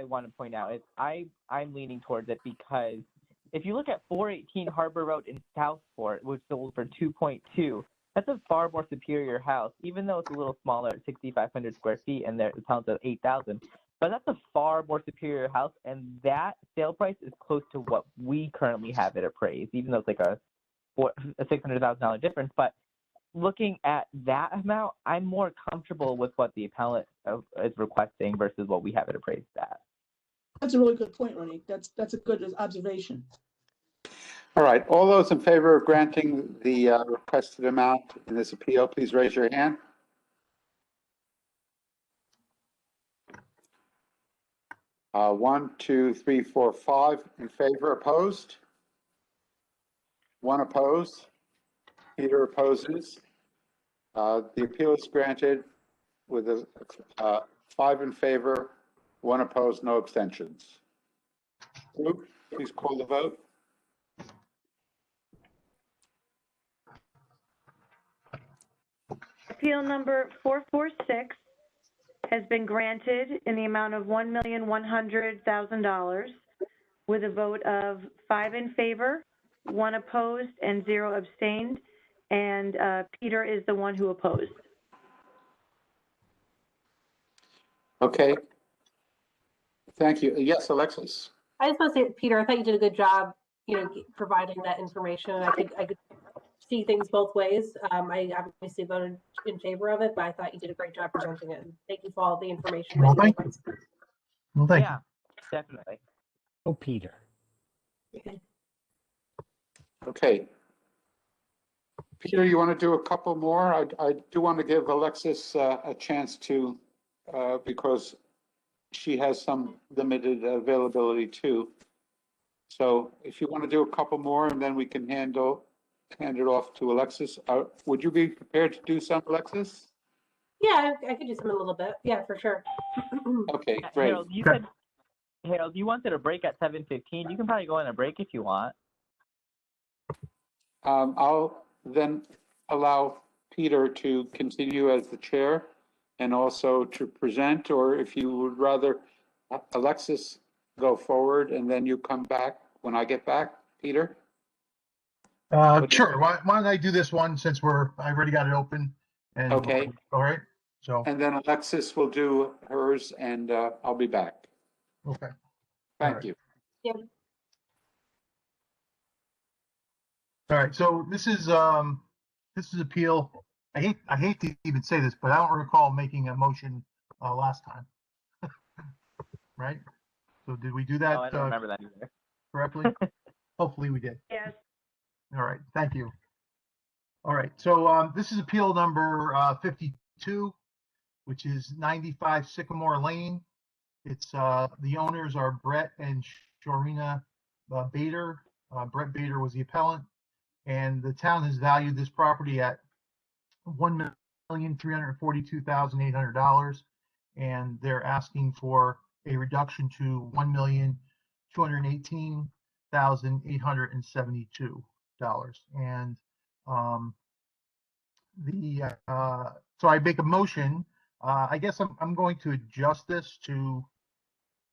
want to point out is I'm leaning towards it because if you look at 418 Harbor Road in Southport, which sold for 2.2, that's a far more superior house, even though it's a little smaller at 6,500 square feet and the town's at 8,000. But that's a far more superior house, and that sale price is close to what we currently have it appraised, even though it's like a $600,000 difference. But looking at that amount, I'm more comfortable with what the appellant is requesting versus what we have it appraised at. That's a really good point, Ronnie. That's a good observation. all right, all those in favor of granting the requested amount in this appeal, please raise your hand. One, two, three, four, five in favor, opposed? One opposed. Peter opposes. The appeal is granted with a 5 in favor, 1 opposed, no abstentions. Group, please call the vote. Appeal number 446 has been granted in the amount of $1,100,000 with a vote of 5 in favor, 1 opposed, and 0 abstained. And Peter is the one who opposed. Okay. Thank you. Yes, Alexis. I just want to say, Peter, I thought you did a good job, providing that information. I could see things both ways. I obviously voted in favor of it, but I thought you did a great job presenting it. And thank you for all the information. Well, thank you. Well, thank Yeah, definitely. Oh, Peter. Okay. Peter, you want to do a couple more? I do want to give Alexis a chance to, because she has some limited availability too. So if you want to do a couple more and then we can hand it off to Alexis. Would you be prepared to do some, Alexis? Yeah, I could do some a little bit. Yeah, for sure. Okay, great. Harold, you wanted a break at 7:15. You can probably go on a break if you want. I'll then allow Peter to continue as the chair and also to present, or if you would rather, Alexis, go forward and then you come back when I get back, Peter? Sure. Why don't I do this one since I already got it open? And Okay. All right. So. And then Alexis will do hers and I'll be back. Okay. Thank you. Yeah. All right. So this is appeal. I hate to even say this, but I don't recall making a motion last time. Right? So did we do that? No, I don't remember that either. Correctly? Hopefully we did. Yes. All right. Thank you. All right. So this is appeal number 52, which is 95 Sycamore Lane. It's the owners are Brett and Shorina Bader. Brett Bader was the appellant, and the town has valued this property at $1,342,800, and they're asking for a reduction to $1,218,872. And so I make a motion. I guess I'm going to adjust this to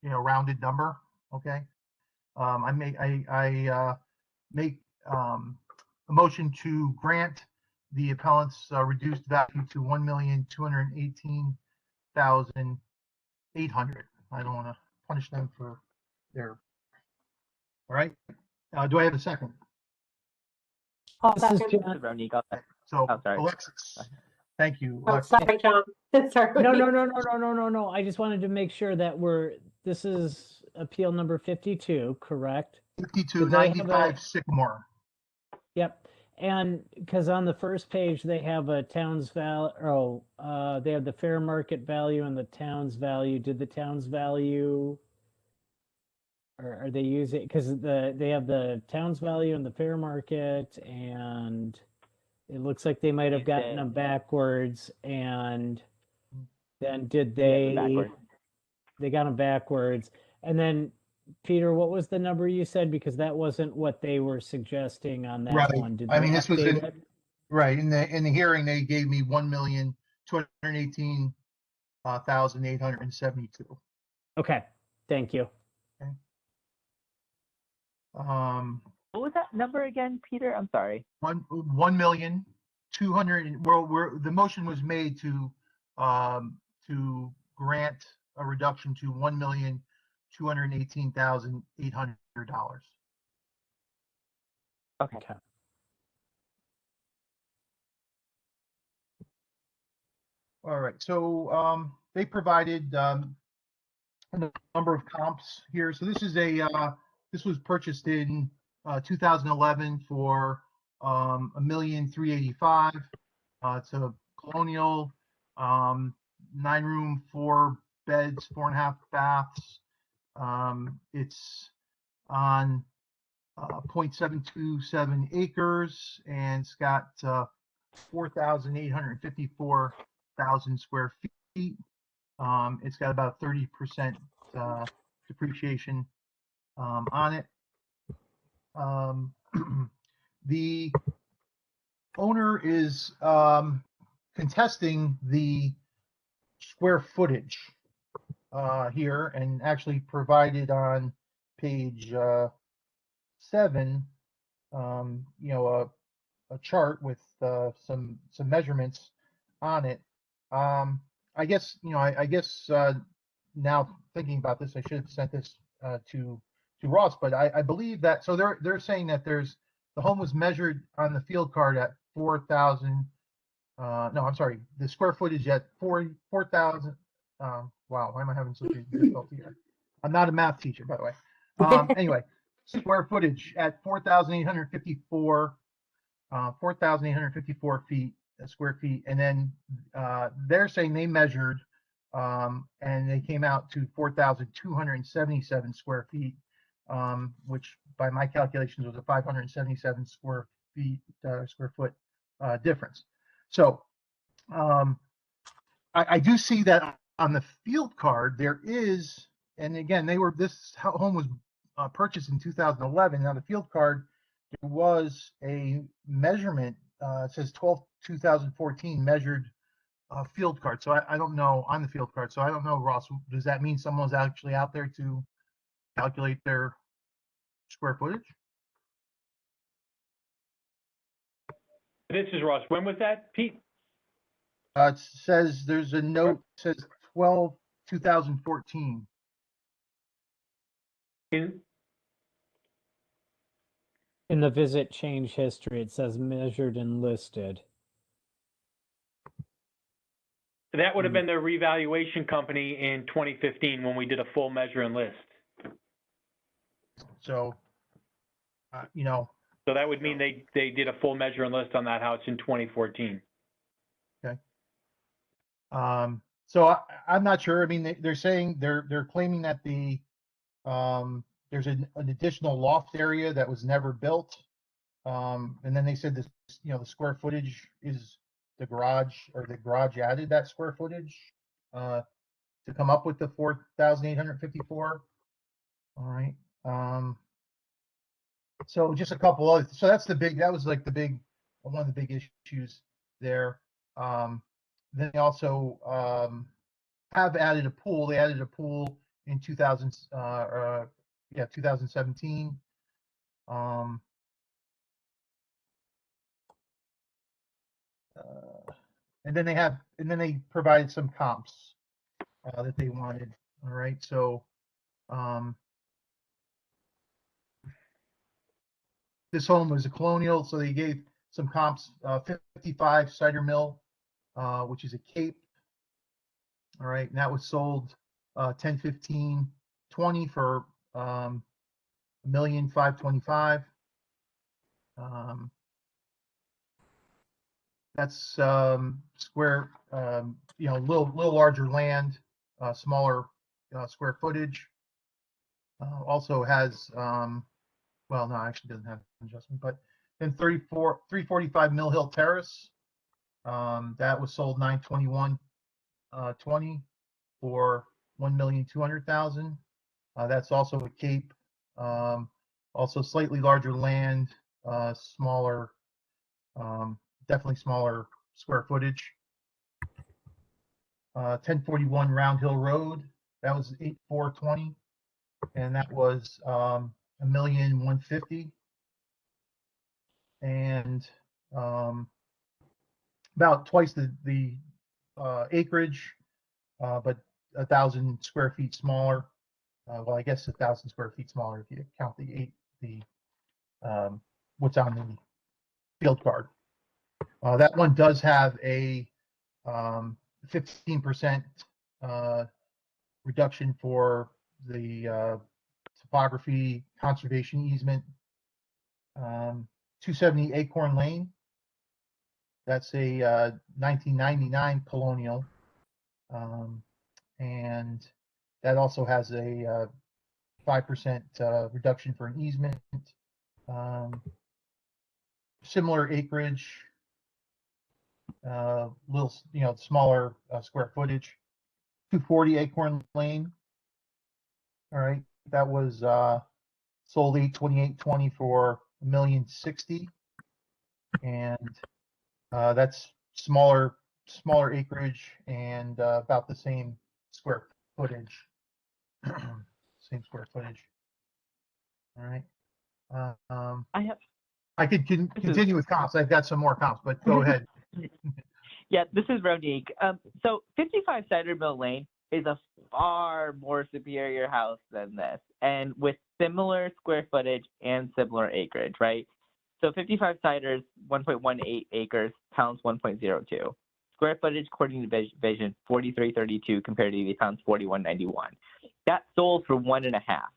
rounded number. Okay. I make a motion to grant the appellant's reduced value to $1,218,872 $24,800. I don't want to punish them for their, all right? Do I have a second? I'll This is second. John. Rodney got that. So Oh, sorry. Alexis, thank you. Oh, Alexis. sorry, John. Sorry. No. I just wanted to make sure that this is appeal number 52, correct? 5295 Sycamore. Yep. And because on the first page, they have a town's value, they have the fair market value and the town's value. Did the town's value, or are they using, because they have the town's value and the fair market, and it looks like they might have gotten them backwards, and then did they got them backwards. And then, Peter, what was the number you said? Because that wasn't what they were suggesting on that Right. one. Did I they mean, this was update in, it? right, in the hearing, they gave me 1,218,872. Okay, thank you. Um, What was that number again, Peter? I'm sorry. 1,200,000. Well, the motion was made to grant a reduction to $1,218,800. Okay. All right, so they provided a number of comps here. So this is this was purchased in 2011 for $1,385,000. It's a colonial, 9-room, 4 beds, 4.5 baths. It's on 0.727 acres, and it's got 4,854,000 square feet. It's got about 30% depreciation on it. The owner is contesting the square footage here, and actually provided on page 7, a chart with some measurements on it. I guess now thinking about this, I should have sent this to Ross, but I believe that, so they're saying that the home was measured on the field card at 4,000. No, I'm sorry, the square footage at 4,000. Wow, why am I having such a difficulty here? I'm not a math teacher, by the way. Anyway, square footage at 4,854 square feet, and then they're saying they measured and they came out to 4,277 square feet, which by my calculations was a 577 square foot difference. So I do see that on the field card there is, and again, this home was purchased in 2011. Now the field card, there was a measurement, it says 12/2014 measured field card. So I don't know on the field card. So I don't know, Ross, does that mean someone's actually out there to calculate their square footage? This is Ross. When was that, Pete? It says there's a note, says 12/2014. In In the visit change history, it says measured and listed. That would have been the revaluation company in 2015 when we did a full measure and list. So, So that would mean they did a full measure and list on that house in 2014. Okay. So I'm not sure. I mean, they're saying they're claiming that there's an additional loft area that was never built. And then they said this, the square footage is the garage, or the garage added that square footage to come up with the 4,854. All right. So just a couple of, so that was like one of the big issues there. Then they also have added a pool. They added a pool in 2017. And then they provided some comps that they wanted. All right, so this home was a colonial, so they gave some comps. 55 Cider Mill, which is a Cape. All right, and that was sold 10/15/20 for $1,525,000. That's square, little larger land, smaller square footage. Also has, well, no, actually doesn't have an adjustment, but then 345 Mill Hill Terrace. That was sold 9/21/20 for $1,200,000. That's also a Cape. Also slightly larger land, smaller, definitely smaller square footage. 1041 Round Hill Road, that was 8/4/20, and that was $1,150,000. And about twice the acreage, but 1,000 square feet smaller. Well, I guess 1,000 square feet smaller if you count the what's on the field card. That one does have a 15% reduction for the topography conservation easement. 270 Acorn Lane. That's a 1999 colonial, and that also has a 5% reduction for an easement. Similar acreage, little, smaller square footage. 240 Acorn Lane. All right, that was sold 8/28/20 for $1,060,000, and that's smaller acreage and about the same square footage. Same square footage. All right. I could continue with comps. I've got some more comps, but go ahead. Yeah, this is Ronique. So 55 Cider Mill Lane is a far more superior house than this, and with similar square footage and similar acreage, right? So 55 Cider's 1.18 acres, pounds 1.02. Square footage according to Vision 4332 compared to the pounds 4191. That sold for 1.5.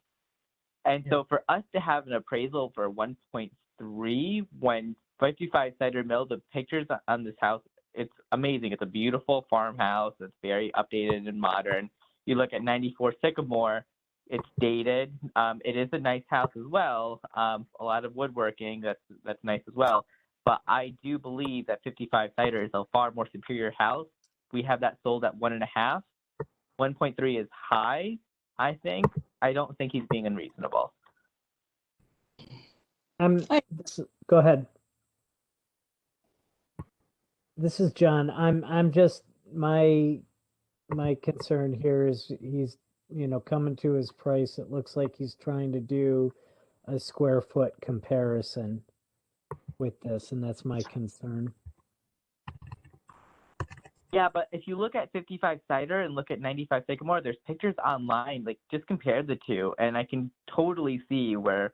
And so for us to have an appraisal for 1.3 when 55 Cider Mill, the pictures on this house, it's amazing. It's a beautiful farmhouse. It's very updated and modern. You look at 94 Sycamore, it's dated. It is a nice house as well. A lot of woodworking, that's nice as well. But I do believe that 55 Cider is a far more superior house. We have that sold at 1.5. 1.3 is high, I think. I don't think he's being unreasonable. Go ahead. This is John. I'm just my concern here is he's coming to his price. It looks like he's trying to do a square foot comparison with this, and that's my concern. Yeah, but if you look at 55 Cider and look at 95 Sycamore, there's pictures online. Like, just compare the two, and I can totally see where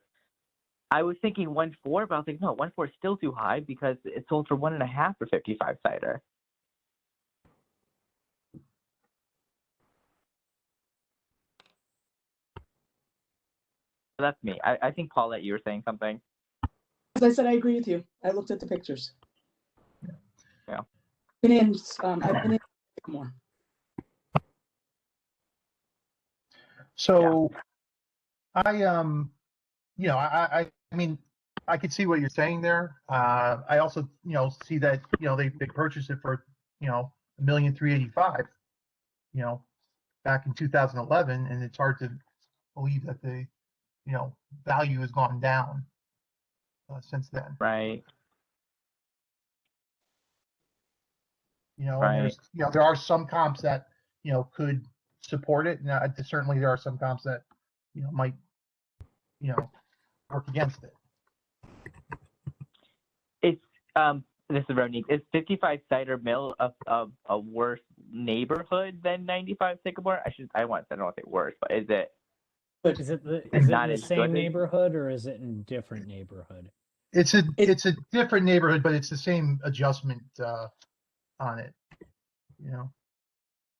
I was thinking 1.4, but I was like, no, 1.4 is still too high because it sold for 1.5 for 55 Cider. So that's me. I think, Paulette, you were saying something. As I said, I agree with you. I looked at the pictures. Yeah. I've been in more. So I mean, I could see what you're saying there. I also, see that, they purchased it for, $1,385,000, back in 2011, and it's hard to believe that the, value has gone down since then. Right. And Right. there's, there are some comps that, could support it. Now, certainly there are some comps that, might, work against it. It's this is Ronique. Is 55 Cider Mill a worse neighborhood than 95 Sycamore? I don't want to say worse, but is it? Is it in not the as same good as- neighborhood or is it in different neighborhood? It's a different neighborhood, but it's the same adjustment on it, you know.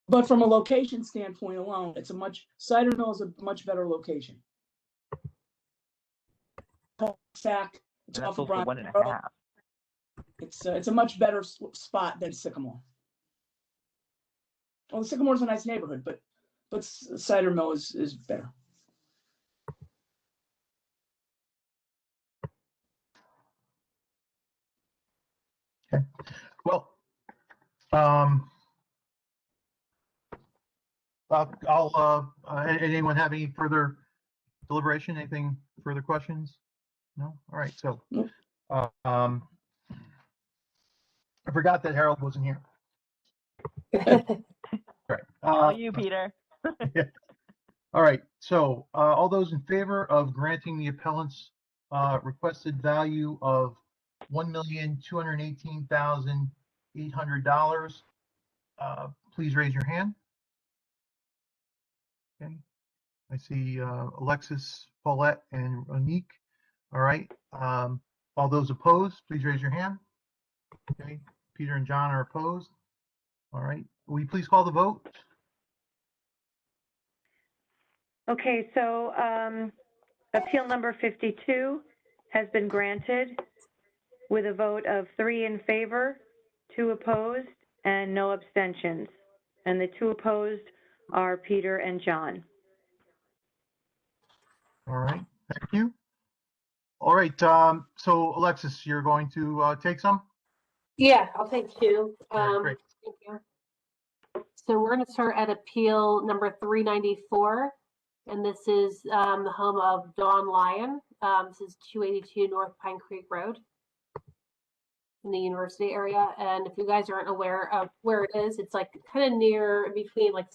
But from a location standpoint alone, Cider Mill is a much better location. Sac, it's And that's off of also Bronx 1.5. Road. It's a much better spot than Sycamore. Well, Sycamore's a nice neighborhood, but Cider Mill is better. Okay. Well, anyone have any further deliberation? Anything further questions? No? All right. So, Nope. I forgot that Harold wasn't here. Right. All you, Peter. Yeah. All right. So, all those in favor of granting the appellant's requested value of $1,218,800, please raise your hand. Okay. I see Alexis, Paulette, and Anique. All right. All those opposed, please raise your hand. Okay. Peter and John are opposed. All right. Will you please call the vote? Okay, so appeal number 52 has been granted with a vote of 3 in favor, 2 opposed, and no abstentions. And the 2 opposed are Peter and John. All right. Thank you. All right. So Alexis, you're going to take some? Yeah, I'll take 2. All right, great. Thank you. So we're going to start at appeal number 394, and this is the home of Dawn Lyon. This is 282 North Pine Creek Road in the university area. And if you guys aren't aware of where it is, it's like kind of near between like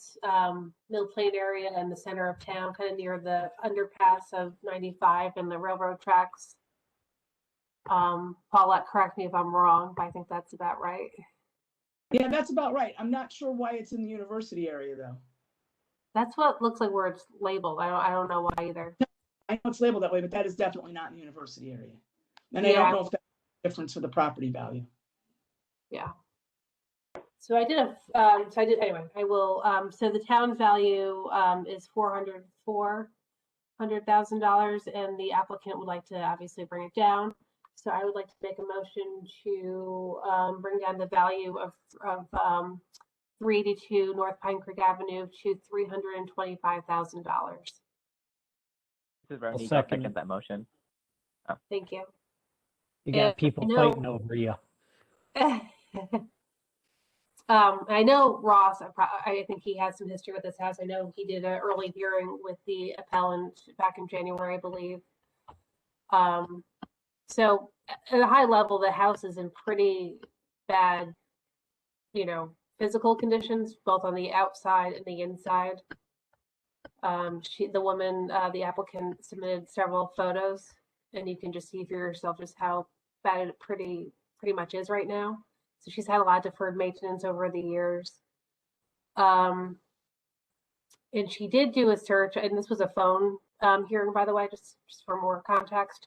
Mill Plain area and the center of town, kind of near the underpass of 95 and the railroad tracks. Paulette, correct me if I'm wrong, but I think that's about right. Yeah, that's about right. I'm not sure why it's in the university area though. That's what looks like where it's labeled. I don't know why either. I know it's labeled that way, but that is definitely not in the university area. And I Yeah. don't know if that's a difference for the property value. Yeah. So I did anyway. I will. So the town value is $404,000, and the applicant would like to obviously bring it down. So I would like to make a motion to bring down the value of 382 North Pine Creek Avenue to $325,000. This is Veronique. I'll second second it. that motion. Thank you. You got people fighting over you. I know Ross, I think he has some history with this house. I know he did an early hearing with the appellant back in January, I believe. So at a high level, the house is in pretty bad, physical conditions, both on the outside and the inside. The applicant submitted several photos, and you can just see for yourself just how bad it pretty much is right now. So she's had a lot of deferred maintenance over the years. And she did do a search, and this was a phone hearing, by the way, just for more context.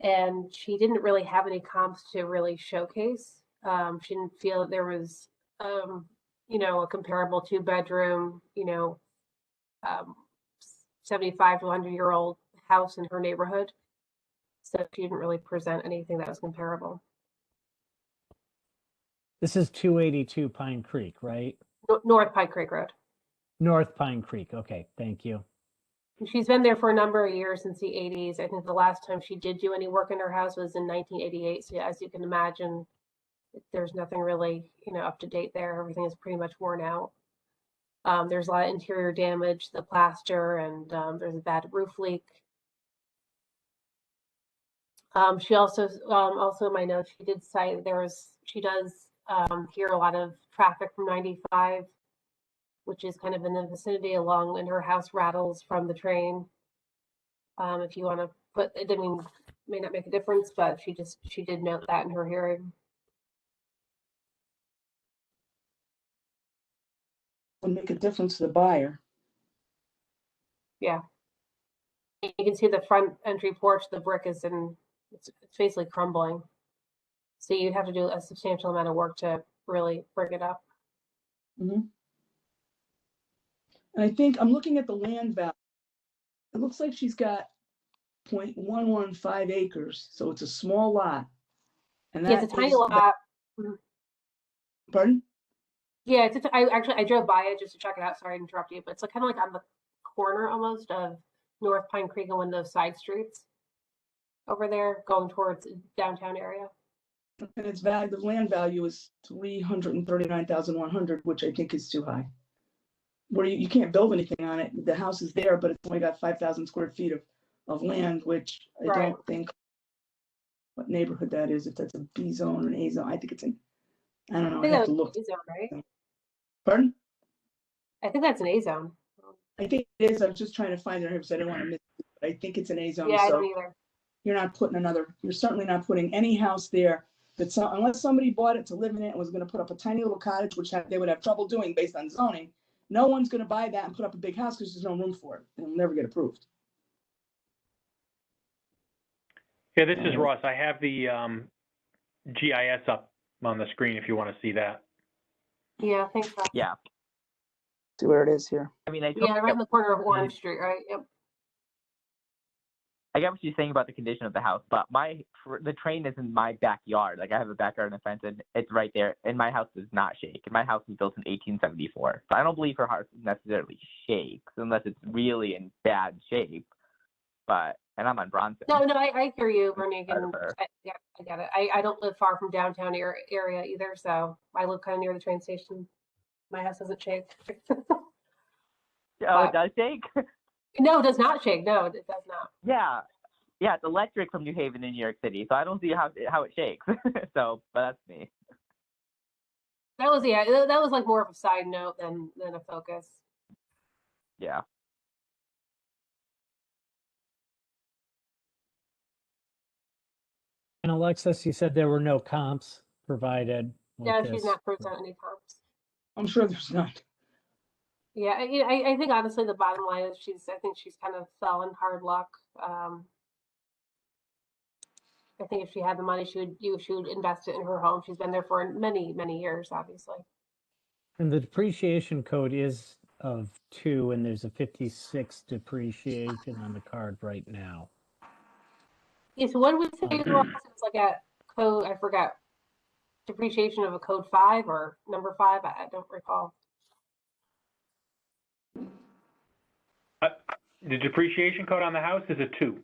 And she didn't really have any comps to really showcase. She didn't feel that there was, a comparable 2-bedroom, 75 to 100-year-old house in her neighborhood. So she didn't really present anything that was comparable. This is 282 Pine Creek, right? North Pine Creek Road. North Pine Creek. Okay, thank you. She's been there for a number of years, since the 80s. I think the last time she did do any work in her house was in 1988. So as you can imagine, there's nothing really, up to date there. Everything is pretty much worn out. There's a lot of interior damage, the plaster, and there's a bad roof leak. She also in my notes, she did cite she does hear a lot of traffic from 95, which is kind of in the vicinity along, and her house rattles from the train. If you want to put it, may not make a difference, but she did note that in her hearing. would make a difference to the buyer. Yeah. You can see the front entry porch, the brick is it's basically crumbling. So you'd have to do a substantial amount of work to really bring it up. And I think I'm looking at the land value. It looks like she's got 0.115 acres, so it's a small lot. And Yeah, it's that a tiny is, lot. pardon? Yeah, I drove by it just to check it out. Sorry to interrupt you, but it's like kind of like on the corner almost of North Pine Creek and one of those side streets over there going towards downtown area. And its value, the land value is 339,100, which I think is too high. Where you can't build anything on it. The house is there, but it's only got 5,000 square feet of land, which I Right. don't think what neighborhood that is, if that's a B zone or an A zone. I think it's an, I don't know, I have to look. A zone, right? Pardon? I think that's an A zone. I think it is. I was just trying to find it here because I didn't want to miss it. But I think it's an A zone. Yeah, I So don't either. you're certainly not putting any house there that's unless somebody bought it to live in it and was going to put up a tiny little cottage, which they would have trouble doing based on zoning. No one's going to buy that and put up a big house because there's no room for it. It'll never get approved. Yeah, this is Ross. I have the GIS up on the screen if you want to see that. Yeah, I think so. Yeah. See where it is here. I mean, I Yeah, right in the corner of Orange Street, right? Yep. I get what you're saying about the condition of the house, but the train is in my backyard. Like I have a backyard and a fence, and it's right there. And my house does not shake. And my house was built in 1874, so I don't believe her house necessarily shakes unless it's really in bad shape. And I'm on Bronson. No, I hear you, Bernie. Part And of her. I get it. I don't live far from downtown area either, so I live kind of near the train station. My house doesn't shake. Oh, it does shake? No, it does not shake. No, it does not. Yeah, it's electric from New Haven in New York City, so I don't see how it shakes. But that's me. That was like more of a side note than a focus. Yeah. And Alexis, you said there were no comps provided. Yeah, she's not presenting any comps. I'm sure there's not. Yeah, I think honestly the bottom line is I think she's kind of fell in hard luck. I think if she had the money, she would invest it in her home. She's been there for many, many years, obviously. And the depreciation code is of 2, and there's a 56 depreciation on the card right now. Yeah, so what did we say? It was like a code, I forgot, depreciation of a code 5 or number 5? I don't recall. The depreciation code on the house is a 2.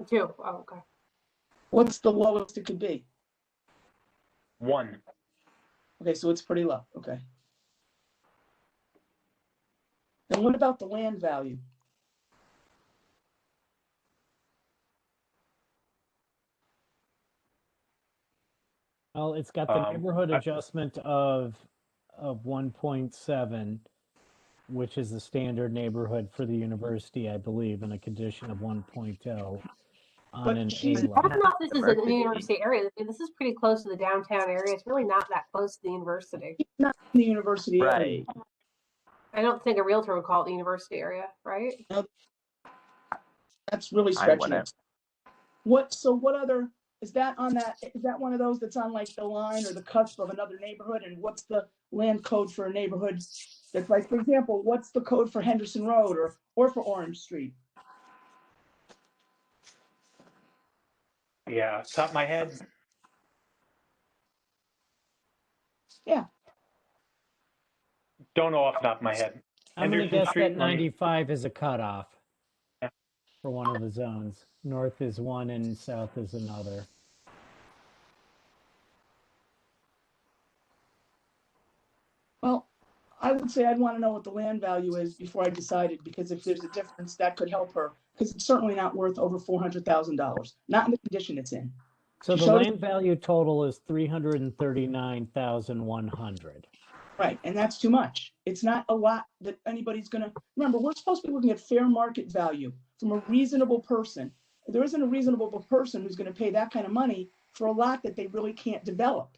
2. Oh, okay. What's the lowest it could be? 1. Okay, so it's pretty low. Okay. And what about the land value? Well, it's got the neighborhood adjustment of 1.7, which is the standard neighborhood for the university, I believe, and a condition of 1.0 on But an A she's- I lot. don't know if this is in the university area. This is pretty close to the downtown area. It's really not that close to the university. It's not in the university area. Right. I don't think a realtor would call it the university area, right? That's really I stretching wouldn't. it. What other, is that one of those that's on like the line or the cusp of another neighborhood? And what's the land code for a neighborhood? That's like, for example, what's the code for Henderson Road or for Orange Street? Yeah, top of my head. Yeah. Don't know off the top of my head. I'm going to Henderson guess Street, that 95 is a cutoff for one of the zones. North is one and south is another. Well, I would say I'd want to know what the land value is before I decided, because if there's a difference, that could help her. Because it's certainly not worth over $400,000, not in the condition it's in. So She the showed us- land value total is 339,100. Right, and that's too much. It's not a lot that anybody's gonna, remember, we're supposed to be looking at fair market value from a reasonable person. There isn't a reasonable person who's gonna pay that kind of money for a lot that they really can't develop.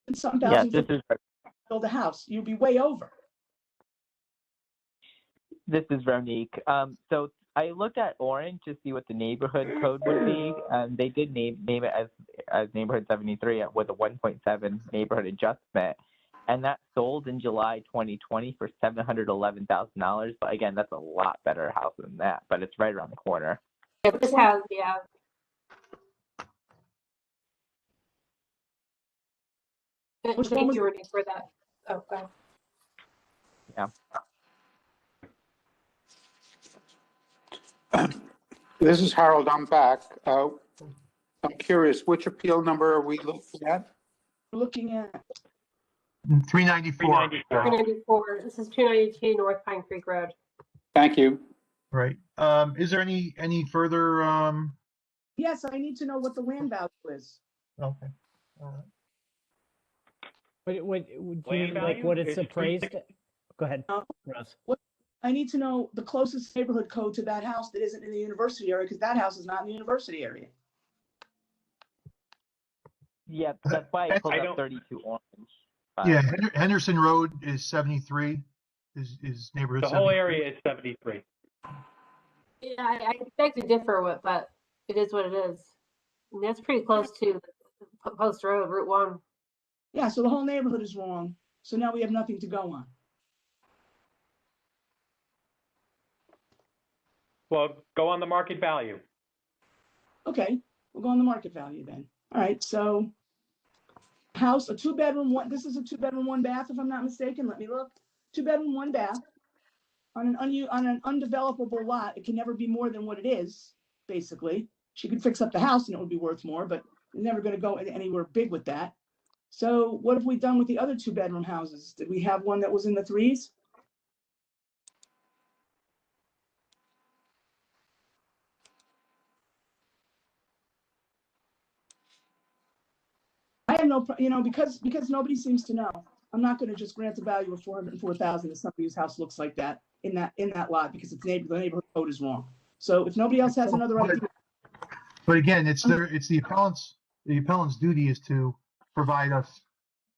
And some Yes, thousands this of, is build a house. You'd be way over. This is Ronique. So I looked at Orange to see what the neighborhood code would be, and they did name it as neighborhood 73 with a 1.7 neighborhood adjustment, and that sold in July 2020 for $711,000. But again, that's a lot better house than that. But it's right around the corner. Yeah, this has, yeah. Which one Thank was- you, Renee, for that. Oh, go ahead. Yeah. This is Harold, I'm back. I'm curious, which appeal number are we looking at? We're looking at 394. 294, this is 292 North Pine Creek Road. Thank you. Right. Is there any further, yes, I need to know what the land value is. okay. All right. What do you Land mean, like value what it's is appraised? Go ahead, No. Russ. I need to know the closest neighborhood code to that house that isn't in the university area, because that house is not in the university area. Yeah, that's why I pulled I up don't- 32 Orange. Yeah, Henderson Road is 73, is neighborhood The whole 73. area is 73. Yeah, I beg to differ with, but it is what it is. And that's pretty close to Post Road, Route 1. Yeah, so the whole neighborhood is wrong. So now we have nothing to go on. Well, go on the market value. Okay, we'll go on the market value then. All right, so house, a 2-bedroom, this is a 2-bedroom, 1 bath, if I'm not mistaken. Let me look. 2-bedroom, 1 bath on an undevelopable lot. It can never be more than what it is, basically. She could fix up the house and it would be worth more, but it's never going to go anywhere big with that. So what have we done with the other 2-bedroom houses? Did we have one that was in the 3s? I have no, because nobody seems to know. I'm not going to just grant a value of $404,000 to somebody whose house looks like that in that lot because the neighborhood code is wrong. So if nobody else has another idea, But again, it's the appellant's duty is to provide us,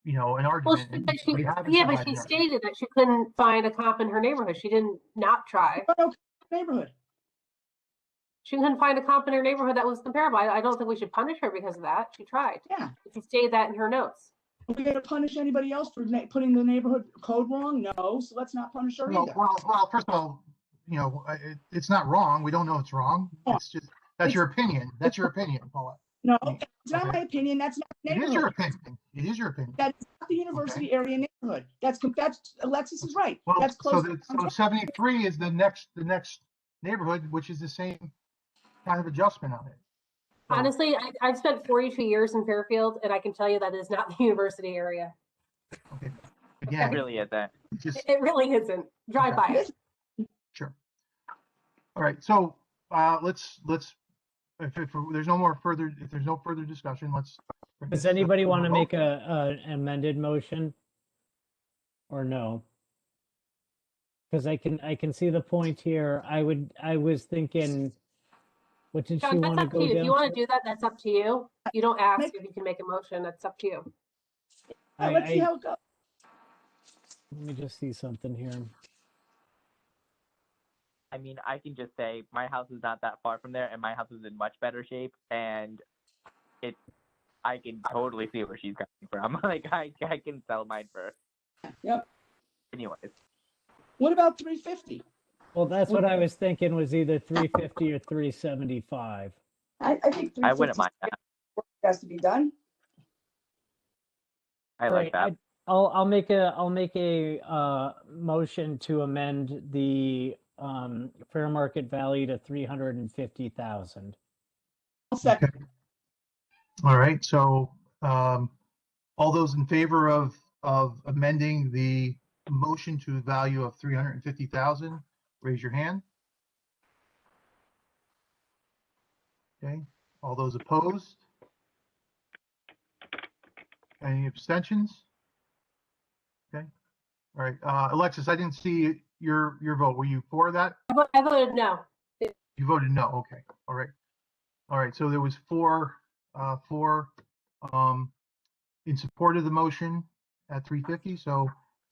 an Well, argument. and we haven't but provided she that. stated that she couldn't find a comp in her neighborhood. She didn't not try. neighborhood. She couldn't find a comp in her neighborhood that was comparable. I don't think we should punish her because of that. She tried. Yeah. She stated that in her notes. Are we going to punish anybody else for putting the neighborhood code wrong? No. So let's not punish her either. Well, first of all, it's not wrong. We don't know it's wrong. It's just, that's your opinion. That's your opinion, Paula. No, it's not my opinion. That's not the It is neighborhood. your opinion. It is your opinion. That's not the university area neighborhood. That's Alexis is right. Well, That's close. so 73 is the next neighborhood, which is the same kind of adjustment on it. So- Honestly, I've spent 42 years in Fairfield, and I can tell you that is not the university area. Okay. It Again, really isn't. just It really isn't. Drive by it. sure. All right. So let's if there's no further discussion, let's. Does anybody want to make an amended motion? Or no? Because I can see the point here. I was thinking, what did she John, that's want to up to go you. If down? you want to do that, that's up to you. You don't ask if you can make a motion. That's up to you. Let's see how it goes. Let me just see something here. I mean, I can just say my house is not that far from there, and my house is in much better shape, and I can totally see where she's coming from. Like, I can sell mine for. Yep. Anyways. What about 350? Well, that's what I was thinking was either 350 or 375. I think 350 I wouldn't mind that. has to be done. I like that. I'll make a motion to amend the fair market value to 350,000. I'll second. All right. So all those in favor of amending the motion to the value of 350,000, raise your hand. Okay. All those opposed? Any abstentions? Okay. All right. Alexis, I didn't see your vote. Were you for that? I voted no. You voted no. Okay. All right. All right. So there was four in support of the motion at 350. So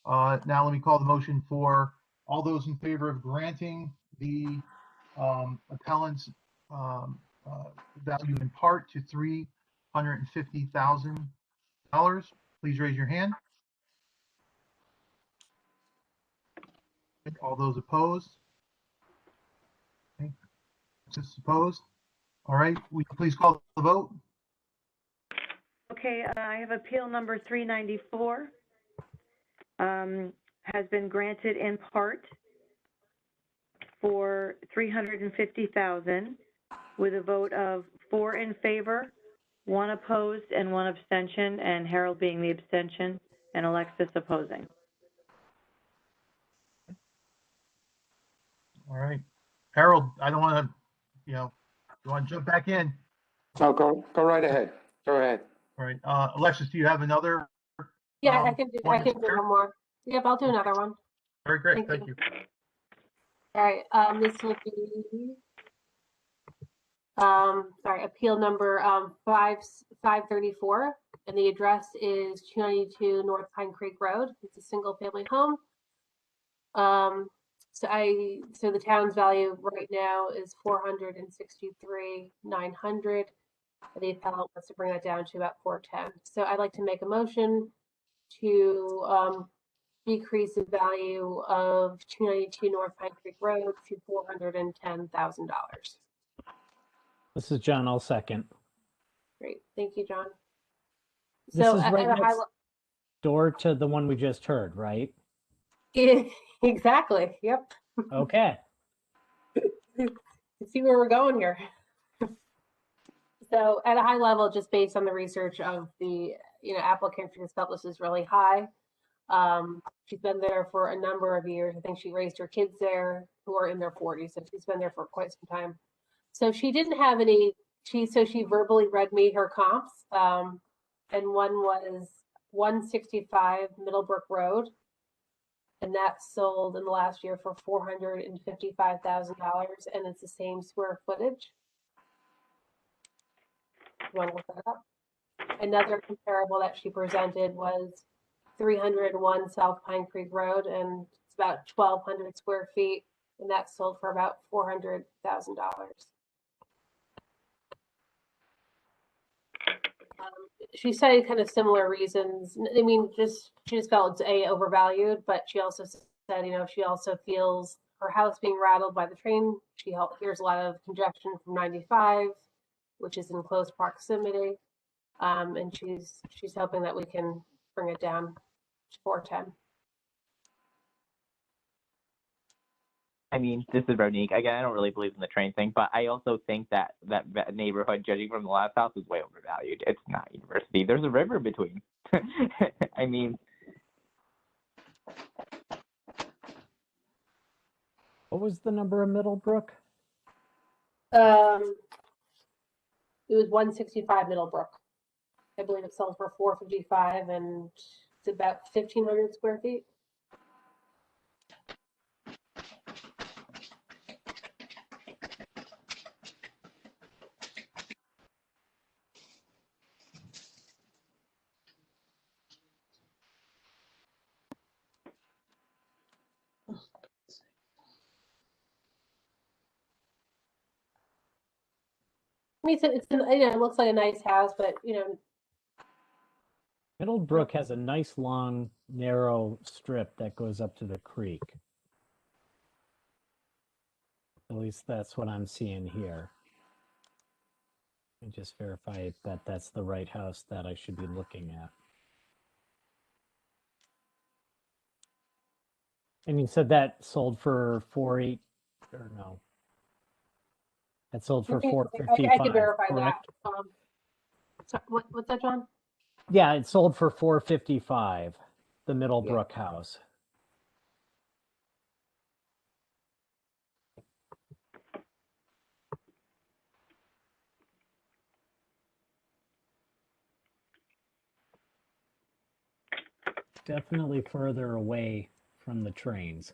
now let me call the motion for all those in favor of granting the appellant's value in part to $350,000. Please raise your hand. All those opposed? Okay. Just opposed? All right, will you please call the vote? Okay, I have appeal number 394. Has been granted in part for $350,000 with a vote of 4 in favor, 1 opposed, and 1 abstention, and Harold being the abstention, and Alexis opposing. All right, Harold, I don't want to, you want to jump back in? No, go right ahead. Go ahead. All right, Alexis, do you have another? Yeah, I can do one I can do to one more. Yep, I'll do another one. Very great, Thank thank you. All right, this will be sorry, appeal number 534, and the address is 292 North Pine Creek Road. It's a single family home. So the town's value right now is $463,900. The appellant wants to bring that down to about $410. So I'd like to make a motion to decrease the value of 292 North Pine Creek Road to $410,000. This is John. I'll second. Great, thank you, John. This So is right at a high next door to the one we just heard, right? exactly. Yep. Okay. See where we're going here. So at a high level, just based on the research of the applicant, she just felt this is really high. She's been there for a number of years. I think she raised her kids there who are in their 40s, so she's been there for quite some time. So she didn't have any. She verbally read me her comps, and one was 165 Middlebrook Road, and that sold in the last year for $455,000, and it's the same square footage. You want to look that up? Another comparable that she presented was 301 South Pine Creek Road, and it's about 1,200 square feet, and that sold for about $400,000. She cited kind of similar reasons. I mean, she just felt it's overvalued, but she also said, she also feels her house being rattled by the train. She hears a lot of congestion from 95, which is in close proximity, and she's hoping that we can bring it down to 410. I mean, this is Ronique. Again, I don't really believe in the train thing, but I also think that neighborhood, judging from the last house, is way overvalued. It's not university. There's a river between. I mean, What was the number of Middlebrook? It was 165 Middlebrook. I believe it sells for 455, and it's about 1,500 square feet. I mean, it looks like a nice house, but Middlebrook has a nice long, narrow strip that goes up to the creek. At least that's what I'm seeing here. Let me just verify that that's the right house that I should be looking at. And you said that sold for 4.8 or no? That sold for 455. I can verify correct? that. So what's that, John? Yeah, it sold for 455. The Middlebrook house. Definitely further away from the trains.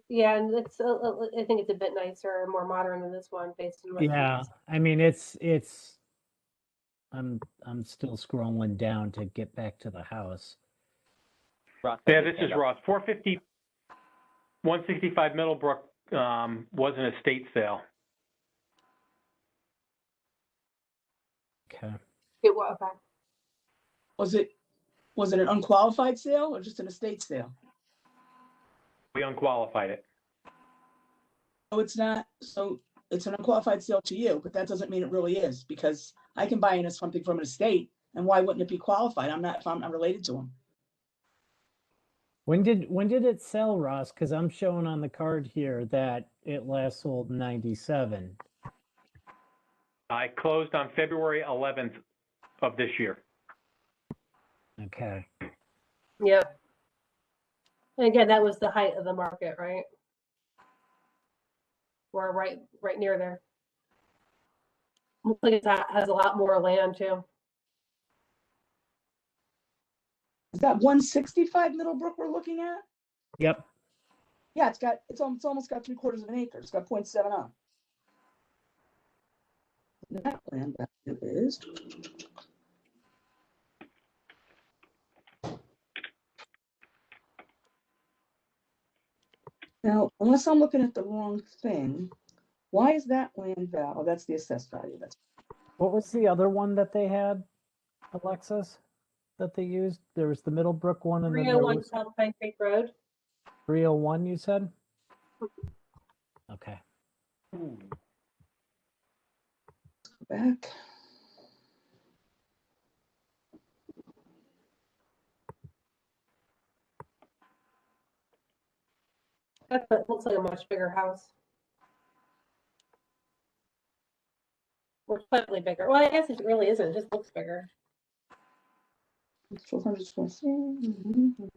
Yeah, and it's I think it's a bit nicer and more modern than this one, based on what. Yeah, I mean it's. I'm still scrolling down to get back to the house. Ross has Yeah, his this hand is up. Ross. 165 Middlebrook was an estate sale. Okay. Okay. Was it an unqualified sale or just an estate sale? We unqualified it. Oh, it's not. So it's an unqualified sale to you, but that doesn't mean it really is, because I can buy into something from an estate, and why wouldn't it be qualified? If I'm not related to them. When did it sell, Ross? Because I'm showing on the card here that it last sold in 97. I closed on February 11th of this year. Okay. Yep. And again, that was the height of the market, right? We're right near there. Looks like it has a lot more land too. Is that 165 Middlebrook we're looking at? Yep. Yeah, it's almost got 3/4 of an acre. It's got 0.70. That land value is. Now, unless I'm looking at the wrong thing, why is that land value? Oh, that's the assessed value. That's What was the other one that they had, Alexis, that they used? There was the Middlebrook one, and then there 301 was South Pine Creek Road. 301, you said? Okay. back. That looks like a much bigger house. Or slightly bigger. Well, I guess it really isn't. It just looks bigger. 1200 square feet.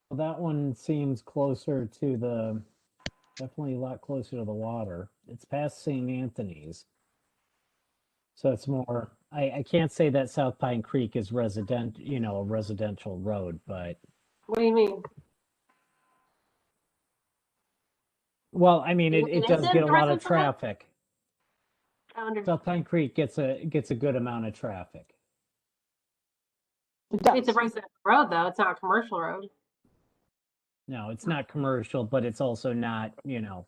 Well, that one seems closer to definitely a lot closer to the water. It's past St. Anthony's. So it's more, I can't say that South Pine Creek is a residential road, but, What do you mean? well, I mean, it It does isn't get a a lot of residential road? traffic. I wonder. South Pine Creek gets a good amount of traffic. It's a residential road, though. It's not a commercial road. No, it's not commercial, but it's also not, It's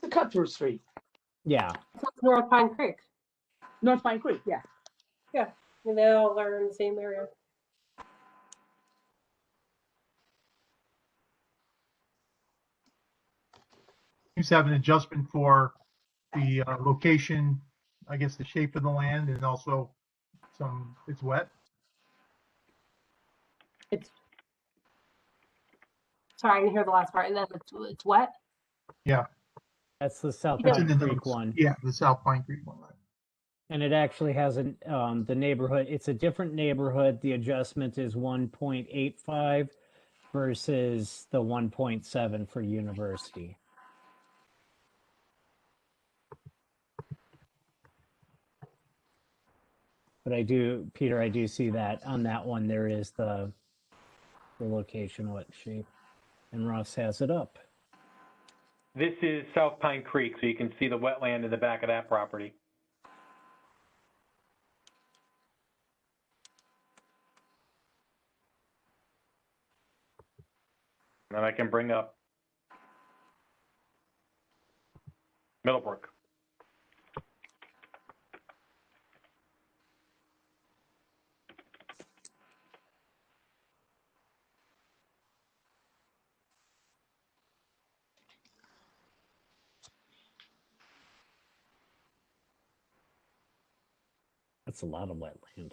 a cut through street. yeah. It's North Pine Creek. North Pine Creek, yeah. Yeah. And they all are in the same area. Seems to have an adjustment for the location, I guess the shape of the land, and also it's wet. Sorry, I didn't hear the last part. And then it's wet. Yeah, That's the South it's in Pine the Creek notes. one. Yeah, the South Pine Creek one. Right. And it actually has the neighborhood. It's a different neighborhood. The adjustment is 1.85 versus the 1.7 for university. But Peter, I do see that on that one there is the location, what shape, and Ross has it up. This is South Pine Creek, so you can see the wetland in the back of that property. And then I can bring up Middlebrook. That's a lot of wetland.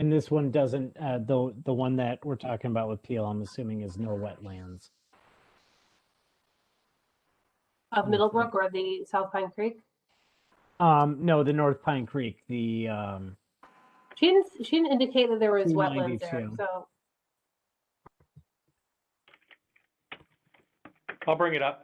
And this one doesn't, the one that we're talking about with Peel, I'm assuming is no wetlands. Of Middlebrook or the South Pine Creek? No, the North Pine Creek, the She didn't indicate that there was wetlands there. 292. So I'll bring it up.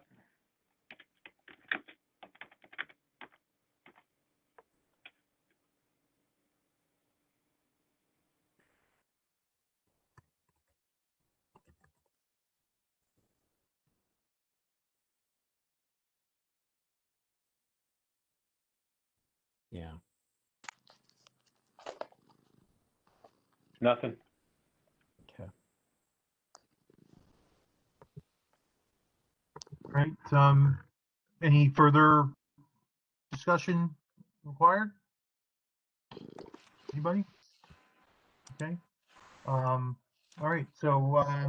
Yeah. Nothing. Okay. All right. Any further discussion required? Anybody? Okay. All right. So I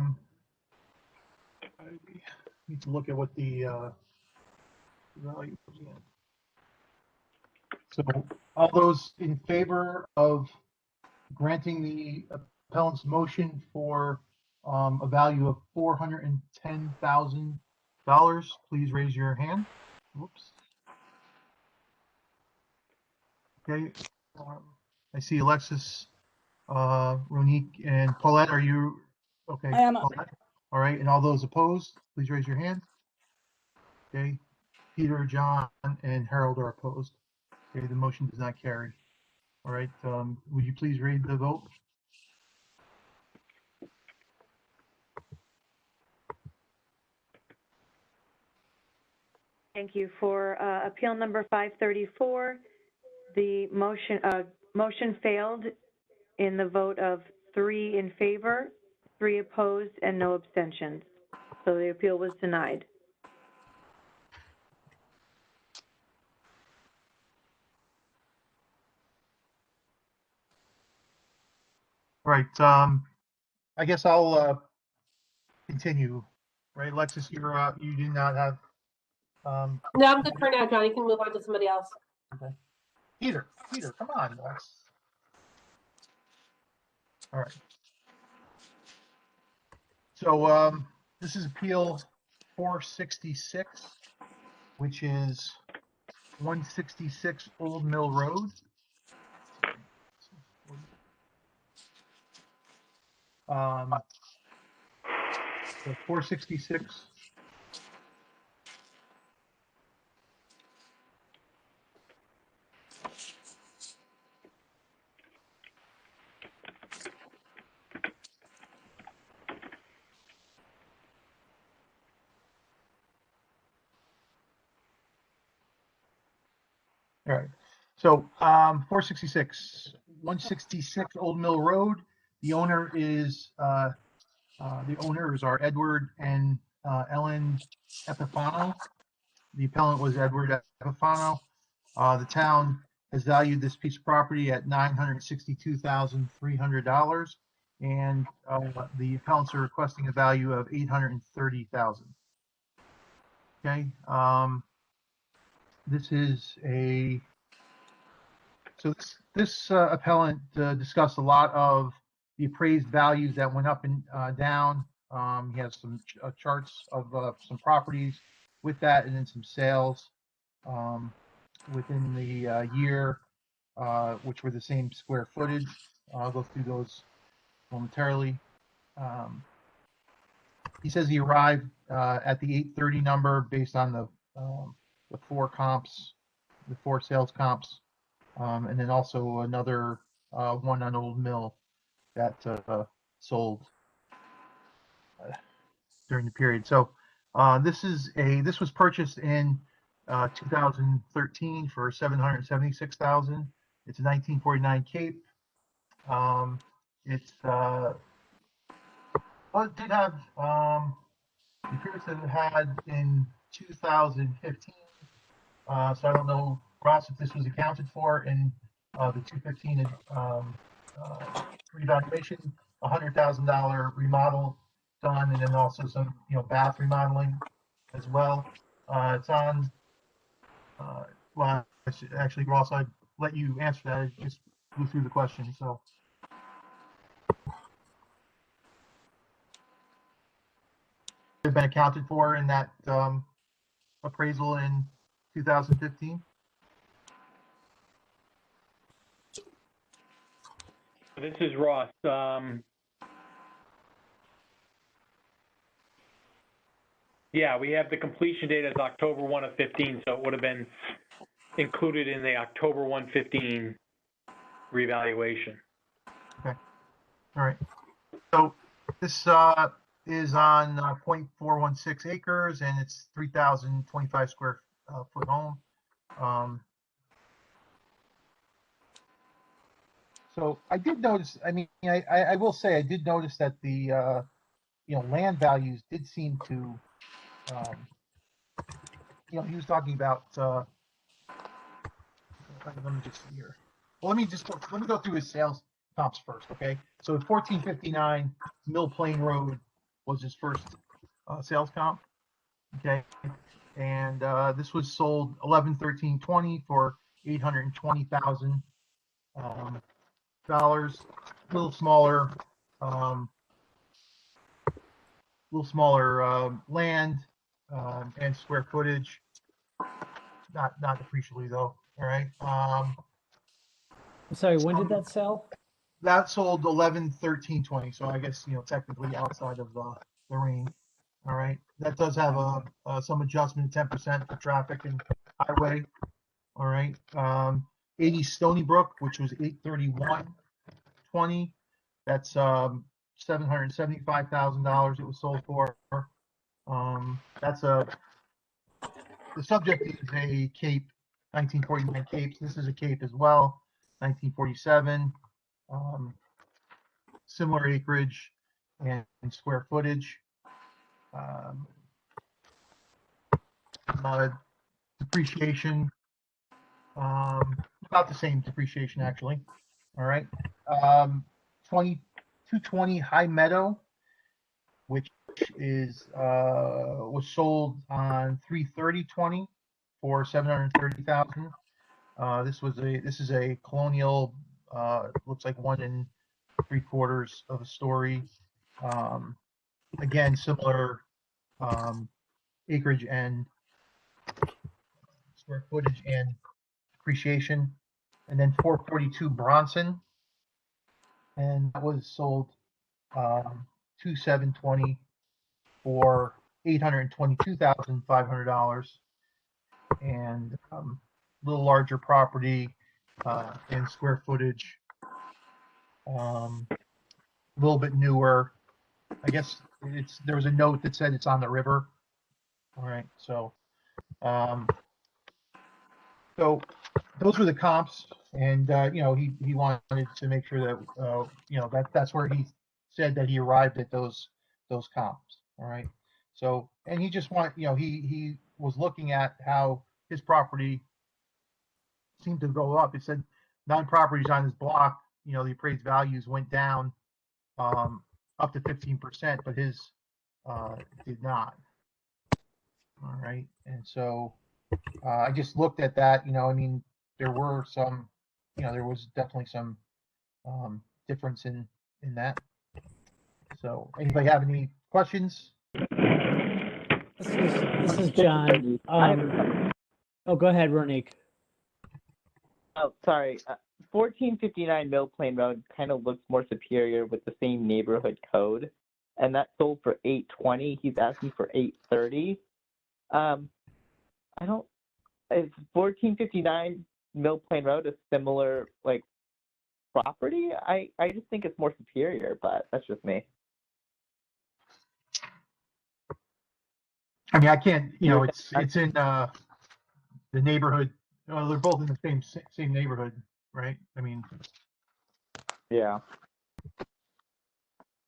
need to look at what the value is again. So all those in favor of granting the appellant's motion for a value of $410,000, please raise your hand. Whoops. Okay. I see Alexis, Ronique, and Paulette. Are you okay? I am. Paulette? All right. And all those opposed, please raise your hand. Okay. Peter, John, and Harold are opposed. Okay. The motion does not carry. All right. Would you please read the vote? Thank you. For appeal number 534, the motion failed in the vote of 3 in favor, 3 opposed, and no abstentions. So the appeal was denied. All right. I guess I'll continue. Right, Alexis, you do not have. No, I'm good for now, John. You can move on to somebody else. Okay. Peter, come on. All right. So this is appeal 466, which is 166 Old Mill Road. So 466. All right. So 466, 166 Old Mill Road. The owners are Edward and Ellen Epifano. The appellant was Edward Epifano. The town has valued this piece of property at $962,300, and the appellants are requesting a value of $830,000. Okay. This appellant discussed a lot of the appraised values that went up and down. He has some charts of some properties with that, and then some sales within the year, which were the same square footage. I'll go through those momentarily. He says he arrived at the 830 number based on the 4 comps, the 4 sales comps, and then also another one on Old Mill that sold during the period. So this was purchased in 2013 for $776,000. It's a 1949 Cape. It did have the appearance that it had in 2015. So I don't know, Ross, if this was accounted for in the 215 revaluation, $100,000 remodel done, and then also some bath remodeling as well. It's on. Well, actually, Ross, I'd let you answer that. I just blew through the question, so. Have been accounted for in that appraisal in 2015. This is Ross. Yeah, we have the completion date as October 1 of 15, so it would have been included in the October 1, 15 revaluation. Okay. All right. So this is on 0.416 acres, and it's 3,025 square foot home. So I did notice, I mean, I will say, I did notice that the, land values did seem to, he was talking about, let me just see here. Well, let me go through his sales comps first, okay? So 1459 Mill Plain Road was his first sales comp, okay? And this was sold 11/13/20 for $820,000. A little smaller land and square footage. Not appreciably though. All right. I'm sorry, when did that sell? That sold 11/13/20. So I guess technically outside of the range. All right. That does have some adjustment, 10% for traffic and highway. All right. 80 Stony Brook, which was 8/31/20. That's $775,000 it was sold for. That's the subject is a Cape, 1949 Capes. This is a Cape as well, 1947. Similar acreage and square footage. Depreciation, about the same depreciation actually. All right. 220 High Meadow, which was sold on 3/30/20 for $730,000. This is a colonial, looks like 1 3/4 of a story. Again, similar acreage and square footage and depreciation. And then 442 Bronson, and that was sold 2/7/20 for $822,500, and a little larger property and square footage, a little bit newer. I guess there was a note that said it's on the river. All right, so so those were the comps, and he wanted to make sure that that's where he said that he arrived at those comps. All right, so and he just he was looking at how his property seemed to go up. It said 9 properties on his block, the appraised values went down up to 15%, but his did not. All right, and so I just looked at that. I mean, there were some, there was definitely some difference in that. So, anybody have any questions? This is John. Oh, go ahead, Ronique. Oh, sorry. 1459 Mill Plain Road kind of looks more superior with the same neighborhood code, and that sold for $820. He's asking for $830. I don't. Is 1459 Mill Plain Road a similar property? I just think it's more superior, but that's just me. I mean, I can't. It's in the neighborhood. They're both in the same neighborhood, right? I mean, yeah.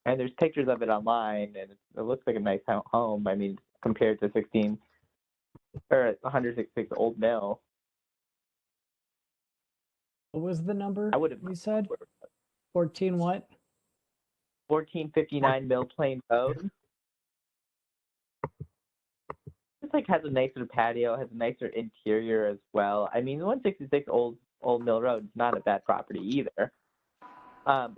And there's pictures of it online, and it looks like a nice home. I mean, compared to 166 Old Mill. What was the number? I would have. You said 14 what? 1459 Mill Plain Road. It's has a nicer patio, has a nicer interior as well. I mean, 166 Old Mill Road is not a bad property either.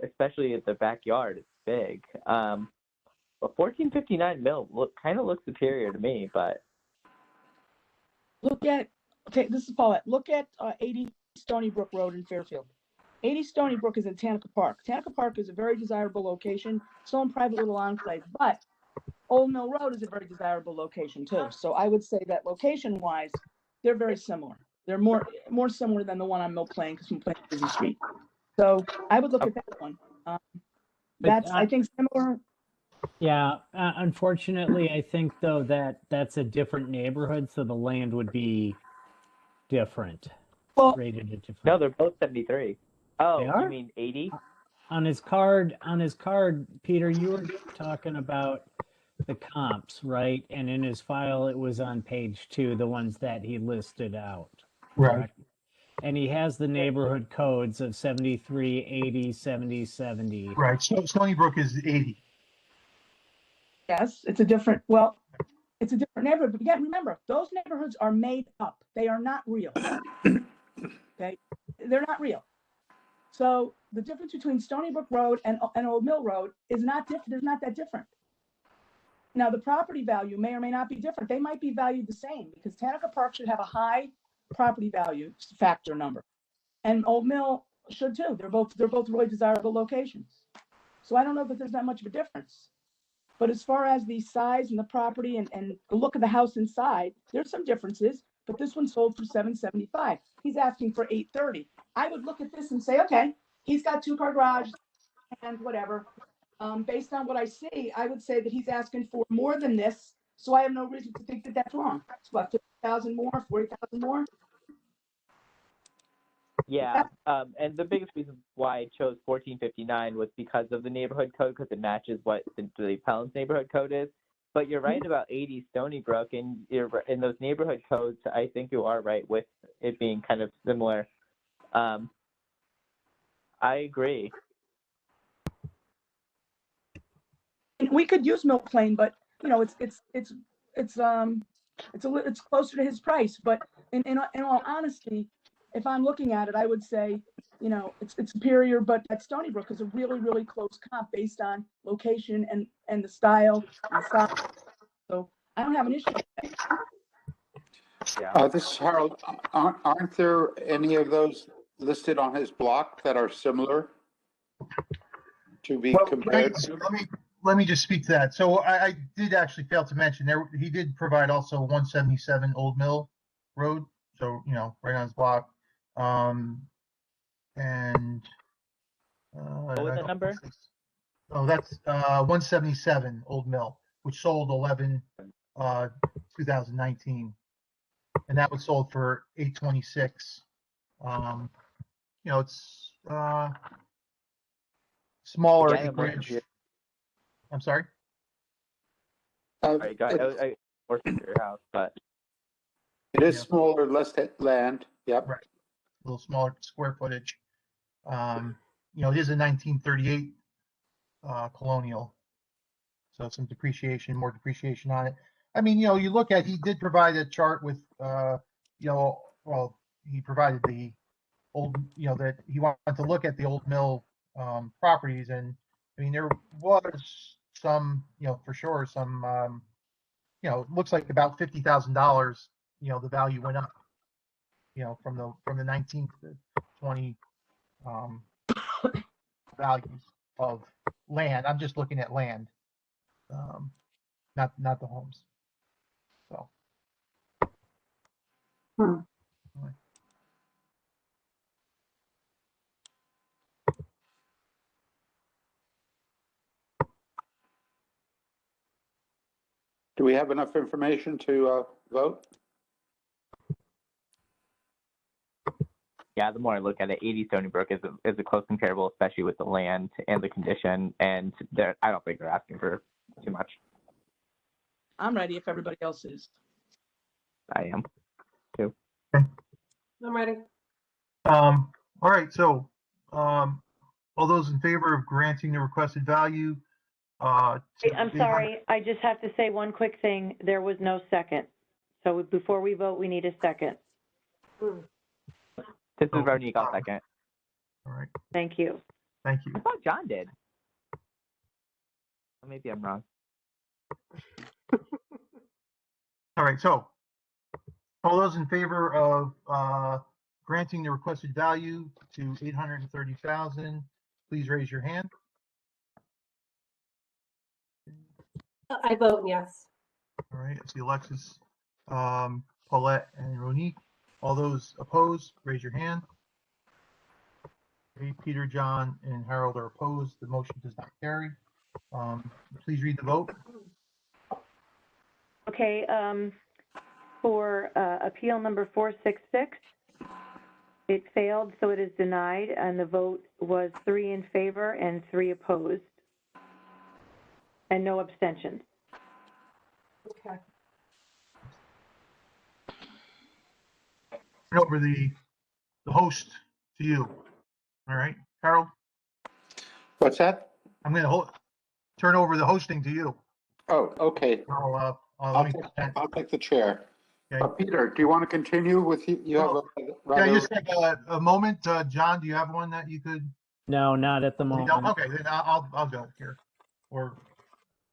Especially at the backyard, it's big. But 1459 Mill kind of looks superior to me, but. This is Paulette. Look at 80 Stony Brook Road in Fairfield. 80 Stony Brook is in Tanaka Park. Tanaka Park is a very desirable location, its own private little enclave, but Old Mill Road is a very desirable location too. So I would say that location-wise, they're very similar. They're more similar than the one on Mill Plain, because Mill Plain is busy street. So I would look at that one. That's, I think, similar. Yeah, unfortunately, I think though that that's a different neighborhood, so the land would be different. Well, rated at different. No, they're both 73. Oh, They you are? mean 80? On his card, Peter, you were talking about the comps, right? And in his file, it was on page 2, the ones that he listed out, Right. correct? And he has the neighborhood codes of 73, 80, 70, 70. Right. So Stony Brook is 80. Yes, it's a different neighborhood, but again, remember, those neighborhoods are made up. They are not real. Okay, they're not real. So the difference between Stony Brook Road and Old Mill Road is not different. Is not that different. Now, the property value may or may not be different. They might be valued the same because Tanaka Park should have a high property value factor number, and Old Mill should too. They're both really desirable locations. So I don't know that there's that much of a difference. But as far as the size and the property and the look of the house inside, there's some differences. But this one sold for $775. He's asking for $830. I would look at this and say, okay, he's got 2-car garage and whatever. Based on what I see, I would say that he's asking for more than this. So I have no reason to think that that's wrong. It's what, 50,000 more, 40,000 more? Yeah, and the biggest reason why I chose 1459 was because of the neighborhood code, because it matches what the appellant's neighborhood code is. But you're right about 80 Stony Brook, and in those neighborhood codes, I think you are right with it being kind of similar. I agree. We could use Milk Plain, but you know, it's closer to his price. But in all honesty, if I'm looking at it, I would say, you know, it's superior, but that Stony Brook is a really, really close comp based on location and the style and size. So I don't have an issue with that. Yeah. This is Harold. Aren't there any of those listed on his block that are similar to be Well, compared to? let me just speak to that. So I did actually fail to mention there, he did provide also 177 Old Mill Road. So, you know, right on his block. And What was that number? Oh, that's 177 Old Mill, which sold 2019, and that was sold for 826. You know, it's smaller Yeah, acreage. I'm sorry. Sorry, I worked at your house, but It is Yeah. smaller, less land. Yep. Right. A little smaller square footage. You know, it is a 1938 colonial, so some depreciation, more depreciation on it. I mean, you know, you look at, he did provide a chart with, you know, well, he provided the old, you know, that he wanted to look at the Old Mill properties, and I mean, there was some, you know, for sure, some, you know, it looks like about $50,000, you know, the value went up, you know, from the 19 to 20 values of land. I'm just looking at land, not the homes. So. Do we have enough information to vote? yeah, the more I look at it, 80 Stony Brook is a close comparable, especially with the land and the condition. And I don't think they're asking for too much. I'm ready if everybody else is. I am too. I'm ready. All right, so all those in favor of granting the requested value? Wait, I'm sorry, I just have to say one quick thing. There was no second. So before we vote, we need a second. This is Veronique, I'll second. All right, Thank you. thank you. I thought John did. Or maybe I'm wrong. All right, so all those in favor of granting the requested value to 830,000, please raise your hand. I vote yes. All right, I see Alexis, Paulette, and Ronique. All those opposed, raise your hand. Okay, Peter, John, and Harold are opposed. The motion does not carry. Please read the vote. Okay, for appeal number 466, It failed, so it is denied, and the vote was 3 in favor and 3 opposed, and no abstentions. Okay. Turn over the host to you. All right, Carol, What's that? I'm going to turn over the hosting to you. Oh, okay. Let me I'll take the chair. Okay. Peter, do you want to continue with you? Have a Yeah, rather. just take a moment. John, do you have one that you could? No, not at the You moment. don't? Okay, then I'll go here. Or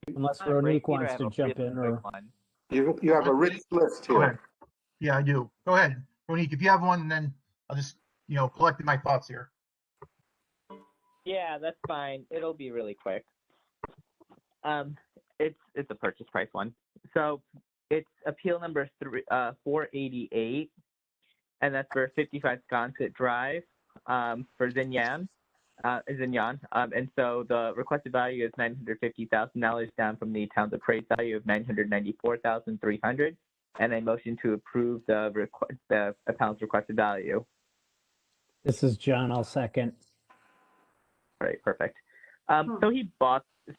Unless Right, Ronique Peter, I wants have to a jump really in quick or. one. You have a rich list go ahead. here. Yeah, I do. Go ahead, Monique. If you have one, then I'll just collect my thoughts here. Yeah, that's fine. It'll be really quick. It's a purchase price one. So it's appeal number 488, and that's for 55 Sconset Drive, for Zinyan. And so the requested value is $950,000 down from the town's appraised value of $994,300, and I motion to approve the appellant's requested value. This is John. I'll second. All right, perfect.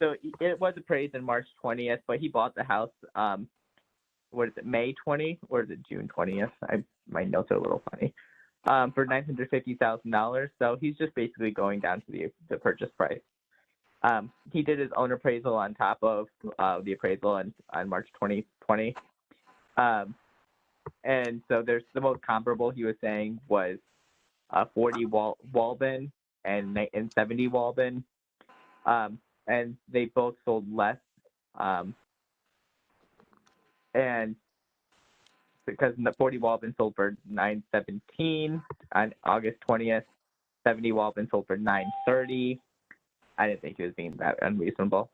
So it was appraised on March 20th, but he bought the house, what is it, May 20 or is it June 20th? My notes are a little funny. For $950,000. So he's just basically going down to the purchase price. He did his own appraisal on top of the appraisal on March 2020. And so there's the most comparable he was saying was 40 Walben and 70 Walben. And they both sold less. And because the 40 Walben sold for $917 on August 20th, 70 Walben sold for $930. I didn't think he was being that unreasonable.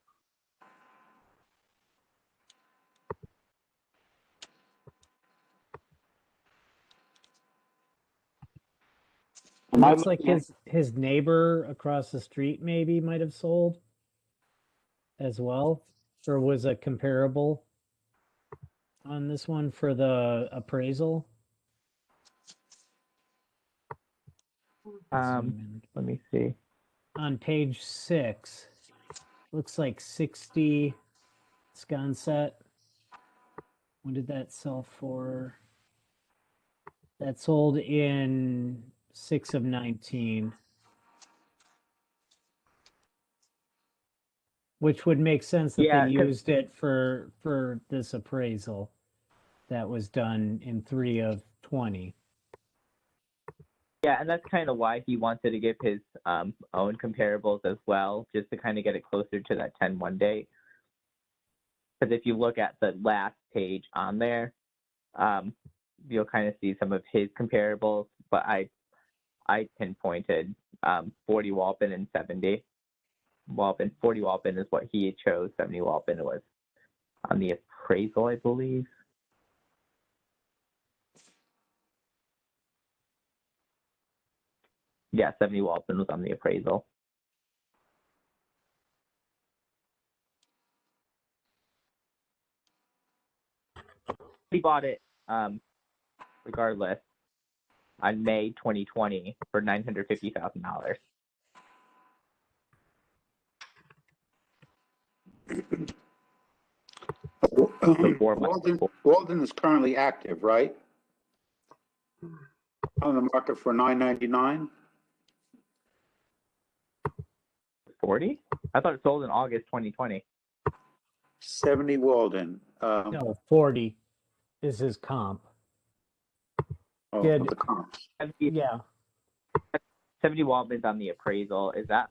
It looks like his neighbor across the street maybe might have sold as well, or was a comparable on this one for the appraisal. Let me see. On page 6, looks like 60 Sconset. When did that sell for? That sold in 6 of 19. Which would make sense that they used it for this appraisal that was done in 3 of 20. Yeah, and that's kind of why he wanted to give his own comparables as well, just to kind of get it closer to that 10-1 date. Because if you look at the last page on there, you'll kind of see some of his comparables, but I pinpointed 40 Walpen and 70 Walpen. 40 Walpen is what he chose. 70 Walpen was on the appraisal, I believe. Yeah, 70 Walpen was on the appraisal. He bought it regardless on May 2020 for $950,000. Walden is currently active, right? On the market for $999. 40? I thought it sold in August 2020. 70 Walden. No, 40 is his comp. The comp. Yeah. 70 Walden's on the appraisal. Is that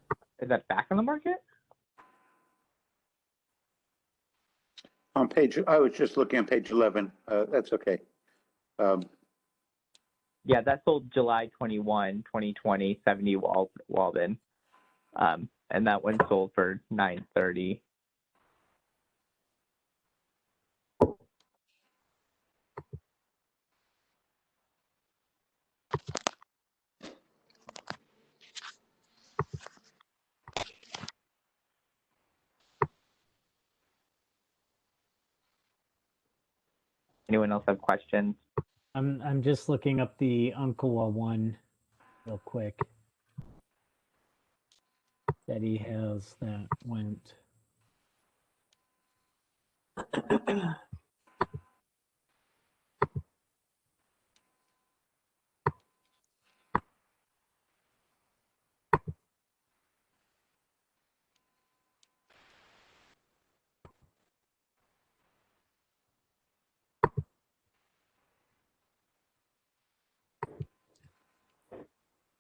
back on the market? On page, I was just looking at page 11. That's okay. Yeah, that sold July 21, 2020, 70 Walden. And that one sold for $930. Anyone else have questions? I'm just looking up the Umpqua one real quick that he has that went.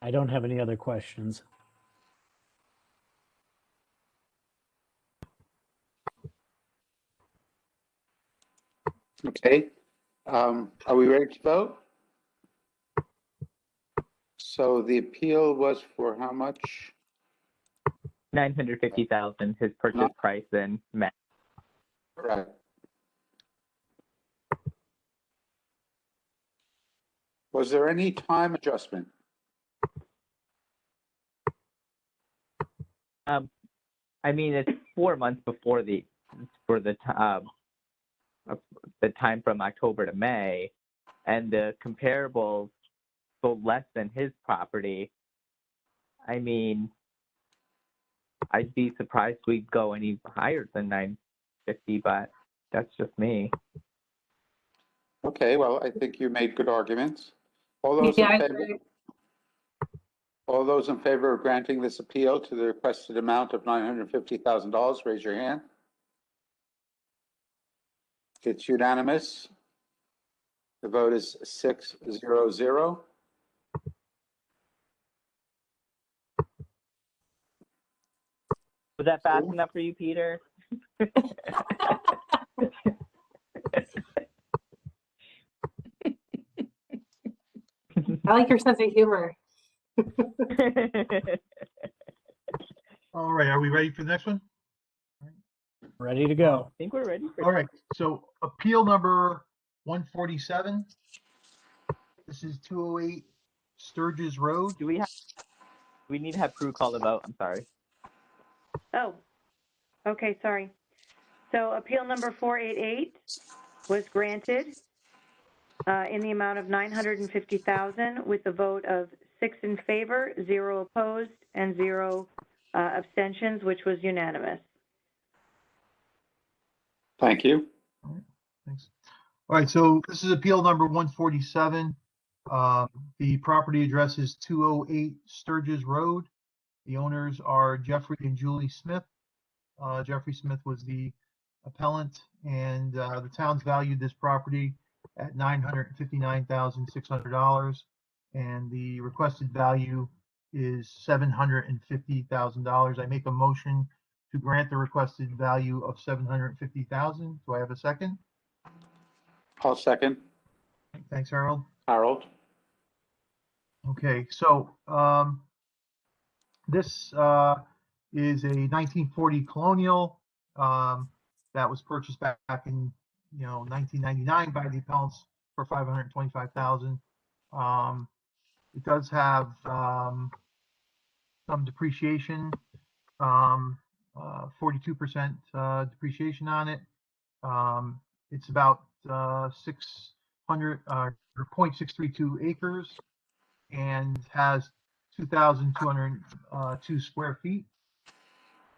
I don't have any other questions. Okay. Are we ready to vote? So the appeal was for how much? 950,000, his purchase Not- price in May. Right. Was there any time adjustment? I mean, it's 4 months before the time from October to May, and the comparables sold less than his property. I mean, I'd be surprised we'd go any higher than 950, but that's just me. Okay, well, I think you made good arguments. All those Yeah, in I favor? agree. All those in favor of granting this appeal to the requested amount of $950,000, raise your hand. It's unanimous. The vote is 6-0-0. Was that fast enough for you, Peter? I like your sense of humor. All right, are we ready for the next one? Ready to go. I think we're ready for All right, so appeal number 147. This is 208 Sturgis Road. Do we need to have crew call the vote? I'm sorry. Oh, okay, sorry. So appeal number 488 was granted in the amount of $950,000 with a vote of 6 in favor, 0 opposed, and 0 abstentions, which was unanimous. Thank you. All right, thanks. All right, so this is appeal number 147. The property address is 208 Sturgis Road. The owners are Jeffrey and Julie Smith. Jeffrey Smith was the appellant, and the town's valued this property at $959,600, and the requested value is $750,000. I make a motion to grant the requested value of $750,000. Do I have a second? I'll second. Thanks, Harold. Harold? Okay, so this is a 1940 colonial that was purchased back in 1999 by the appellants for $525,000. It does have some depreciation, 42% depreciation on it. It's about 0.632 acres and has 2,202 square feet.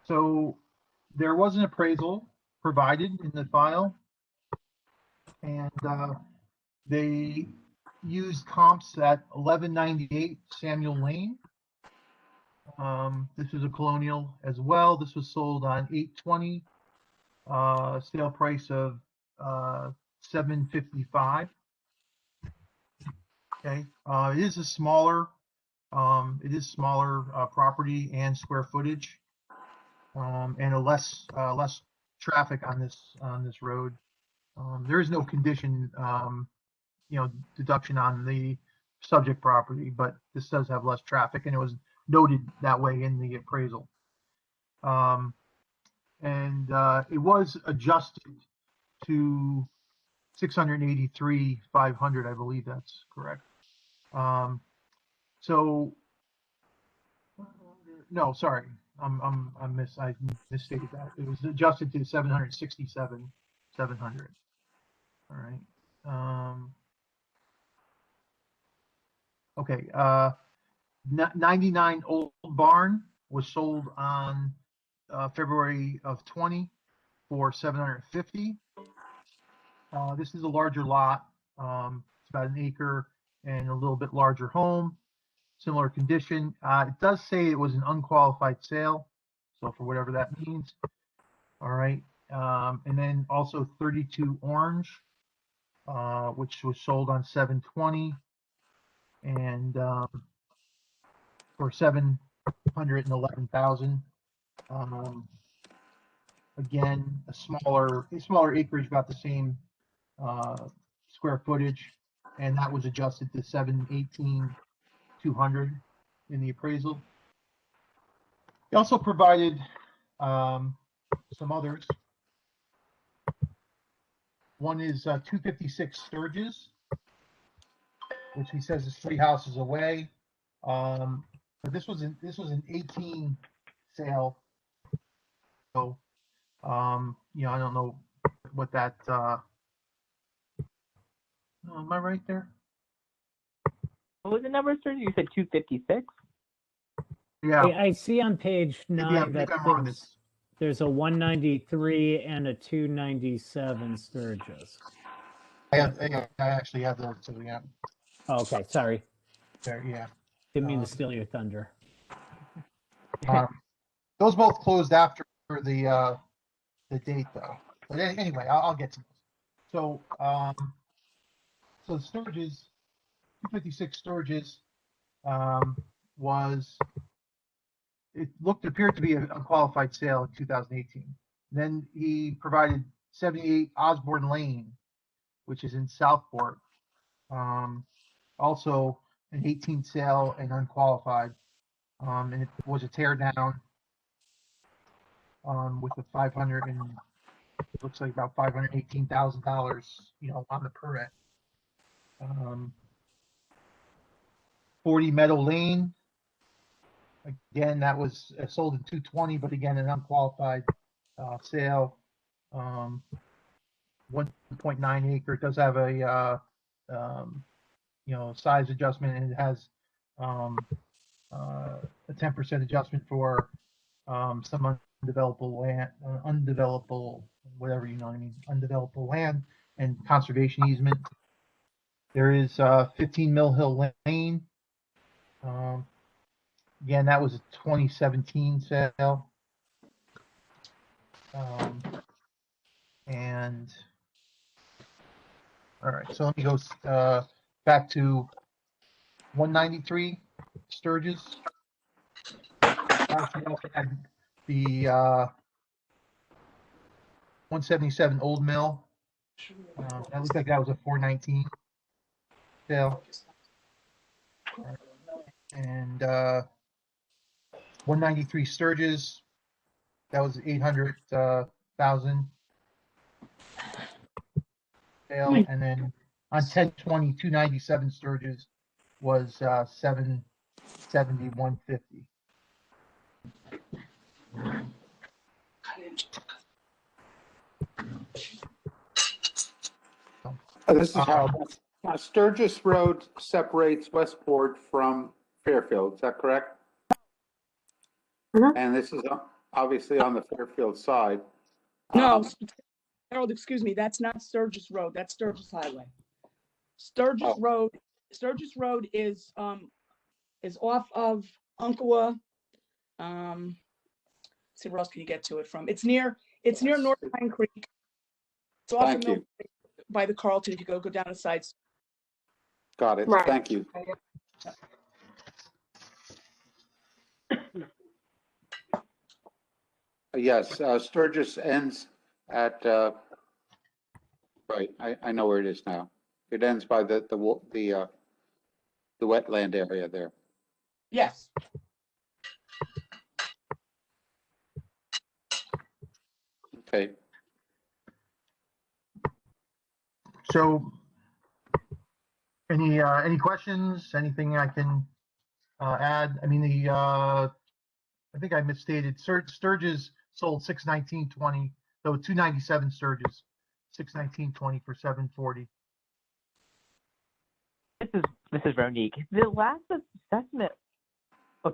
So there was an appraisal provided in the file, and they used comps at 1198 Samuel Lane. This is a colonial as well. This was sold on 8/20, sale price of $755. Okay, it is a smaller property and square footage, and a less traffic on this road. There is no condition, deduction on the subject property, but this does have less traffic, and it was noted that way in the appraisal. And it was adjusted to 683,500, I believe that's correct. So no, sorry, I misstated that. It was adjusted to 767,700. All right. Okay. 99 Old Barn was sold on February of 20 for $750. This is a larger lot. It's about an acre and a little bit larger home. Similar condition. It does say it was an unqualified sale, so for whatever that means. All right. And then also 32 Orange, which was sold on 7/20 and for $711,000. Again, a smaller acreage, about the same square footage, and that was adjusted to $718,200 in the appraisal. He also provided some others. One is 256 Sturgis, which he says is 3 houses away. But this was an 18 sale, so you know, I don't know what that. Am I right there? What was the number, sir? You said 256? Yeah. I see on page Maybe 9 maybe that I'm wrong. there's a 193 and a 297 Sturgis. I actually have those. So yeah. Oh, okay, sorry. There, yeah. Didn't mean to steal your thunder. Those both closed after the date, though. But anyway, I'll get to those. So, so Sturgis, 256 Sturgis, appeared to be a qualified sale in 2018. Then he provided 78 Osborne Lane, which is in Southport. Also an 18 sale and unqualified. And it was a tear down with a 500 and it looks like about $518,000, you know, on the permit. 40 Meadow Lane. Again, that was sold in 220, but again, an unqualified sale. 1.9 acre. It does have a you know, size adjustment, and it has a 10% adjustment for some undevelopable land, whatever, you know what I mean, undevelopable land and conservation easement. There is 15 Mill Hill Lane. Again, that was a 2017 sale. And all right, so let me go back to 193 Sturgis. Actually, also had the 177 Old Mill. That looks like that was a 419 sale. And 193 Sturgis, that was 800,000 sale. And then on 10/20, 297 Sturgis was 770,150. This is how Sturgis Road separates Westport from Fairfield. Is that correct? And this is obviously on the Fairfield side. No, Harold, excuse me, that's not Sturgis Road, that's Sturgis Highway. Sturgis Road is off of Umpqua. See, where else can you get to it from? It's near North Pine Creek. It's off Thank you. by the Carlton if you go down the sides. Got it. Right. Thank you. Yes, Sturgis ends at, right, I know where it is now. It ends by the wetland area there. Yes. Okay. So, any questions? Anything I can add? I mean, I think I misstated. Sturgis sold 619.20, though 297 Sturgis, 619.20 for 740. This is Ronique. The last assessment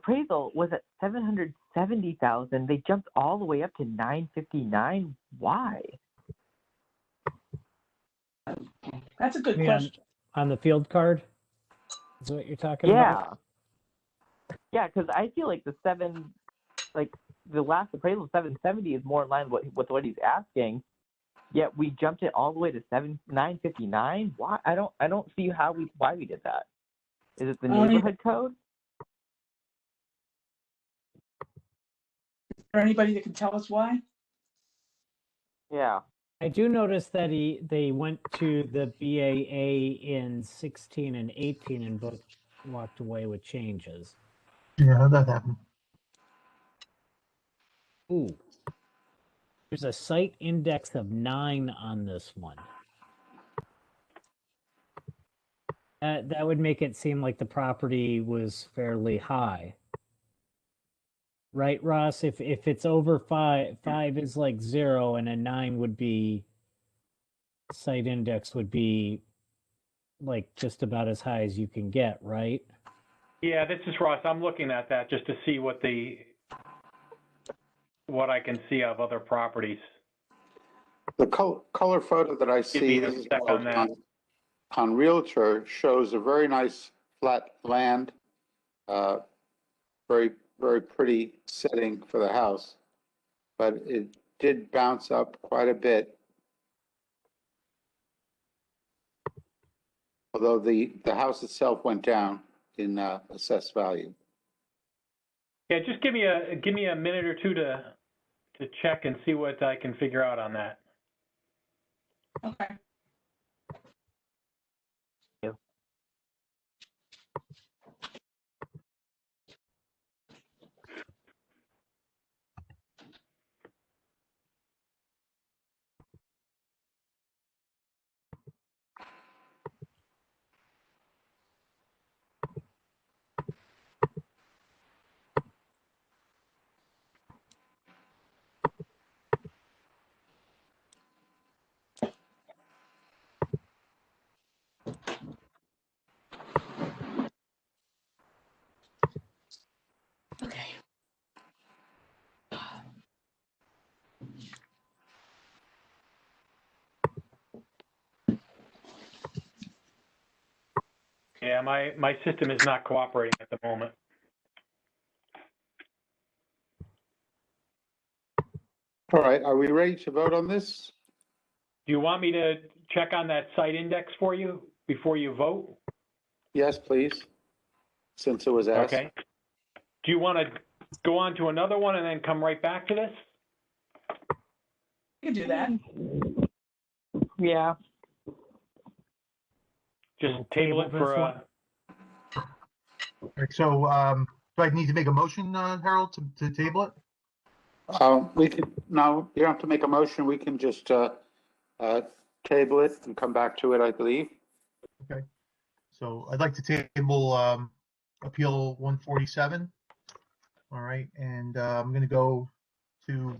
appraisal was at 770,000. They jumped all the way up to 959. Why? That's a good Yeah. question. On the field card is what you're talking about? Yeah, because I feel like the last appraisal 770 is more in line with what he's asking. Yet we jumped it all the way to 959. Why? I don't see why we did that. Is it the I don't either. neighborhood code? Is there anybody that can tell us why? Yeah. I do notice that they went to the BAA in 16 and 18 and both walked away with changes. Yeah, how'd that happen? Ooh. There's a site index of 9 on this one. That would make it seem like the property was fairly high. Right, Ross? If it's over 5 is like 0 and a 9 would be site index would be like just about as high as you can get, right? Yeah, this is Ross. I'm looking at that just to see what I can see of other properties. The color photo that I Give me see a sec on that. on Realtor shows a very nice flat land, very, very pretty setting for the house, but it did bounce up quite a bit. Although the house itself went down in assessed value. Yeah, just give me a minute or two to check and see what I can figure out on that. Okay. Okay. Yeah, my system is not cooperating at the moment. All right, are we ready to vote on this? Do you want me to check on that site index for you before you vote? Yes, please, since it was asked. Okay. Do you want to go on to another one and then come right back to this? You can do that. Yeah. Just We'll table it table for this one. All right, so do I need to make a motion, Harold, to table it? We can, no, you don't have to make a motion. We can just table it and come back to it, I believe. Okay. So I'd like to table Appeal 147. All right, and I'm going to go to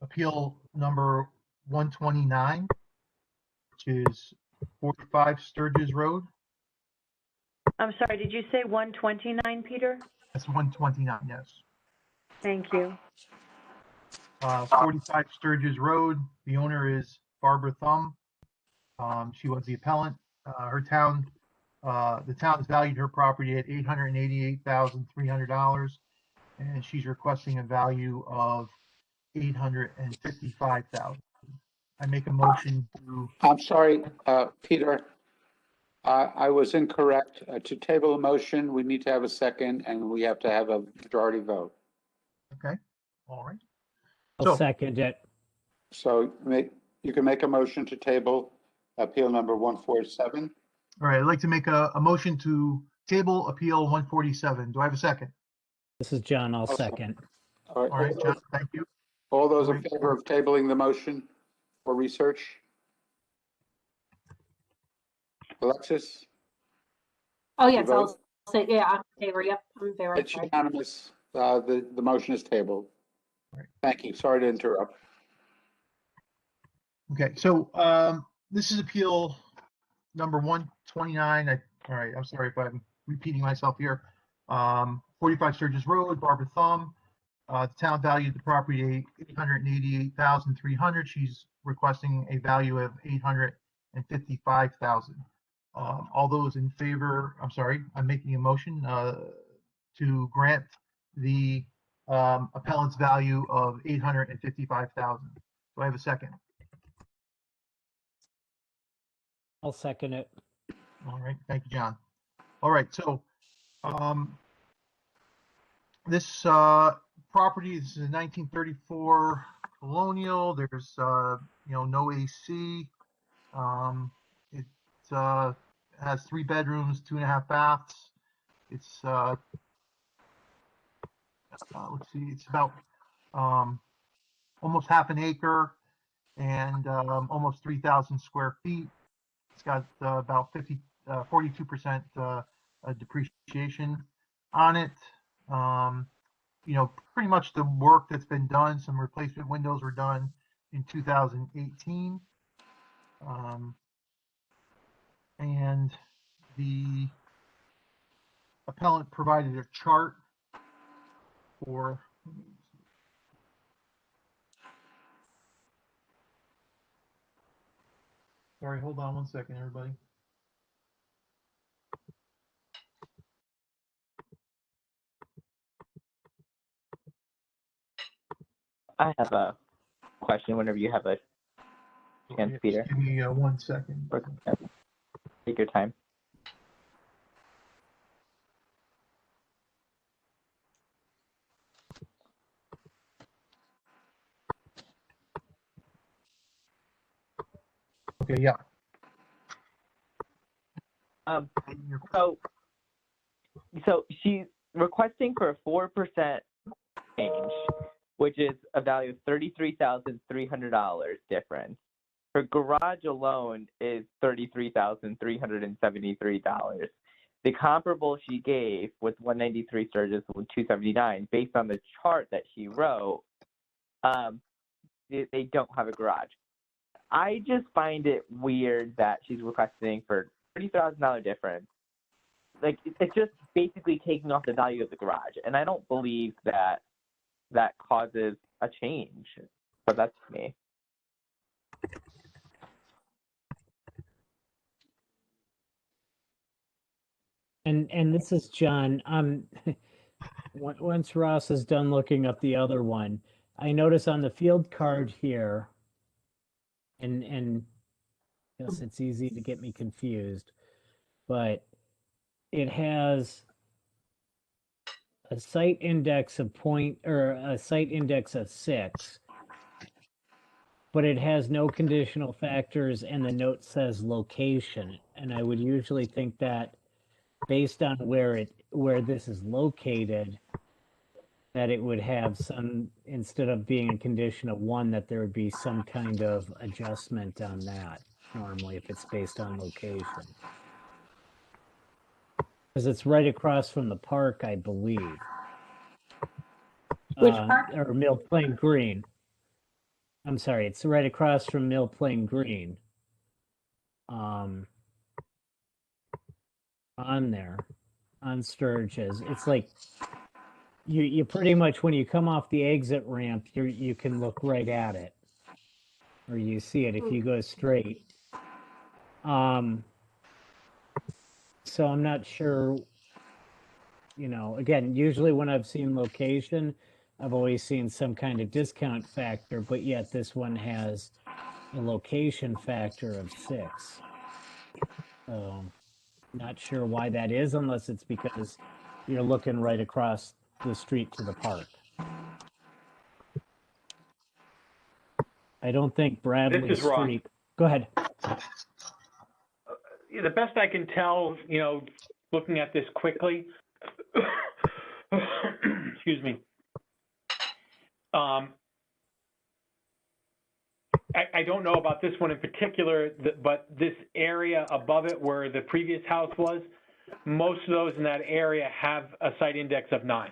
Appeal number 129, which is 45 Sturgis Road. I'm sorry, did you say 129, Peter? That's 129, yes. Thank you. 45 Sturgis Road. The owner is Barbara Thumb. She was the appellant. The town has valued her property at $888,300, and she's requesting a value of $855,000. I make a motion to. I'm sorry, Peter. I was incorrect. To table a motion, we need to have a second and we have to have a majority vote. Okay, all right. I'll So- second it. So you can make a motion to table appeal number 147. All right, I'd like to make a motion to table Appeal 147. Do I have a second? This is John. I'll Also- second. All right, John, thank you. All those in All right. favor of tabling the motion for research? Alexis? Oh, You yes, I'll vote? say, yeah, I'm in favor. Yep, I'm in favor. It's Sorry. unanimous. The motion is tabled. Right. Thank you. Sorry to interrupt. Okay, so this is Appeal number 129. All right, I'm sorry if I'm repeating myself here. 45 45 Sturgis Road, Barbara Thumb. The town valued the property at $888,300. She's requesting a value of $855,000. All those in favor, I'm making a motion to grant the appellant's value of $855,000. Do I have a second? I'll second it. All right, thank you, John. All right, so this property, this is a 1934 colonial. There's no AC. It has 3 bedrooms, 2.5 baths. It's let's see, it's about almost half an acre and almost 3,000 square feet. It's got about 42% depreciation on it. Pretty much the work that's been done, some replacement windows were done in 2018. And the appellant provided a chart for, sorry, hold on one second, everybody. I have a question whenever you have a chance, Just Peter. give me 1 second. Take your time. Okay, yeah. So she's requesting for a 4% change, which is a value of $33,300 difference. Her garage alone is $33,373. The comparable she gave was 193 Sturgis with 279. Based on the chart that she wrote, they don't have a garage. I just find it weird that she's requesting for $30,000 difference. Like, it's just basically taking off the value of the garage, and I don't believe that that causes a change. But that's me. And this is John. Once Ross is done looking up the other one, I notice on the field card here, and yes, it's easy to get me confused, but it has a site index of a site index of 6, but it has no conditional factors, and the note says location. And I would usually think that based on where this is located, that it would have some, instead of being a condition of 1, that there would be some kind of adjustment on that normally if it's based on location. Because it's right across from the park, I believe. Which park? Or Mill Plain Green. I'm sorry, it's right across from Mill Plain Green. On there, on Sturgis. It's like you pretty much, when you come off the exit ramp, you can look right at it, or you see it if you go straight. So I'm not sure. Again, usually when I've seen location, I've always seen some kind of discount factor, but yet this one has a location factor of 6. So not sure why that is, unless it's because you're looking right across the street to the park. I don't think Bradley This is Ross. Street. Go ahead. The best I can tell, looking at this quickly, excuse me. I don't know about this one in particular, but this area above it where the previous house was, most of those in that area have a site index of 9.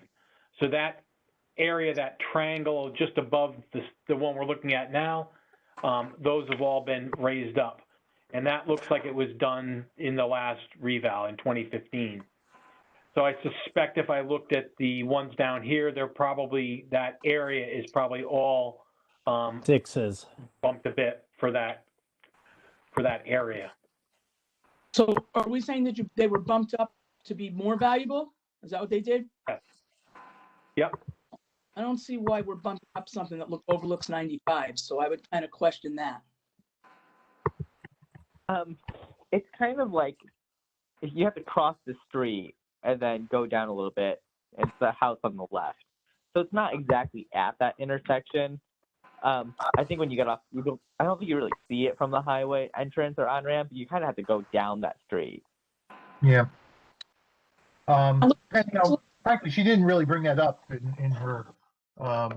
So that area, that triangle just above the one we're looking at now, those have all been raised up. And that looks like it was done in the last reval in 2015. So I suspect if I looked at the ones down here, they're probably, that area is probably all Sixes. bumped a bit for that area. So are we saying that they were bumped up to be more valuable? Is that what they did? Yep. I don't see why we're bumping up something that overlooks 95, so I would kind of question that. It's kind of like if you have to cross the street and then go down a little bit, it's the house on the left. So it's not exactly at that intersection. I think when you get off, I don't think you really see it from the highway entrance or on ramp. You kind of have to go down that street. Yeah. And, frankly, she didn't really bring that up in her, her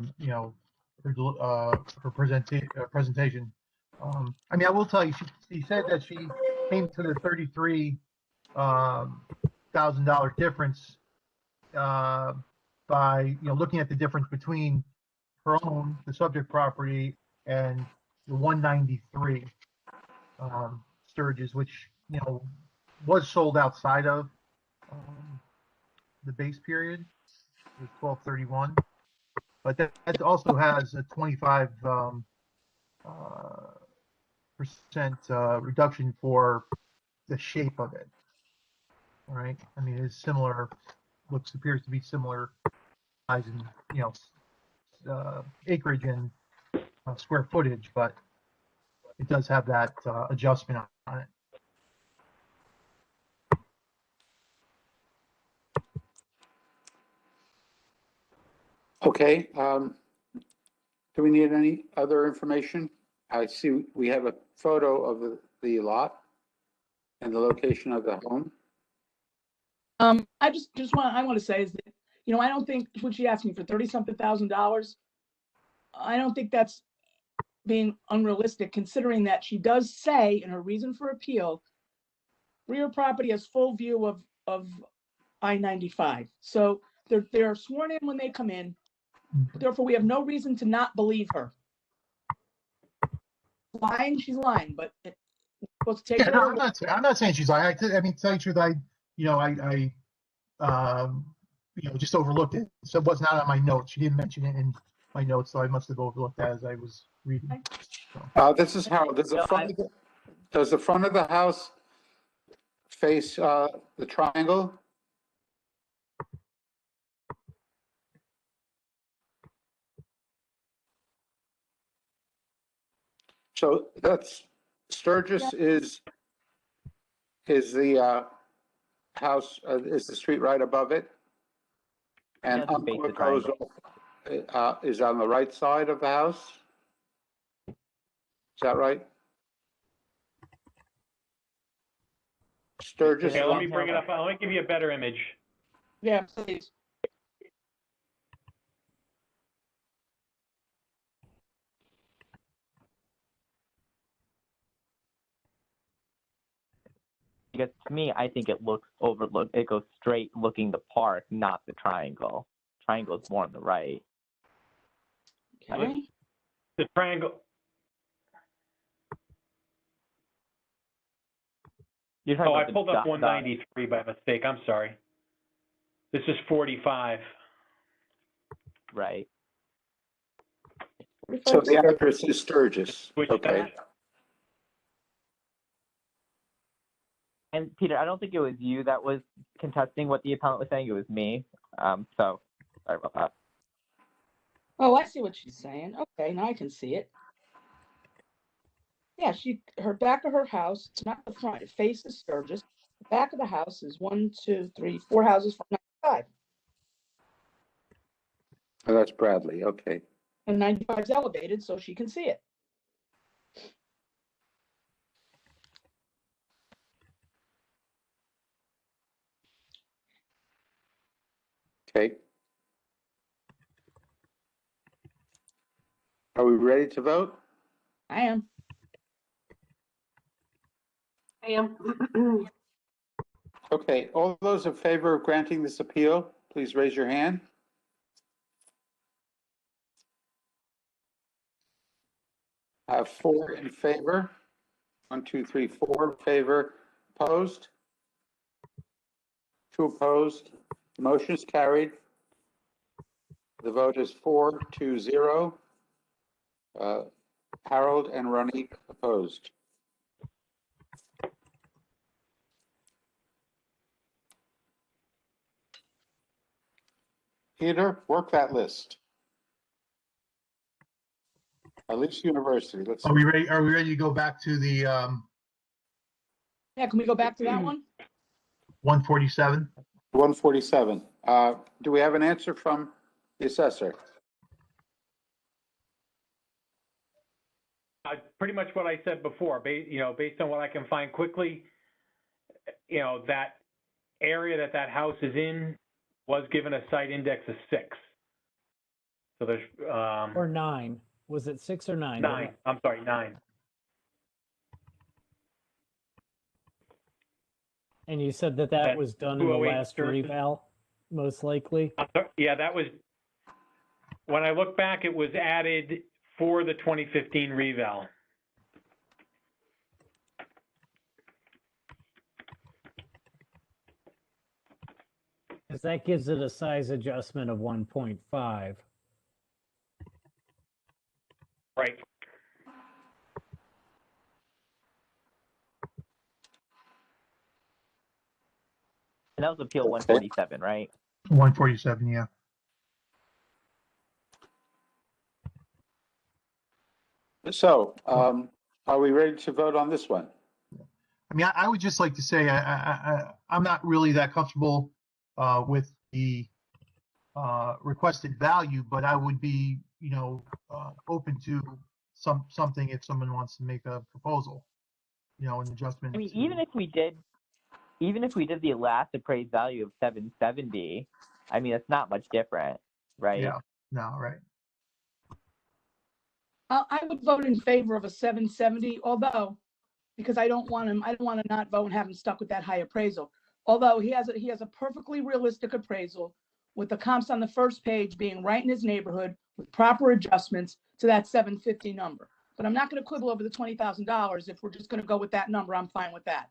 presentation. I mean, I will tell you, she said that she came to the $33,000 difference by looking at the difference between her own, the subject property, and the 193 Sturgis, which was sold outside of the base period. It was 1231, but that also has a 25 percent reduction for the shape of it. All right, I mean, it's similar, appears to be similar size and acreage and square footage, but it does have that adjustment on it. Okay, do we need any other information? I see we have a photo of the lot and the location of the home. I want to say is that, I don't think what she asked me for $30,000. I don't think that's being unrealistic, considering that she does say in her reason for appeal, rear property has full view of I-95. So they're sworn in when they come in. Therefore, we have no reason to not believe her. Lying, she's lying, but we're supposed to take her. No, I'm not saying she's lying. I mean, to tell you the truth, I just overlooked it. So it was not on my notes. She didn't mention it in my notes, so I must have overlooked that as I was reading. So. This is how, does the front of the house face the triangle? So that's Sturgis is the house, is the street right above it? And Yeah, the Umpqua goes is on the right side of the house? Is that right? Sturgis. Okay, let me bring it up. Let me give you a better image. Yeah, please. Because to me, I think it looks overlooked. It goes straight looking the park, not the triangle. Triangle is more on the right. Okay. The triangle. Oh, I pulled up 193 by mistake. I'm sorry. This is 45. Right. So the address is Sturgis. Which Okay. And Peter, I don't think it was you that was contesting what the appellant was saying. It was me. So sorry about that. Oh, I see what she's saying. Okay, now I can see it. Yeah, her back of her house, it's not the front, it faces Sturgis. The back of the house is 1, 2, 3, 4 houses from 95. Oh, that's Bradley. Okay. And 95 is elevated, so she can see it. Okay. Are we ready to vote? I am. I am. Okay, all those in favor of granting this appeal, please raise your hand. I have 4 in favor. 1, 2, 3, 4 in favor. Opposed? 2 opposed. The motion is carried. The vote is 4-0. Harold and Ronnie opposed. Peter, work that list. At least University, let's. Are we ready? Are we ready to go back to the Yeah, can we go back to that one? 147? 147. Do we have an answer from the assessor? Pretty much what I said before, based on what I can find quickly, that area that house is in was given a site index of 6. So there's, Or 9. Was it 6 or 9? 9, I'm sorry, 9. And you said that was done in the 208 last Church. reval, most likely? Yeah, that was, when I look back, it was added for the 2015 reval. Because that gives it a size adjustment of 1.5. Right. And that was Appeal 147, right? 147, yeah. So, are we ready to vote on this one? I mean, I would just like to say I'm not really that comfortable with the requested value, but I would be, open to something if someone wants to make a proposal, an adjustment. I mean, to- even if we did the last appraised value of 770, I mean, it's not much different, right? Yeah, no, right. I would vote in favor of a 770, although, because I don't want to not vote and have him stuck with that high appraisal. Although he has a perfectly realistic appraisal with the comps on the first page being right in his neighborhood with proper adjustments to that 750 number. But I'm not going to quibble over the $20,000. If we're just going to go with that number, I'm fine with that.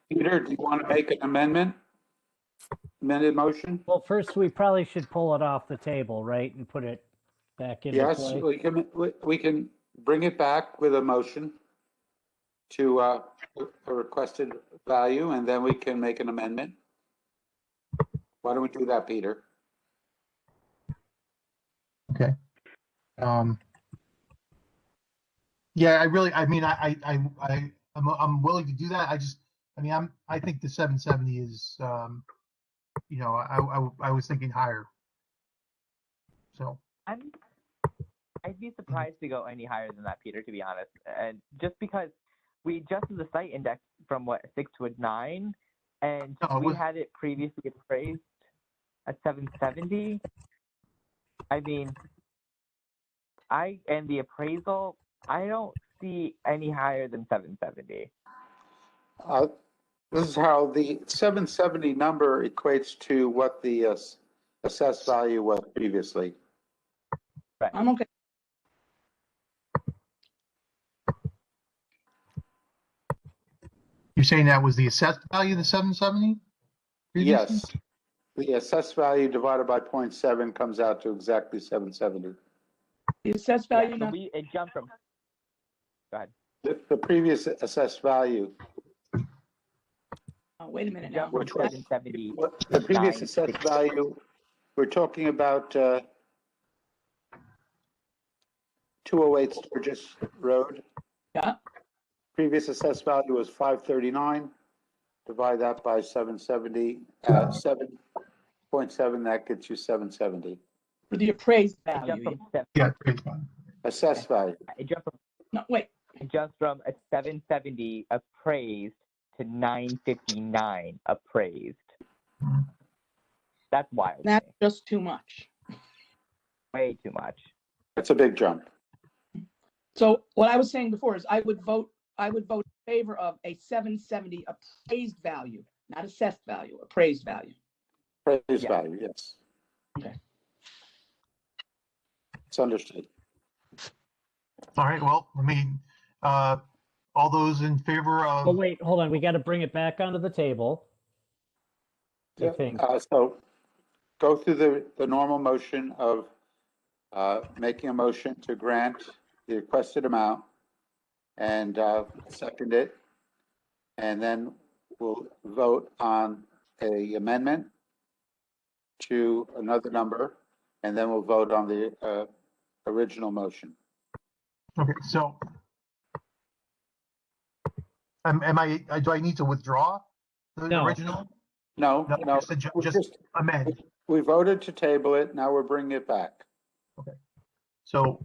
Peter, do you want to make an amended motion? Well, first we probably should pull it off the table, right, and put it back into Yes, play. we can bring it back with a motion to a requested value, and then we can make an amendment. Why don't we do that, Peter? Okay. Yeah, I'm willing to do that. I think the 770 is, I was thinking higher. So. I'd be surprised to go any higher than that, Peter, to be honest. And just because we adjusted the site index from 6 to a 9, and we had it previously appraised at 770. I mean, and the appraisal, I don't see any higher than 770. This is how the 770 number equates to what the assessed value was previously. Right. I'm okay. You're saying that was the assessed value of the 770? previously? Yes. The assessed value divided by 0.7 comes out to exactly 770. The assessed value, Yeah, so it jumped from. Go ahead. The previous assessed value, oh, wait a minute It now. jumped from Which was- 770. the previous 960. assessed value, we're talking about 208 Sturgis Road. Yeah. Previous assessed value was 539. Divide that by 770, 7.7, that gets you 770. For the appraised It jumped value. from seven- Yeah, great fun. Assessed value. It jumped from No, wait. It jumps from a 770 appraised to 959 appraised. That's wild. to That's me. just too much. Way too much. That's a big jump. So what I was saying before is I would vote in favor of a 770 appraised value, not assessed value, appraised value. Appraised Yeah. value, yes. Okay. It's understood. All right, well, All those in favor Oh, of, wait, hold on. We got to bring it back onto the table. I think. So go through the normal motion of making a motion to grant the requested amount and second it. And then we'll vote on a amendment to another number, and then we'll vote on the original motion. okay, so do I need to withdraw the No. original? No, No, no, just amend. we voted to table it, now we're bringing it back. So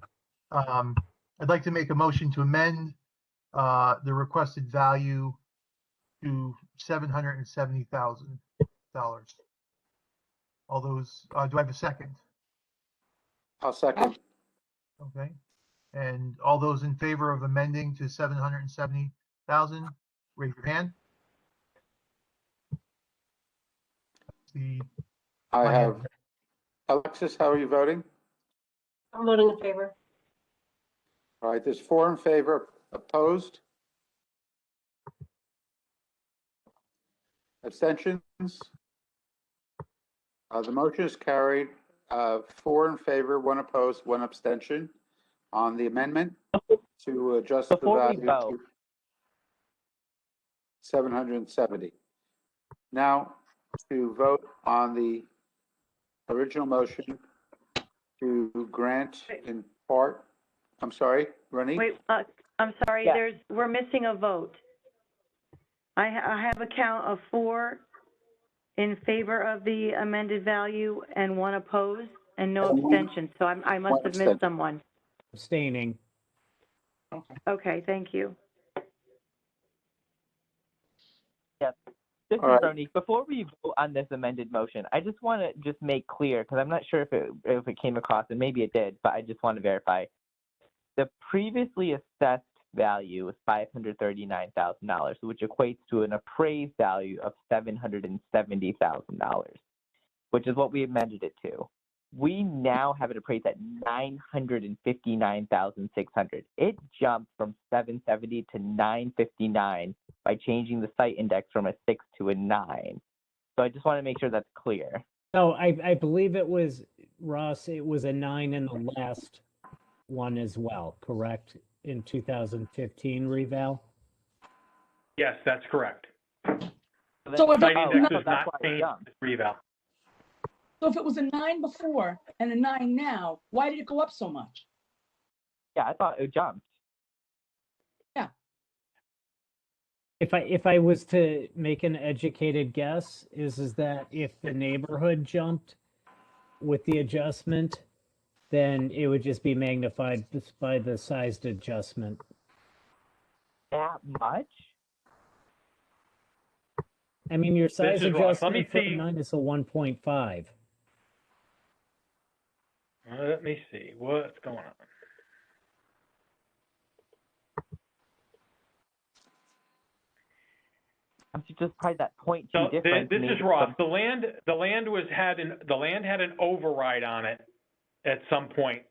I'd like to make a motion to amend the requested value to $770,000. All those, do I have a second? I'll second. Okay. And all those in favor of amending to 770,000, raise your hand. I have, Alexis, how are you voting? I'm voting in favor. All right, there's 4 in favor, opposed? Abstentions? The motion is carried, 4 in favor, 1 opposed, 1 abstention on the amendment to adjust the Before we value vote. to 770. Now, to vote on the original motion to grant in part, I'm sorry, Ronnie? Wait, I'm sorry, Yeah. we're missing a vote. I have a count of 4 in favor of the amended value and 1 opposed and no And one- abstention, so I must have abstention. missed someone. Abstaining. Okay, thank you. This All is right. Roni. Before we vote on this amended motion, I just want to just make clear, because I'm not sure if it came across, and maybe it did, but I just want to verify. The previously assessed value was $539,000, which equates to an appraised value of $770,000, which is what we amended it to. We now have it appraised at $959,600. It jumped from 770 to 959 by changing the site index from a 6 to a 9. So I just want to make sure that's clear. No, I believe it was, Ross, it was a 9 in the last one as well, correct? In 2015 reval? Yes, that's correct. So if Site it- index so does that's not why it change jumped. this reval. So if it was a 9 before and a 9 now, why did it go up so much? Yeah, I thought it jumped. If I was to make an educated guess, is that if the neighborhood jumped with the adjustment, then it would just be magnified by the sized adjustment. That much? I mean, your size is Ross. Let me adjustment for see. 9 is a 1.5. Let me see what's going on. I'm just probably that 0.2 So difference. this made is it Ross. some- The land had an override on it at some point.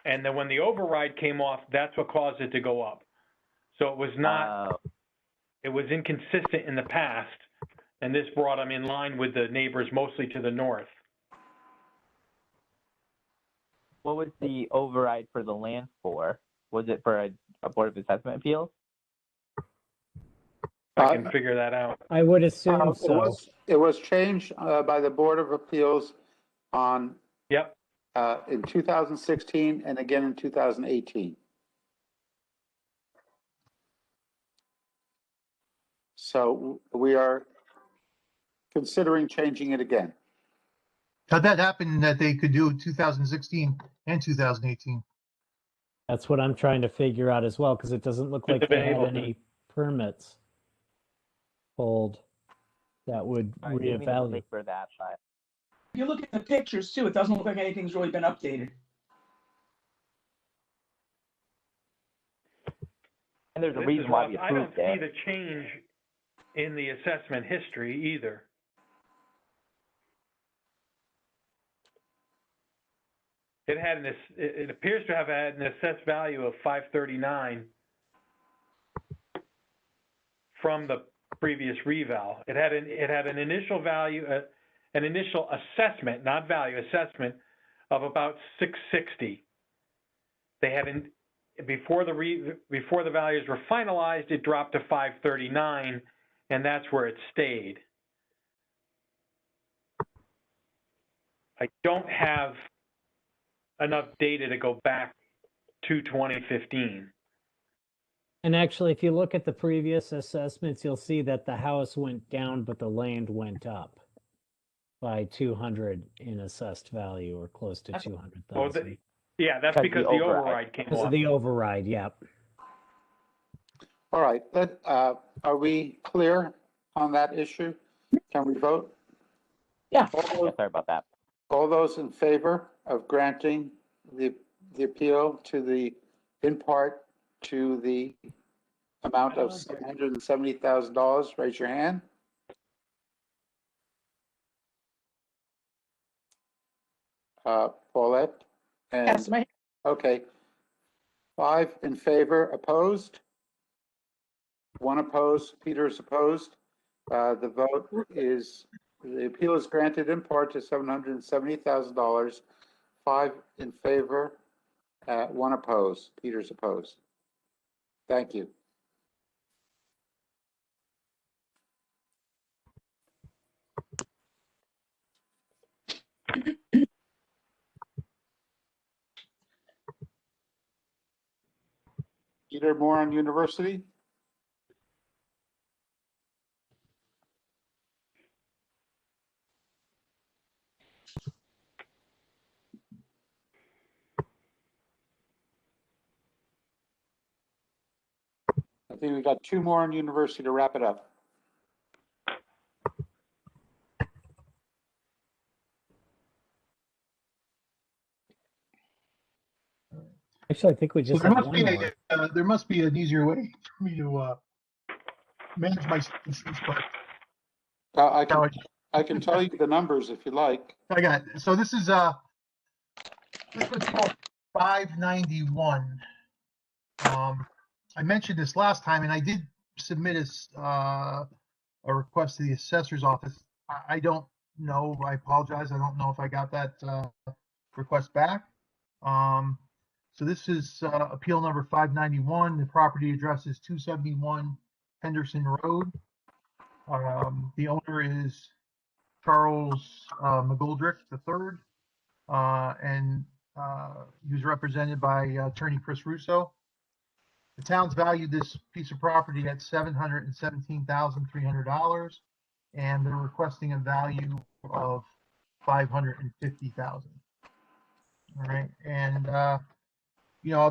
And then when the override came off, that's what caused it to go up. So it was not, it was inconsistent in the past, and this brought them in line with the neighbors mostly to the north. What was the override for the land for? Was it for a Board of Assessment appeals? I can figure that out. I would assume so. It was changed by the Board of Appeals on Yep. in 2016 and again in 2018. So we are considering changing it again. How'd that happen that they could do 2016 and 2018? That's what I'm trying to figure out as well, because it doesn't look like Couldn't they have been had able to. any permits pulled that would I didn't mean to reevaluate. belabor that, but If you look at the pictures too, it doesn't look like anything's really been updated. and there's a This reason is why Ross. we I don't approved see it. the change in the assessment history either. It appears to have had an assessed value of 539 from the previous reval. It had an initial value, an initial assessment, not value, assessment of about 660. They had before the values were finalized, it dropped to 539, and that's where it stayed. I don't have enough data to go back to 2015. And actually, if you look at the previous assessments, you'll see that the house went down, but the land went up by 200 in assessed value, or close to 200,000. Yeah, that's because the override came Because off. of the override, yep. All right, are we clear on that issue? Can we vote? Yeah, sorry about that. All those in favor of granting the appeal to the, in part, to the amount of $770,000, raise your hand. Paulette? Yes, And, okay. 5 in favor, opposed? 1 opposed, Peter is opposed. The vote is, the appeal is granted in part to $770,000. 5 in favor, 1 opposed. Peter's opposed. Thank you. Peter Moore on University. I think we got 2 more on University to wrap it up. Actually, I think we So just there have must one be more. there must be an easier way for me to manage my sentences, but I can tell you the numbers if you like. I got it. So this is this was 591. I mentioned this last time, and I did submit a request to the assessor's office. I don't know. I apologize. I don't know if I got that request back. So this is appeal number 591. The property address is 271 Henderson Road. The owner is Charles McGoldrick III, and he was represented by attorney Chris Russo. The town's valued this piece of property at $717,300, and they're requesting a value of $550,000. All right, and I'll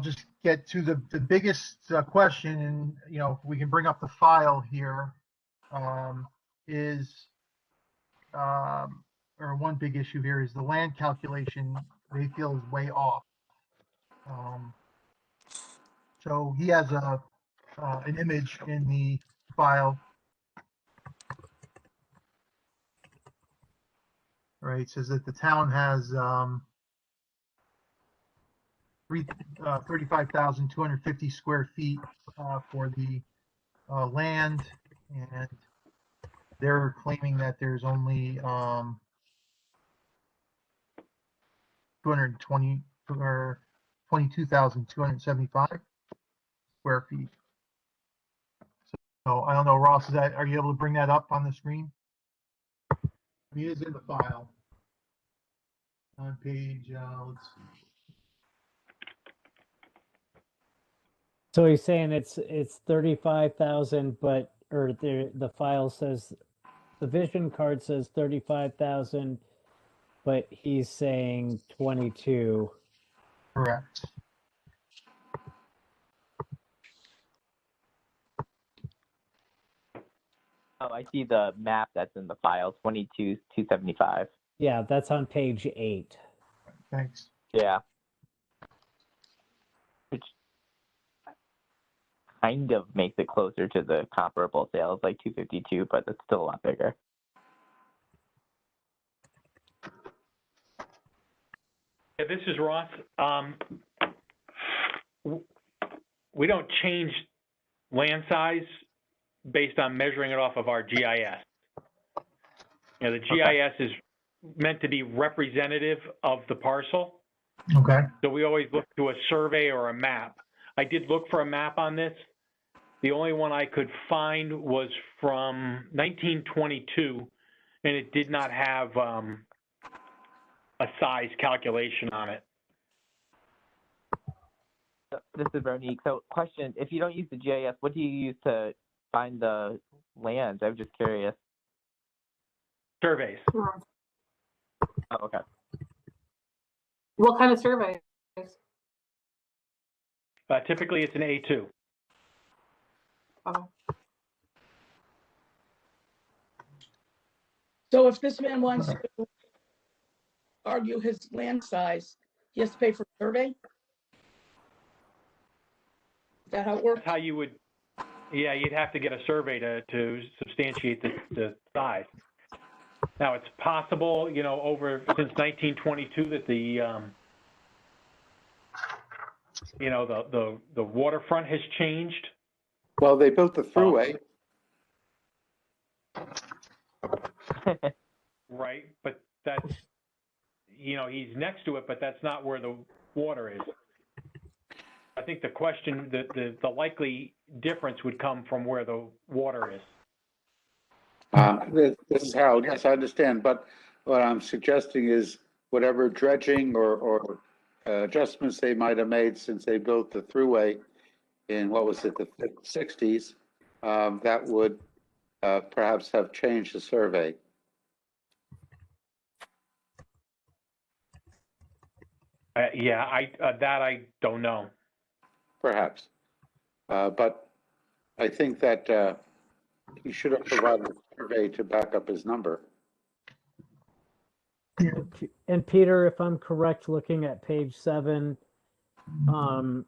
just get to the biggest question, and if we can bring up the file here, or one big issue here is the land calculation they feel is way off. So he has an image in the file. Right, it says that the town has 35,250 square feet for the land, and they're claiming that there's only 220 or 22,275 square feet. So I don't know, Ross, are you able to bring that up on the screen? He is in the file on page, let's see. So he's saying it's 35,000, but the file says, the vision card says 35,000, but he's saying 22. Correct. Oh, I see the map that's in the file, 22,275. Yeah, that's on page 8. Thanks. Yeah. Which kind of makes it closer to the comparable sales, like 252, but it's still a lot bigger. Yeah, this is Ross. We don't change land size based on measuring it off of our GIS. You know, the GIS is meant to be representative of the parcel. Okay. So we always look to a survey or a map. I did look for a map on this. The only one I could find was from 1922, and it did not have a size calculation on it. This is Veronique. So question, if you don't use the GIS, what do you use to find the land? I'm just curious. Surveys. Oh, okay. What kind of surveys? Typically, it's an A2. Oh. So if this man wants to argue his land size, he has to pay for a survey? Is that how it works? That's how you would, yeah, you'd have to get a survey to substantiate the size. Now, it's possible, you know, since 1922 that the waterfront has changed. Well, they built the thruway. Right, but that's, you know, he's next to it, but that's not where the water is. I think the question, the likely difference would come from where the water is. This is Harold. Yes, I understand. But what I'm suggesting is whatever dredging or adjustments they might have made since they built the thruway in, what was it, the 60s, that would perhaps have changed the survey. Yeah, I don't know. Perhaps. But I think that he should have provided a survey to back up his number. And Peter, if I'm correct, looking at page 7, the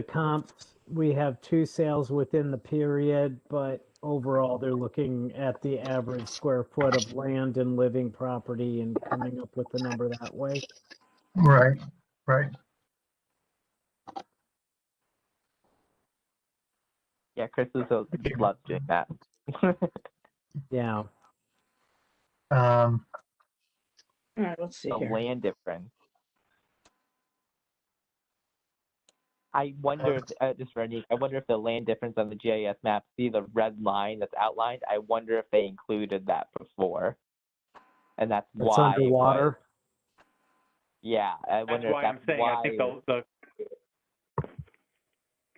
comps, we have 2 sales within the period, but overall they're looking at the average square foot of land and living property and coming up with the number that way. Right, right. Yeah, Chris loves doing that. Yeah. All right, let's see The here. land difference. I wonder if, just Veronique, I wonder if the land difference on the GIS map, see the red line that's outlined, I wonder if they included that before. And that's It's why. underwater. Yeah, I That's wonder if why that's I'm saying why. I think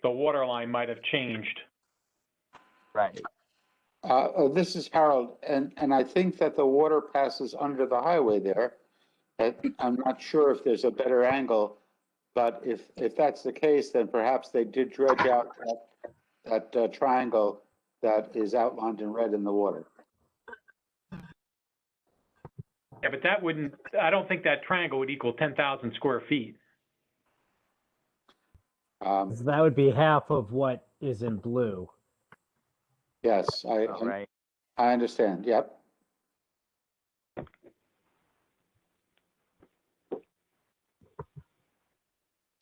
the water line might have changed. Right. This is Harold, and I think that the water passes under the highway there. I'm not sure if there's a better angle, but if that's the case, then perhaps they did dredge out that triangle that is outlined in red in the water. Yeah, but that wouldn't, I don't think that triangle would equal 10,000 square feet. So that would be half of what is in blue. Yes, Right. I understand. Yep.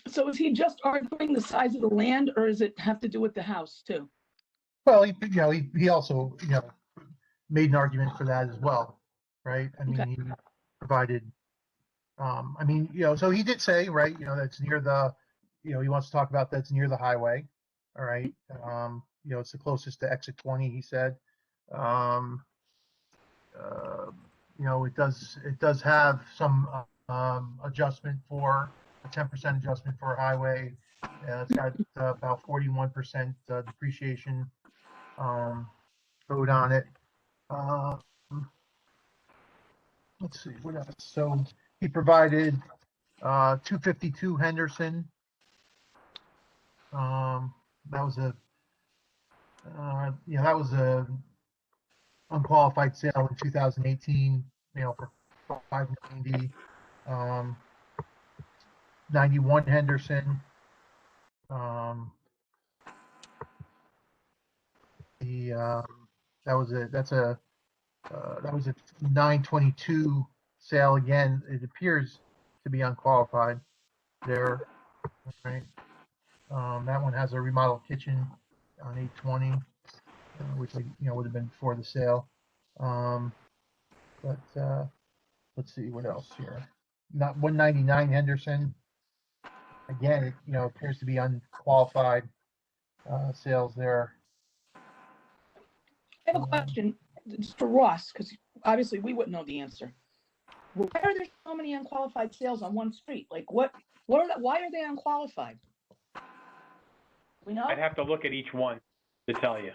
So is he just arguing the size of the land, or does it have to do with the house too? Well, he also, made an argument for that as well, right? I mean, Okay. he provided, so he did say, right, that's near the, he wants to talk about that's near the highway, all right? It's the closest to exit 20, he said. It does have some adjustment for a 10% adjustment for a highway. It's got about 41% depreciation code on it. Let's see what else. So he provided 252 Henderson. That was a unqualified sale in 2018. For $590. 91 Henderson. That was a 922 sale again. It appears to be unqualified there, right? That one has a remodeled kitchen on 820. which would have been before the sale. But let's see what else here. Not 199 Henderson. Again, it appears to be unqualified sales there. I have a question just for Ross, because obviously we wouldn't know the answer. Why are there so many unqualified sales on one street? Like why are they unqualified? We know? I'd have to look at each one to tell you.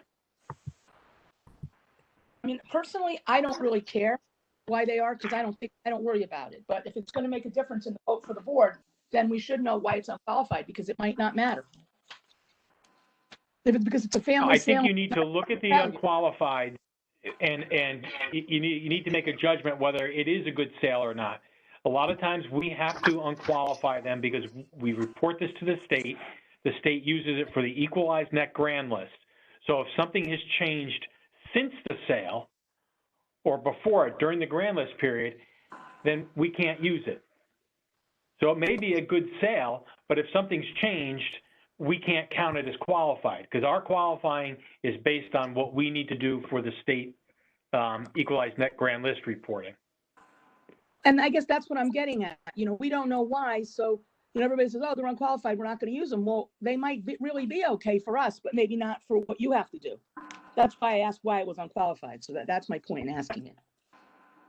I mean, personally, I don't really care why they are, because I don't worry about it. But if it's going to make a difference in the vote for the board, then we should know why it's unqualified, because it might not matter. If it's because it's a family I sale. think you need to look at the unqualified and you need to make a judgment whether it is a good sale or not. A lot of times we have to unqualify them because we report this to the state. The state uses it for the equalized net grand list. So if something has changed since the sale or before it, during the grand list period, then we can't use it. So it may be a good sale, but if something's changed, we can't count it as qualified because our qualifying is based on what we need to do for the state equalized net grand list reporting. And I guess that's what I'm getting at. We don't know why. So, everybody says, oh, they're unqualified, we're not going to use them. Well, they might really be okay for us, but maybe not for what you have to do. That's why I asked why it was unqualified. So that's my point in asking it.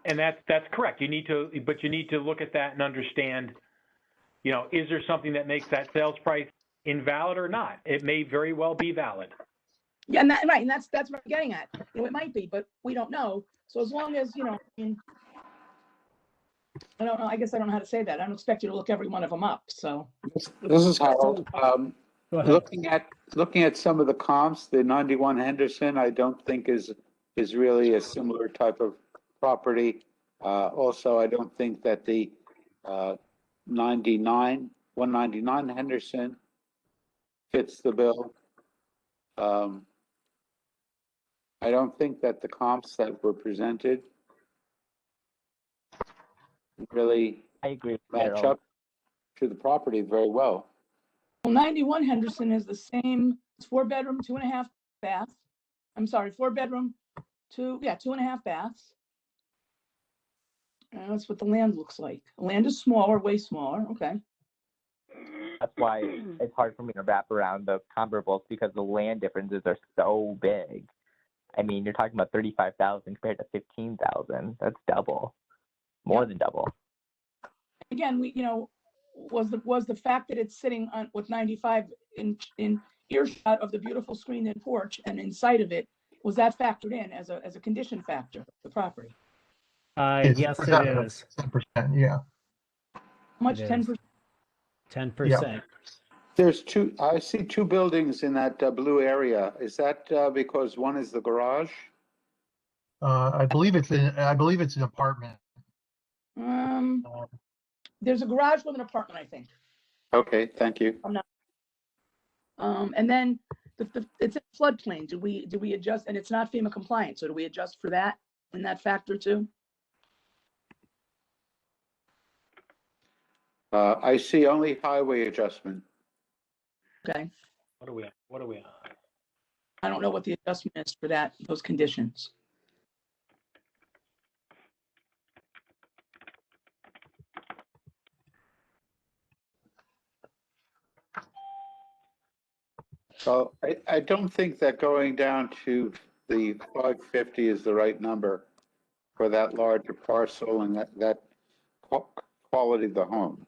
And that's correct. You need to look at that and understand, is there something that makes that sales price invalid or not? It may very well be valid. Yeah, and that's what I'm getting at. It might be, but we don't know. So as long as, I don't know. I guess I don't know how to say that. I don't expect you to look every one of them up. So This is Harold. Go ahead. Looking at some of the comps, the 91 Henderson, I don't think is really a similar type of property. Also, I don't think that the 199 Henderson fits the bill. I don't think that the comps that were presented really I agree with match Harold. up to the property very well. Well, 91 Henderson is the same. It's 4-bedroom, 2.5 bath. I'm sorry, 4-bedroom, 2.5 baths. And that's what the land looks like. The land is smaller, way smaller. Okay. That's why it's hard for me to wrap around the comparables because the land differences are so big. I mean, you're talking about 35,000 compared to 15,000. That's double, more than double. Again, was the fact that it's sitting on with 95 in earshot of the beautiful screened-in porch and inside of it, was that factored in as a condition factor, the property? Yes, it is. 10%, yeah. How much? It 10%? is. 10%. There's I see two buildings in that blue area. Is that because one is the garage? I believe it's an apartment. There's a garage with an apartment, I think. Okay, thank you. I'm not. And then it's a floodplain. Do we adjust? And it's not FEMA compliant, so do we adjust for that in that factor too? I see only highway adjustment. Okay. What are we on? I don't know what the adjustment is for those conditions. So I don't think that going down to the 550 is the right number for that larger parcel and that quality of the home.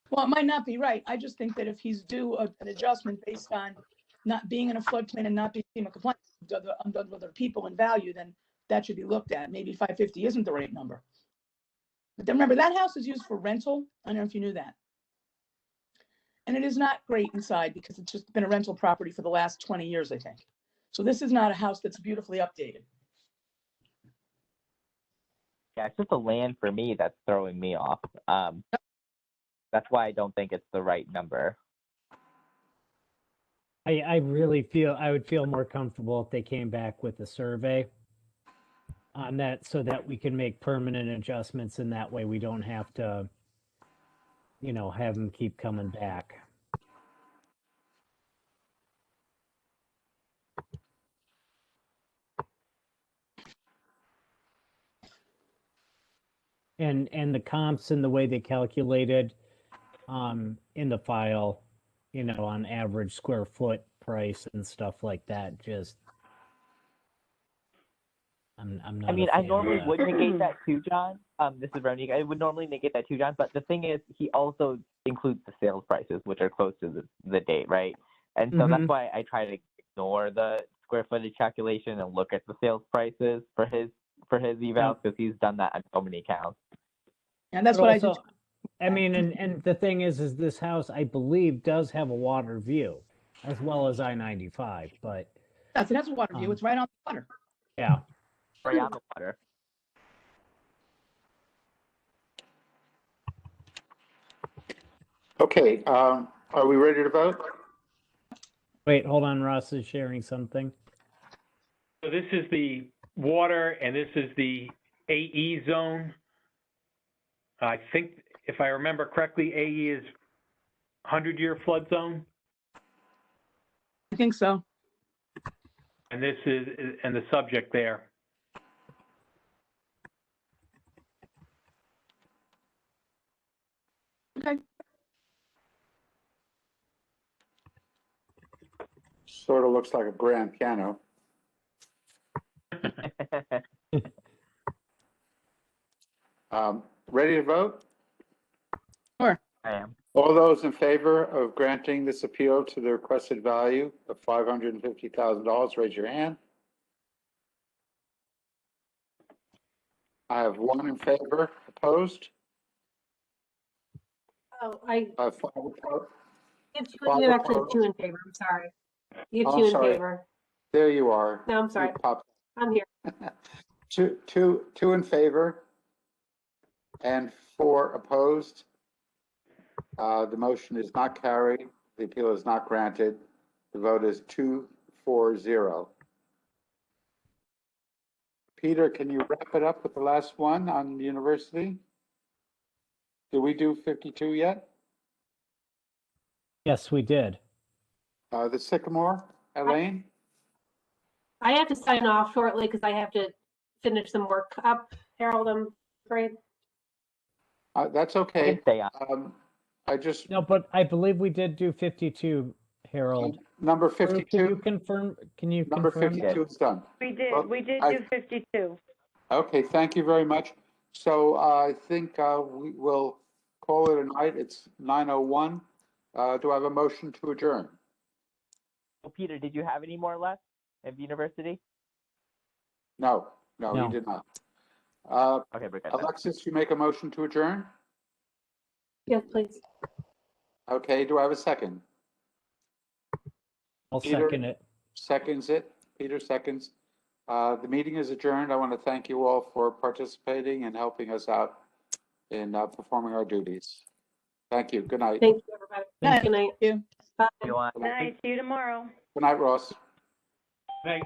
Well, it might not be right. I just think that if he's due an adjustment based on not being in a floodplain and not being FEMA compliant with other people and value, then that should be looked at. Maybe 550 isn't the right number. But then remember, that house is used for rental. I don't know if you knew that. And it is not great inside because it's just been a rental property for the last 20 years, I think. So this is not a house that's beautifully updated. Yeah, it's just the land for me that's throwing me off. That's why I don't think it's the right number. I really feel I would feel more comfortable if they came back with a survey on that so that we can make permanent adjustments, and that way we don't have to, have them keep coming back. and the comps and the way they calculated in the file, you know, on average square foot price and stuff like that, just I'm not I mean, a I fan normally of that. would negate that too, John. This is Veronique. I would normally negate that too, John. But the thing is, he also includes the sales prices, which are close to the date, right? And so that's why I try to ignore the square footage calculation and look at the sales prices for his evals, because he's done that on so many accounts. And that's But what I did. also, I mean, and the thing is this house, I believe, does have a water view as well as I-95, but Yes, it has a water view. It's right on the water. yeah. Right on the water. Okay, are we ready to vote? Wait, hold on, Ross is sharing something. So this is the water and this is the AE zone. I think, if I remember correctly, AE is 100-year flood zone. I think so. And this is, and the subject there. Okay. Sort of looks like a grand piano. Ready to vote? Sure. I am. All those in favor of granting this appeal to the requested value of $550,000, raise your hand. I have one in favor, opposed. Oh, I have five opposed. you actually have two in favor. I'm sorry. You have Oh, two in sorry. favor. There you are. No, I'm sorry. You popped. I'm here. Two in favor and 4 opposed. The motion is not carried. The appeal is not granted. The vote is 2-4-0. Peter, can you wrap it up with the last one on university? Did we do 52 yet? Yes, we did. The Sycamore, Elaine? I have to sign off shortly because I have to finish some work up. Harold, I'm afraid. That's I okay. can stay on. I just, No, but I believe we did do 52, Harold. number Or Can you 52, confirm? Can you number confirm? 52 is done. We did, Well, we did I- do 52. Okay, thank you very much. So I think we will call it a night. It's 9:01. Do I have a motion to adjourn? Oh, Peter, did you have any more left at university? No, he No. did not. Okay, we're good. Alexis, you make a motion to adjourn? Yes, please. Okay, do I have a second? I'll Peter? second it. Seconds it. Peter seconds. The meeting is adjourned. I want to thank you all for participating and helping us out in performing our duties. Thank you. Good night. Thank you, everybody. Good Good night. you. Bye. You want- Night, see you tomorrow. Good night, Ross. Thank,